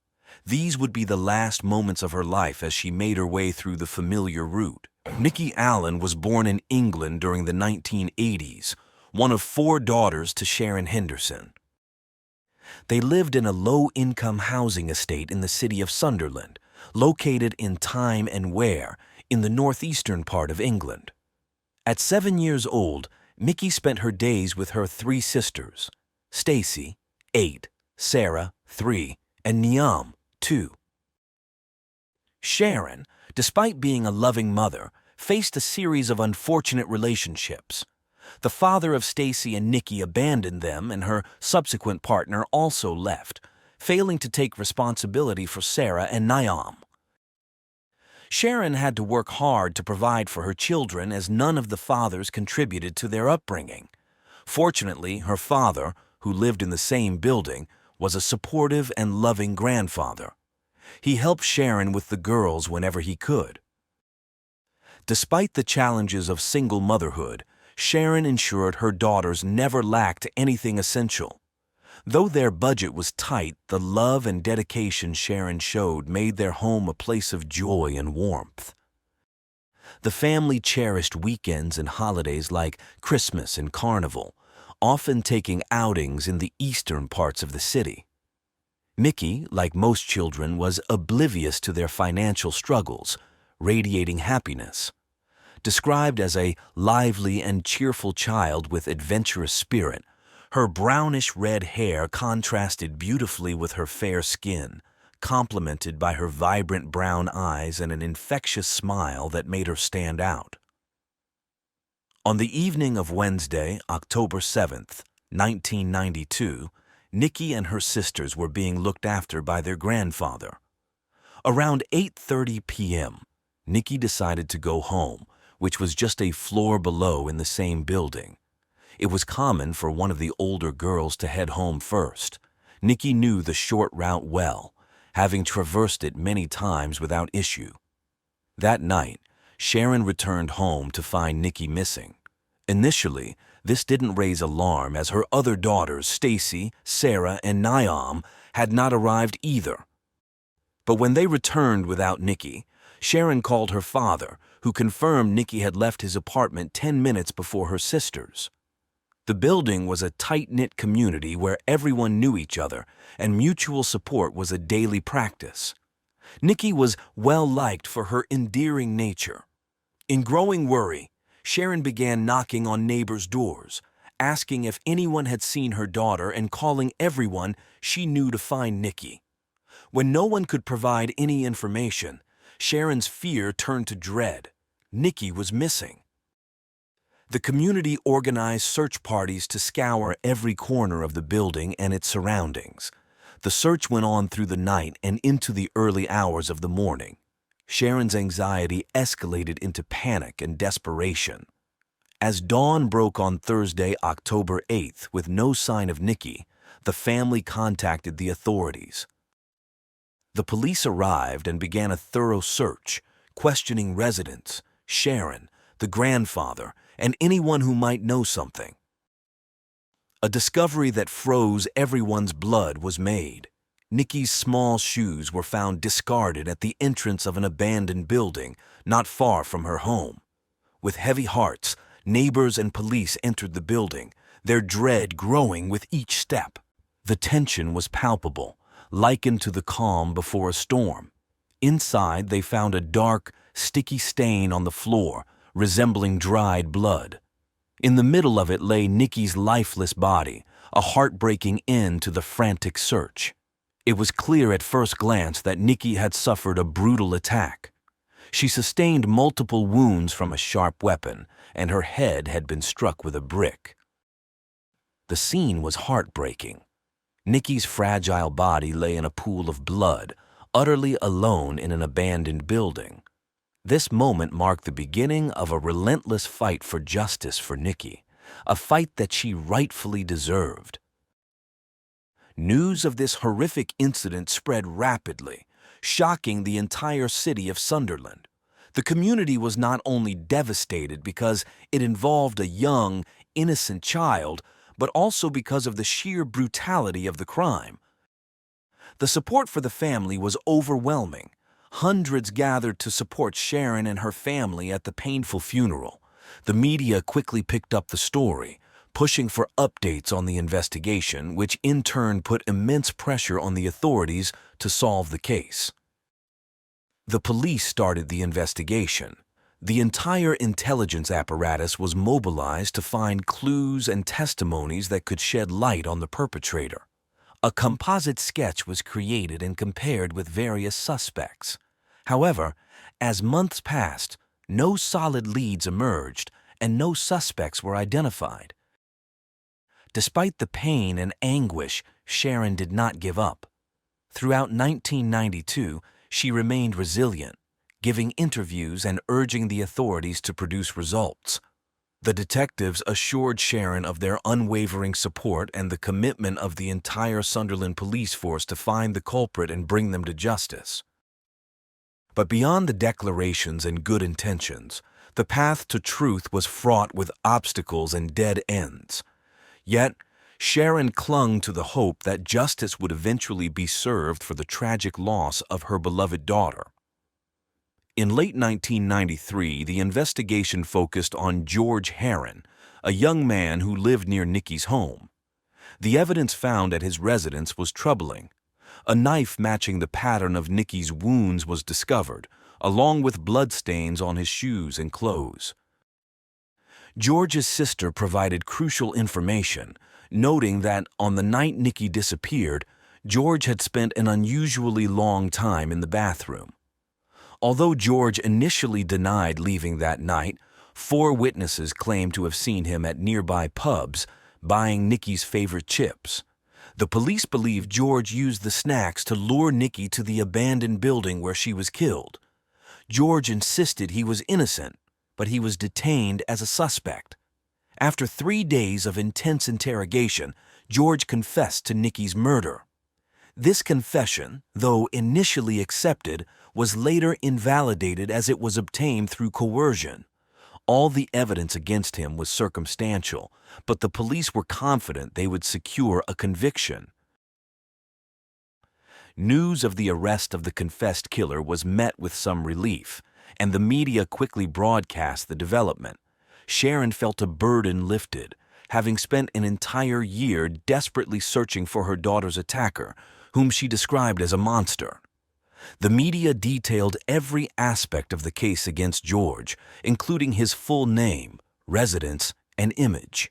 these would be the last moments of her life as she made her way through the familiar route. Nikki Allen was born in England during the 1980s, one of 4 daughters to Sharon Henderson. They lived in a low-income housing estate in the city of Sunderland, located in Tyne and Wear, in the northeastern part of England. At 7 years old, Nikki spent her days with her 3 sisters, Stacy, 8, Sarah, 3, and Niam, 2. Sharon, despite being a loving mother, faced a series of unfortunate relationships. The father of Stacy and Nikki abandoned them, and her subsequent partner also left, failing to take responsibility for Sarah and Niam. Sharon had to work hard to provide for her children, as none of the fathers contributed to their upbringing. Fortunately, her father, who lived in the same building, was a supportive and loving grandfather. He helped Sharon with the girls whenever he could. Despite the challenges of single motherhood, Sharon ensured her daughters never lacked anything essential. Though their budget was tight, the love and dedication Sharon showed made their home a place of joy and warmth. The family cherished weekends and holidays like Christmas and Carnival, often taking outings in the eastern parts of the city. Nikki, like most children, was oblivious to their financial struggles, radiating happiness. Described as a lively and cheerful child with adventurous spirit, her brownish-red hair contrasted beautifully with her fair skin, complemented by her vibrant brown eyes and an infectious smile that made her stand out. On the evening of Wednesday, October 7th, 1992, Nikki and her sisters were being looked after by their grandfather. Around 8:30 p.m., Nikki decided to go home, which was just a floor below in the same building. It was common for one of the older girls to head home first. Nikki knew the short route well, having traversed it many times without issue. That night, Sharon returned home to find Nikki missing. Initially, this didn't raise alarm, as her other daughters, Stacy, Sarah, and Niam, had not arrived either. But when they returned without Nikki, Sharon called her father, who confirmed Nikki had left his apartment 10 minutes before her sisters. The building was a tight-knit community where everyone knew each other, and mutual support was a daily practice. Nikki was well-liked for her endearing nature. In growing worry, Sharon began knocking on neighbors' doors, asking if anyone had seen her daughter and calling everyone she knew to find Nikki. When no one could provide any information, Sharon's fear turned to dread. Nikki was missing. The community organized search parties to scour every corner of the building and its surroundings. The search went on through the night and into the early hours of the morning. Sharon's anxiety escalated into panic and desperation. As dawn broke on Thursday, October 8th, with no sign of Nikki, the family contacted the authorities. The police arrived and began a thorough search, questioning residents, Sharon, the grandfather, and anyone who might know something. A discovery that froze everyone's blood was made. Nikki's small shoes were found discarded at the entrance of an abandoned building not far from her home. With heavy hearts, neighbors and police entered the building, their dread growing with each step. The tension was palpable, likened to the calm before a storm. Inside, they found a dark, sticky stain on the floor, resembling dried blood. In the middle of it lay Nikki's lifeless body, a heartbreaking end to the frantic search. It was clear at first glance that Nikki had suffered a brutal attack. She sustained multiple wounds from a sharp weapon, and her head had been struck with a brick. The scene was heartbreaking. Nikki's fragile body lay in a pool of blood, utterly alone in an abandoned building. This moment marked the beginning of a relentless fight for justice for Nikki, a fight that she rightfully deserved. News of this horrific incident spread rapidly, shocking the entire city of Sunderland. The community was not only devastated because it involved a young, innocent child, but also because of the sheer brutality of the crime. The support for the family was overwhelming. Hundreds gathered to support Sharon and her family at the painful funeral. The media quickly picked up the story, pushing for updates on the investigation, which in turn put immense pressure on the authorities to solve the case. The police started the investigation. The entire intelligence apparatus was mobilized to find clues and testimonies that could shed light on the perpetrator. A composite sketch was created and compared with various suspects. However, as months passed, no solid leads emerged and no suspects were identified. Despite the pain and anguish, Sharon did not give up. Throughout 1992, she remained resilient, giving interviews and urging the authorities to produce results. The detectives assured Sharon of their unwavering support and the commitment of the entire Sunderland police force to find the culprit and bring them to justice. But beyond the declarations and good intentions, the path to truth was fraught with obstacles and dead ends. Yet, Sharon clung to the hope that justice would eventually be served for the tragic loss of her beloved daughter. In late 1993, the investigation focused on George Herron, a young man who lived near Nikki's home. The evidence found at his residence was troubling. A knife matching the pattern of Nikki's wounds was discovered, along with bloodstains on his shoes and clothes. George's sister provided crucial information, noting that on the night Nikki disappeared, George had spent an unusually long time in the bathroom. Although George initially denied leaving that night, 4 witnesses claimed to have seen him at nearby pubs buying Nikki's favorite chips. The police believe George used the snacks to lure Nikki to the abandoned building where she was killed. George insisted he was innocent, but he was detained as a suspect. After 3 days of intense interrogation, George confessed to Nikki's murder. This confession, though initially accepted, was later invalidated as it was obtained through coercion. All the evidence against him was circumstantial, but the police were confident they would secure a conviction. News of the arrest of the confessed killer was met with some relief, and the media quickly broadcast the development. Sharon felt a burden lifted, having spent an entire year desperately searching for her daughter's attacker, whom she described as a monster. The media detailed every aspect of the case against George, including his full name, residence, and image.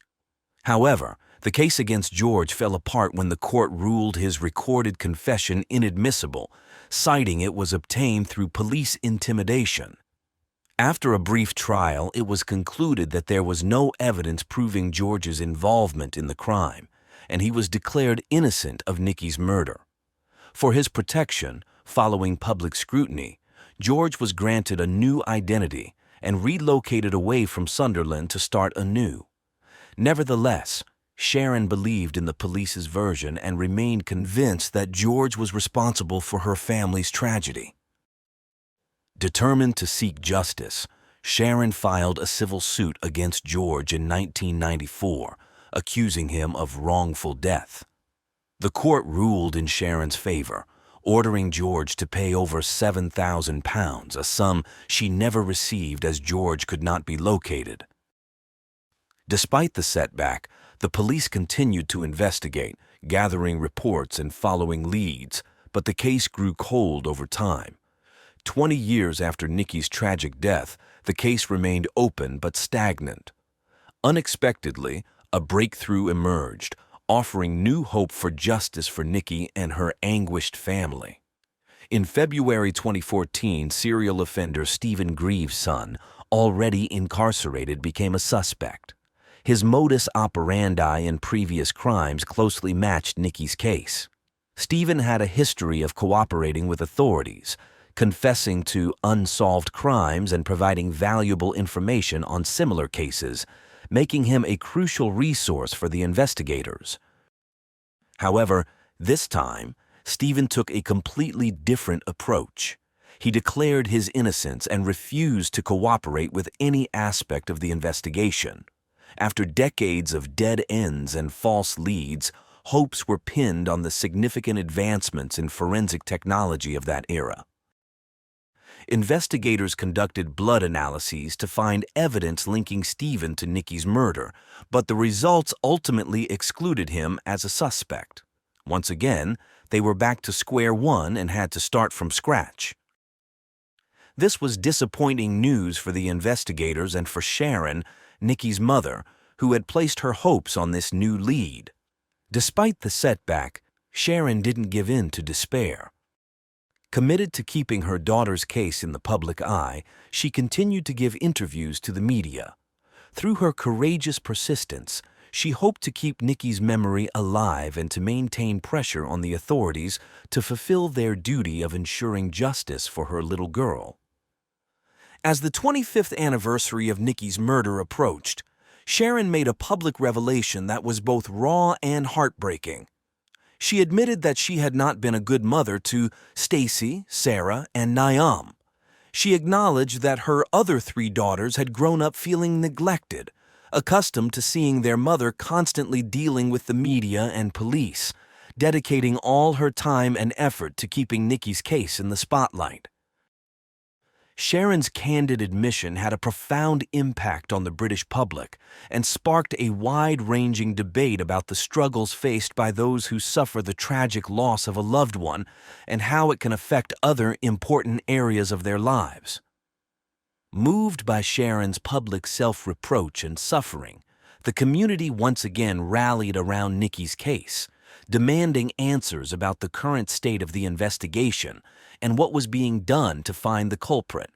However, the case against George fell apart when the court ruled his recorded confession inadmissible, citing it was obtained through police intimidation. After a brief trial, it was concluded that there was no evidence proving George's involvement in the crime, and he was declared innocent of Nikki's murder. For his protection, following public scrutiny, George was granted a new identity and relocated away from Sunderland to start anew. Nevertheless, Sharon believed in the police's version and remained convinced that George was responsible for her family's tragedy. Determined to seek justice, Sharon filed a civil suit against George in 1994, accusing him of wrongful death. The court ruled in Sharon's favor, ordering George to pay over £7,000, a sum she never received as George could not be located. Despite the setback, the police continued to investigate, gathering reports and following leads, but the case grew cold over time. 20 years after Nikki's tragic death, the case remained open but stagnant. Unexpectedly, a breakthrough emerged, offering new hope for justice for Nikki and her anguished family. In February 2014, serial offender Stephen Greaves' son, already incarcerated, became a suspect. His modus operandi in previous crimes closely matched Nikki's case. Stephen had a history of cooperating with authorities, confessing to unsolved crimes and providing valuable information on similar cases, making him a crucial resource for the investigators. However, this time, Stephen took a completely different approach. He declared his innocence and refused to cooperate with any aspect of the investigation. After decades of dead ends and false leads, hopes were pinned on the significant advancements in forensic technology of that era. Investigators conducted blood analyses to find evidence linking Stephen to Nikki's murder, but the results ultimately excluded him as a suspect. Once again, they were back to square one and had to start from scratch. This was disappointing news for the investigators and for Sharon, Nikki's mother, who had placed her hopes on this new lead. Despite the setback, Sharon didn't give in to despair. Committed to keeping her daughter's case in the public eye, she continued to give interviews to the media. Through her courageous persistence, she hoped to keep Nikki's memory alive and to maintain pressure on the authorities to fulfill their duty of ensuring justice for her little girl. As the 25th anniversary of Nikki's murder approached, Sharon made a public revelation that was both raw and heartbreaking. She admitted that she had not been a good mother to Stacy, Sarah, and Niam. She acknowledged that her other 3 daughters had grown up feeling neglected, accustomed to seeing their mother constantly dealing with the media and police, dedicating all her time and effort to keeping Nikki's case in the spotlight. Sharon's candid admission had a profound impact on the British public and sparked a wide-ranging debate about the struggles faced by those who suffer the tragic loss of a loved one and how it can affect other important areas of their lives. Moved by Sharon's public self-reproach and suffering, the community once again rallied around Nikki's case, demanding answers about the current state of the investigation and what was being done to find the culprit.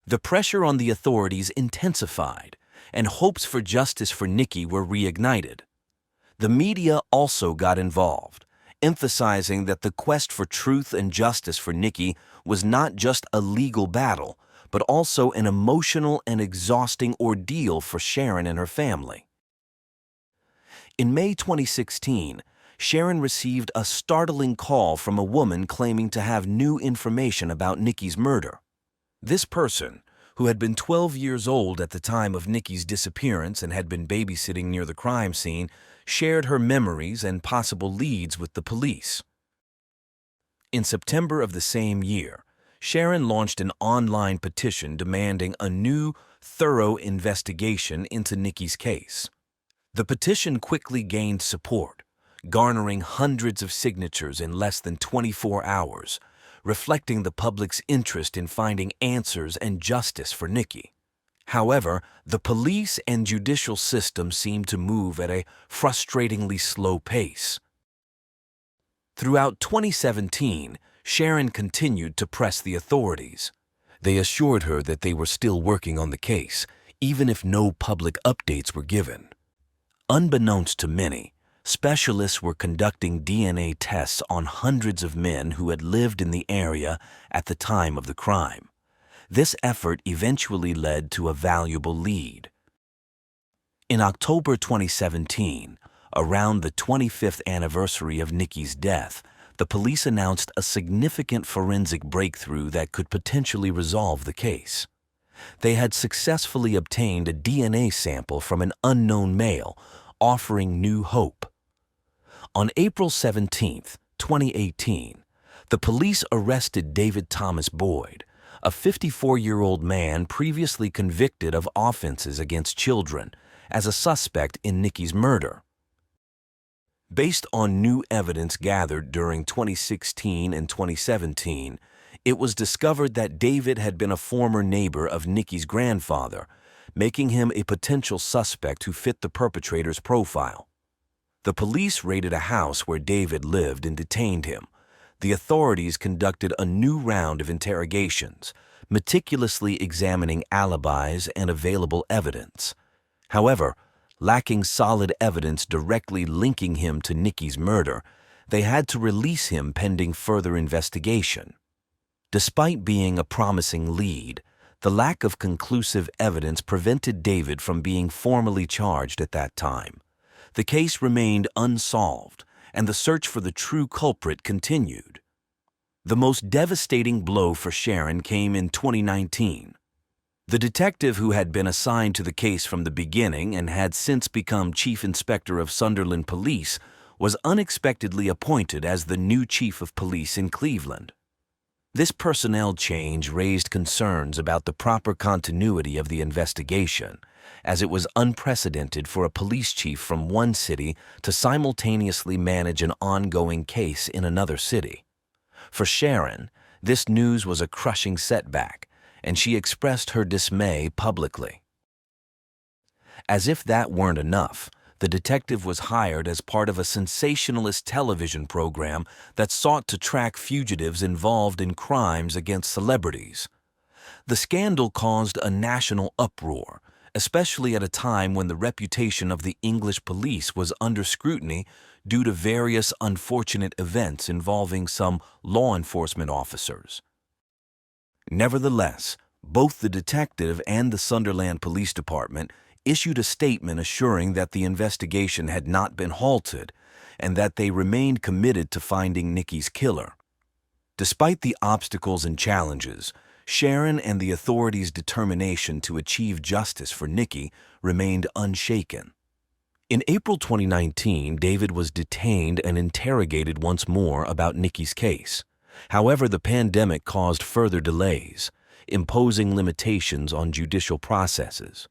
The pressure on the authorities intensified, and hopes for justice for Nikki were reignited. The media also got involved, emphasizing that the quest for truth and justice for Nikki was not just a legal battle, but also an emotional and exhausting ordeal for Sharon and her family. In May 2016, Sharon received a startling call from a woman claiming to have new information about Nikki's murder. This person, who had been 12 years old at the time of Nikki's disappearance and had been babysitting near the crime scene, shared her memories and possible leads with the police. In September of the same year, Sharon launched an online petition demanding a new, thorough investigation into Nikki's case. The petition quickly gained support, garnering hundreds of signatures in less than 24 hours, reflecting the public's interest in finding answers and justice for Nikki. However, the police and judicial system seemed to move at a frustratingly slow pace. Throughout 2017, Sharon continued to press the authorities. They assured her that they were still working on the case, even if no public updates were given. Unbeknownst to many, specialists were conducting DNA tests on hundreds of men who had lived in the area at the time of the crime. This effort eventually led to a valuable lead. In October 2017, around the 25th anniversary of Nikki's death, the police announced a significant forensic breakthrough that could potentially resolve the case. They had successfully obtained a DNA sample from an unknown male, offering new hope. On April 17, 2018, the police arrested David Thomas Boyd, a 54-year-old man previously convicted of offenses against children, as a suspect in Nikki's murder. Based on new evidence gathered during 2016 and 2017, it was discovered that David had been a former neighbor of Nikki's grandfather, making him a potential suspect who fit the perpetrator's profile. The police raided a house where David lived and detained him. The authorities conducted a new round of interrogations, meticulously examining alibis and available evidence. However, lacking solid evidence directly linking him to Nikki's murder, they had to release him pending further investigation. Despite being a promising lead, the lack of conclusive evidence prevented David from being formally charged at that time. The case remained unsolved, and the search for the true culprit continued. The most devastating blow for Sharon came in 2019. The detective who had been assigned to the case from the beginning and had since become Chief Inspector of Sunderland Police was unexpectedly appointed as the new Chief of Police in Cleveland. This personnel change raised concerns about the proper continuity of the investigation, as it was unprecedented for a police chief from one city to simultaneously manage an ongoing case in another city. For Sharon, this news was a crushing setback, and she expressed her dismay publicly. As if that weren't enough, the detective was hired as part of a sensationalist television program that sought to track fugitives involved in crimes against celebrities. The scandal caused a national uproar, especially at a time when the reputation of the English police was under scrutiny due to various unfortunate events involving some law enforcement officers. Nevertheless, both the detective and the Sunderland Police Department issued a statement assuring that the investigation had not been halted and that they remained committed to finding Nikki's killer. Despite the obstacles and challenges, Sharon and the authorities' determination to achieve justice for Nikki remained unshaken. In April 2019, David was detained and interrogated once more about Nikki's case. However, the pandemic caused further delays, imposing limitations on judicial processes.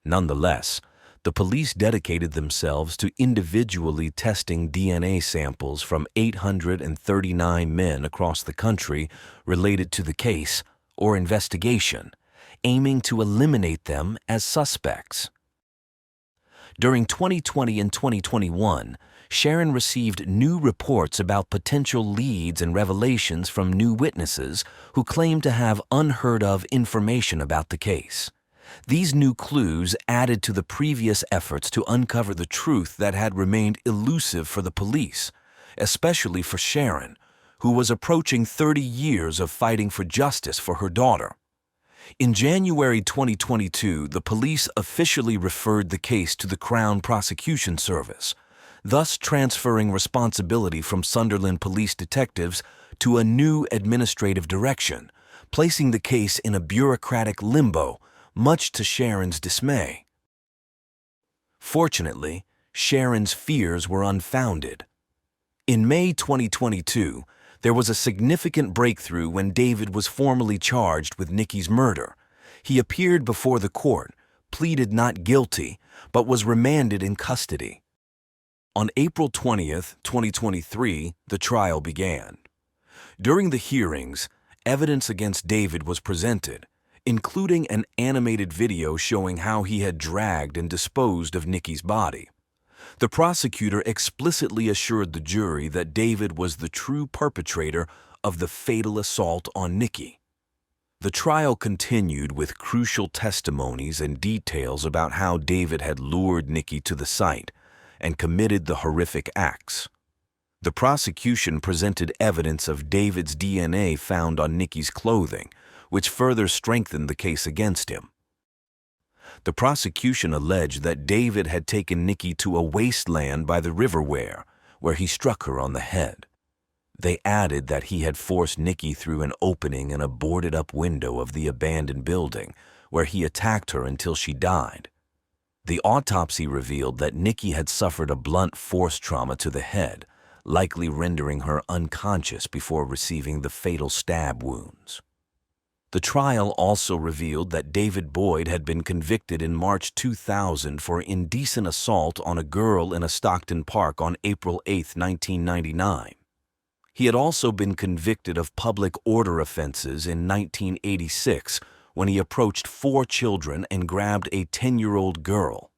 Nonetheless, the police dedicated themselves to individually testing DNA samples from 839 men across the country related to the case or investigation, aiming to eliminate them as suspects. During 2020 and 2021, Sharon received new reports about potential leads and revelations from new witnesses who claimed to have unheard-of information about the case. These new clues added to the previous efforts to uncover the truth that had remained elusive for the police, especially for Sharon, who was approaching 30 years of fighting for justice for her daughter. In January 2022, the police officially referred the case to the Crown Prosecution Service, thus transferring responsibility from Sunderland police detectives to a new administrative direction, placing the case in a bureaucratic limbo, much to Sharon's dismay. Fortunately, Sharon's fears were unfounded. In May 2022, there was a significant breakthrough when David was formally charged with Nikki's murder. He appeared before the court, pleaded not guilty, but was remanded in custody. On April 20th, 2023, the trial began. During the hearings, evidence against David was presented, including an animated video showing how he had dragged and disposed of Nikki's body. The prosecutor explicitly assured the jury that David was the true perpetrator of the fatal assault on Nikki. The trial continued with crucial testimonies and details about how David had lured Nikki to the site and committed the horrific acts. The prosecution presented evidence of David's DNA found on Nikki's clothing, which further strengthened the case against him. The prosecution alleged that David had taken Nikki to a wasteland by the river where he struck her on the head. They added that he had forced Nikki through an opening in a boarded-up window of the abandoned building, where he attacked her until she died. The autopsy revealed that Nikki had suffered a blunt force trauma to the head, likely rendering her unconscious before receiving the fatal stab wounds. The trial also revealed that David Boyd had been convicted in March 2000 for indecent assault on a girl in a Stockton park on April 8, 1999. He had also been convicted of public order offenses in 1986 when he approached 4 children and grabbed a 10-year-old girl.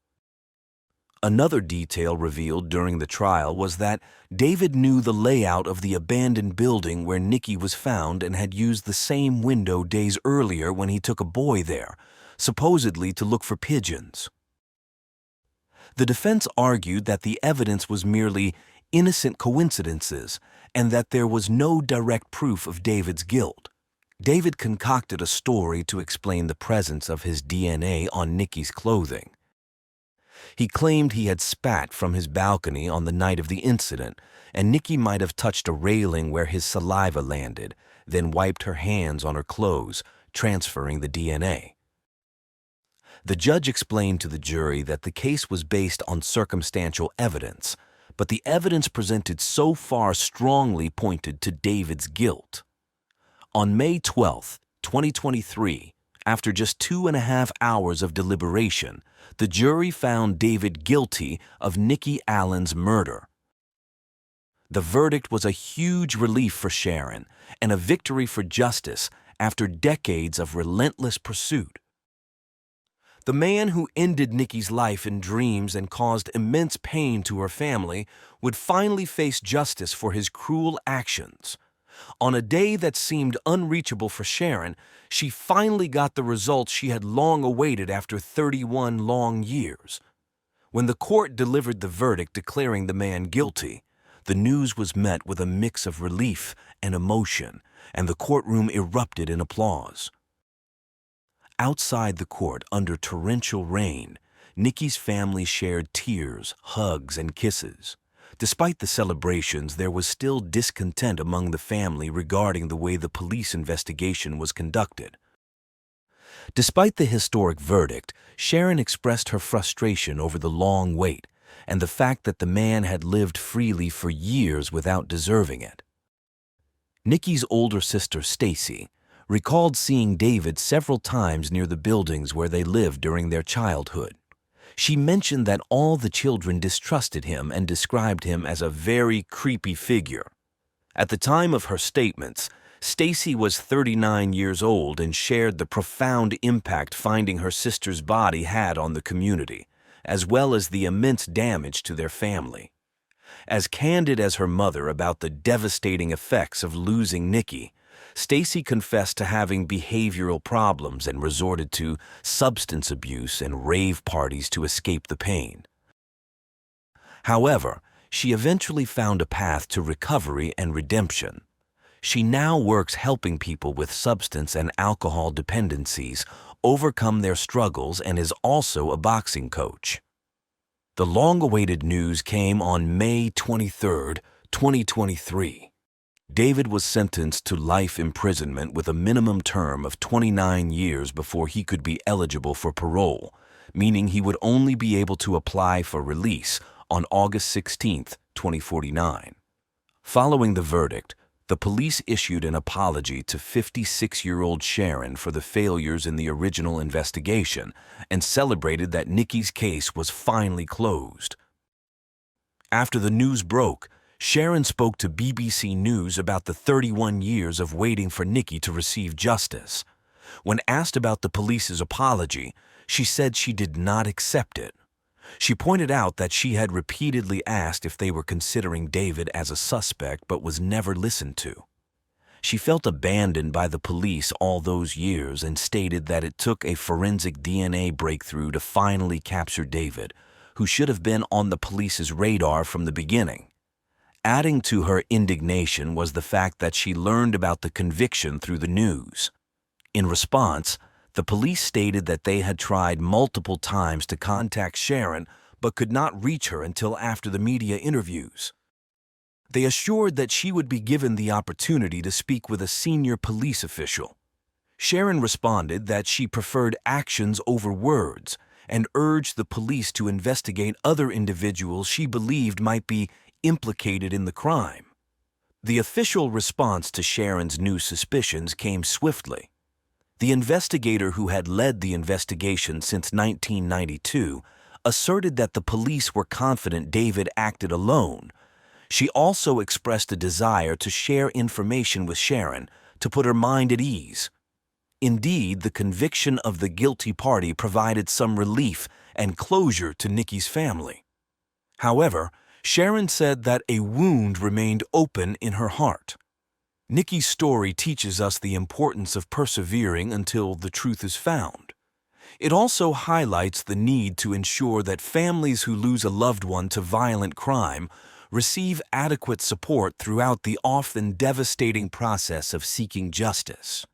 Another detail revealed during the trial was that David knew the layout of the abandoned building where Nikki was found and had used the same window days earlier when he took a boy there, supposedly to look for pigeons. The defense argued that the evidence was merely innocent coincidences and that there was no direct proof of David's guilt. David concocted a story to explain the presence of his DNA on Nikki's clothing. He claimed he had spat from his balcony on the night of the incident, and Nikki might have touched a railing where his saliva landed, then wiped her hands on her clothes, transferring the DNA. The judge explained to the jury that the case was based on circumstantial evidence, but the evidence presented so far strongly pointed to David's guilt. On May 12, 2023, after just 2.5 hours of deliberation, the jury found David guilty of Nikki Allen's murder. The verdict was a huge relief for Sharon and a victory for justice after decades of relentless pursuit. The man who ended Nikki's life in dreams and caused immense pain to her family would finally face justice for his cruel actions. On a day that seemed unreachable for Sharon, she finally got the results she had long awaited after 31 long years. When the court delivered the verdict declaring the man guilty, the news was met with a mix of relief and emotion, and the courtroom erupted in applause. Outside the court, under torrential rain, Nikki's family shared tears, hugs, and kisses. Despite the celebrations, there was still discontent among the family regarding the way the police investigation was conducted. Despite the historic verdict, Sharon expressed her frustration over the long wait and the fact that the man had lived freely for years without deserving it. Nikki's older sister, Stacy, recalled seeing David several times near the buildings where they lived during their childhood. She mentioned that all the children distrusted him and described him as a very creepy figure. At the time of her statements, Stacy was 39 years old and shared the profound impact finding her sister's body had on the community, as well as the immense damage to their family. As candid as her mother about the devastating effects of losing Nikki, Stacy confessed to having behavioral problems and resorted to substance abuse and rave parties to escape the pain. However, she eventually found a path to recovery and redemption. She now works helping people with substance and alcohol dependencies overcome their struggles and is also a boxing coach. The long-awaited news came on May 23, 2023. David was sentenced to life imprisonment with a minimum term of 29 years before he could be eligible for parole, meaning he would only be able to apply for release on August 16, 2049. Following the verdict, the police issued an apology to 56-year-old Sharon for the failures in the original investigation and celebrated that Nikki's case was finally closed. After the news broke, Sharon spoke to BBC News about the 31 years of waiting for Nikki to receive justice. When asked about the police's apology, she said she did not accept it. She pointed out that she had repeatedly asked if they were considering David as a suspect but was never listened to. She felt abandoned by the police all those years and stated that it took a forensic DNA breakthrough to finally capture David, who should have been on the police's radar from the beginning. Adding to her indignation was the fact that she learned about the conviction through the news. In response, the police stated that they had tried multiple times to contact Sharon but could not reach her until after the media interviews. They assured that she would be given the opportunity to speak with a senior police official. Sharon responded that she preferred actions over words and urged the police to investigate other individuals she believed might be implicated in the crime. The official response to Sharon's new suspicions came swiftly. The investigator who had led the investigation since 1992 asserted that the police were confident David acted alone. She also expressed a desire to share information with Sharon to put her mind at ease. Indeed, the conviction of the guilty party provided some relief and closure to Nikki's family. However, Sharon said that a wound remained open in her heart. Nikki's story teaches us the importance of persevering until the truth is found. It also highlights the need to ensure that families who lose a loved one to violent crime receive adequate support throughout the often devastating process of seeking justice.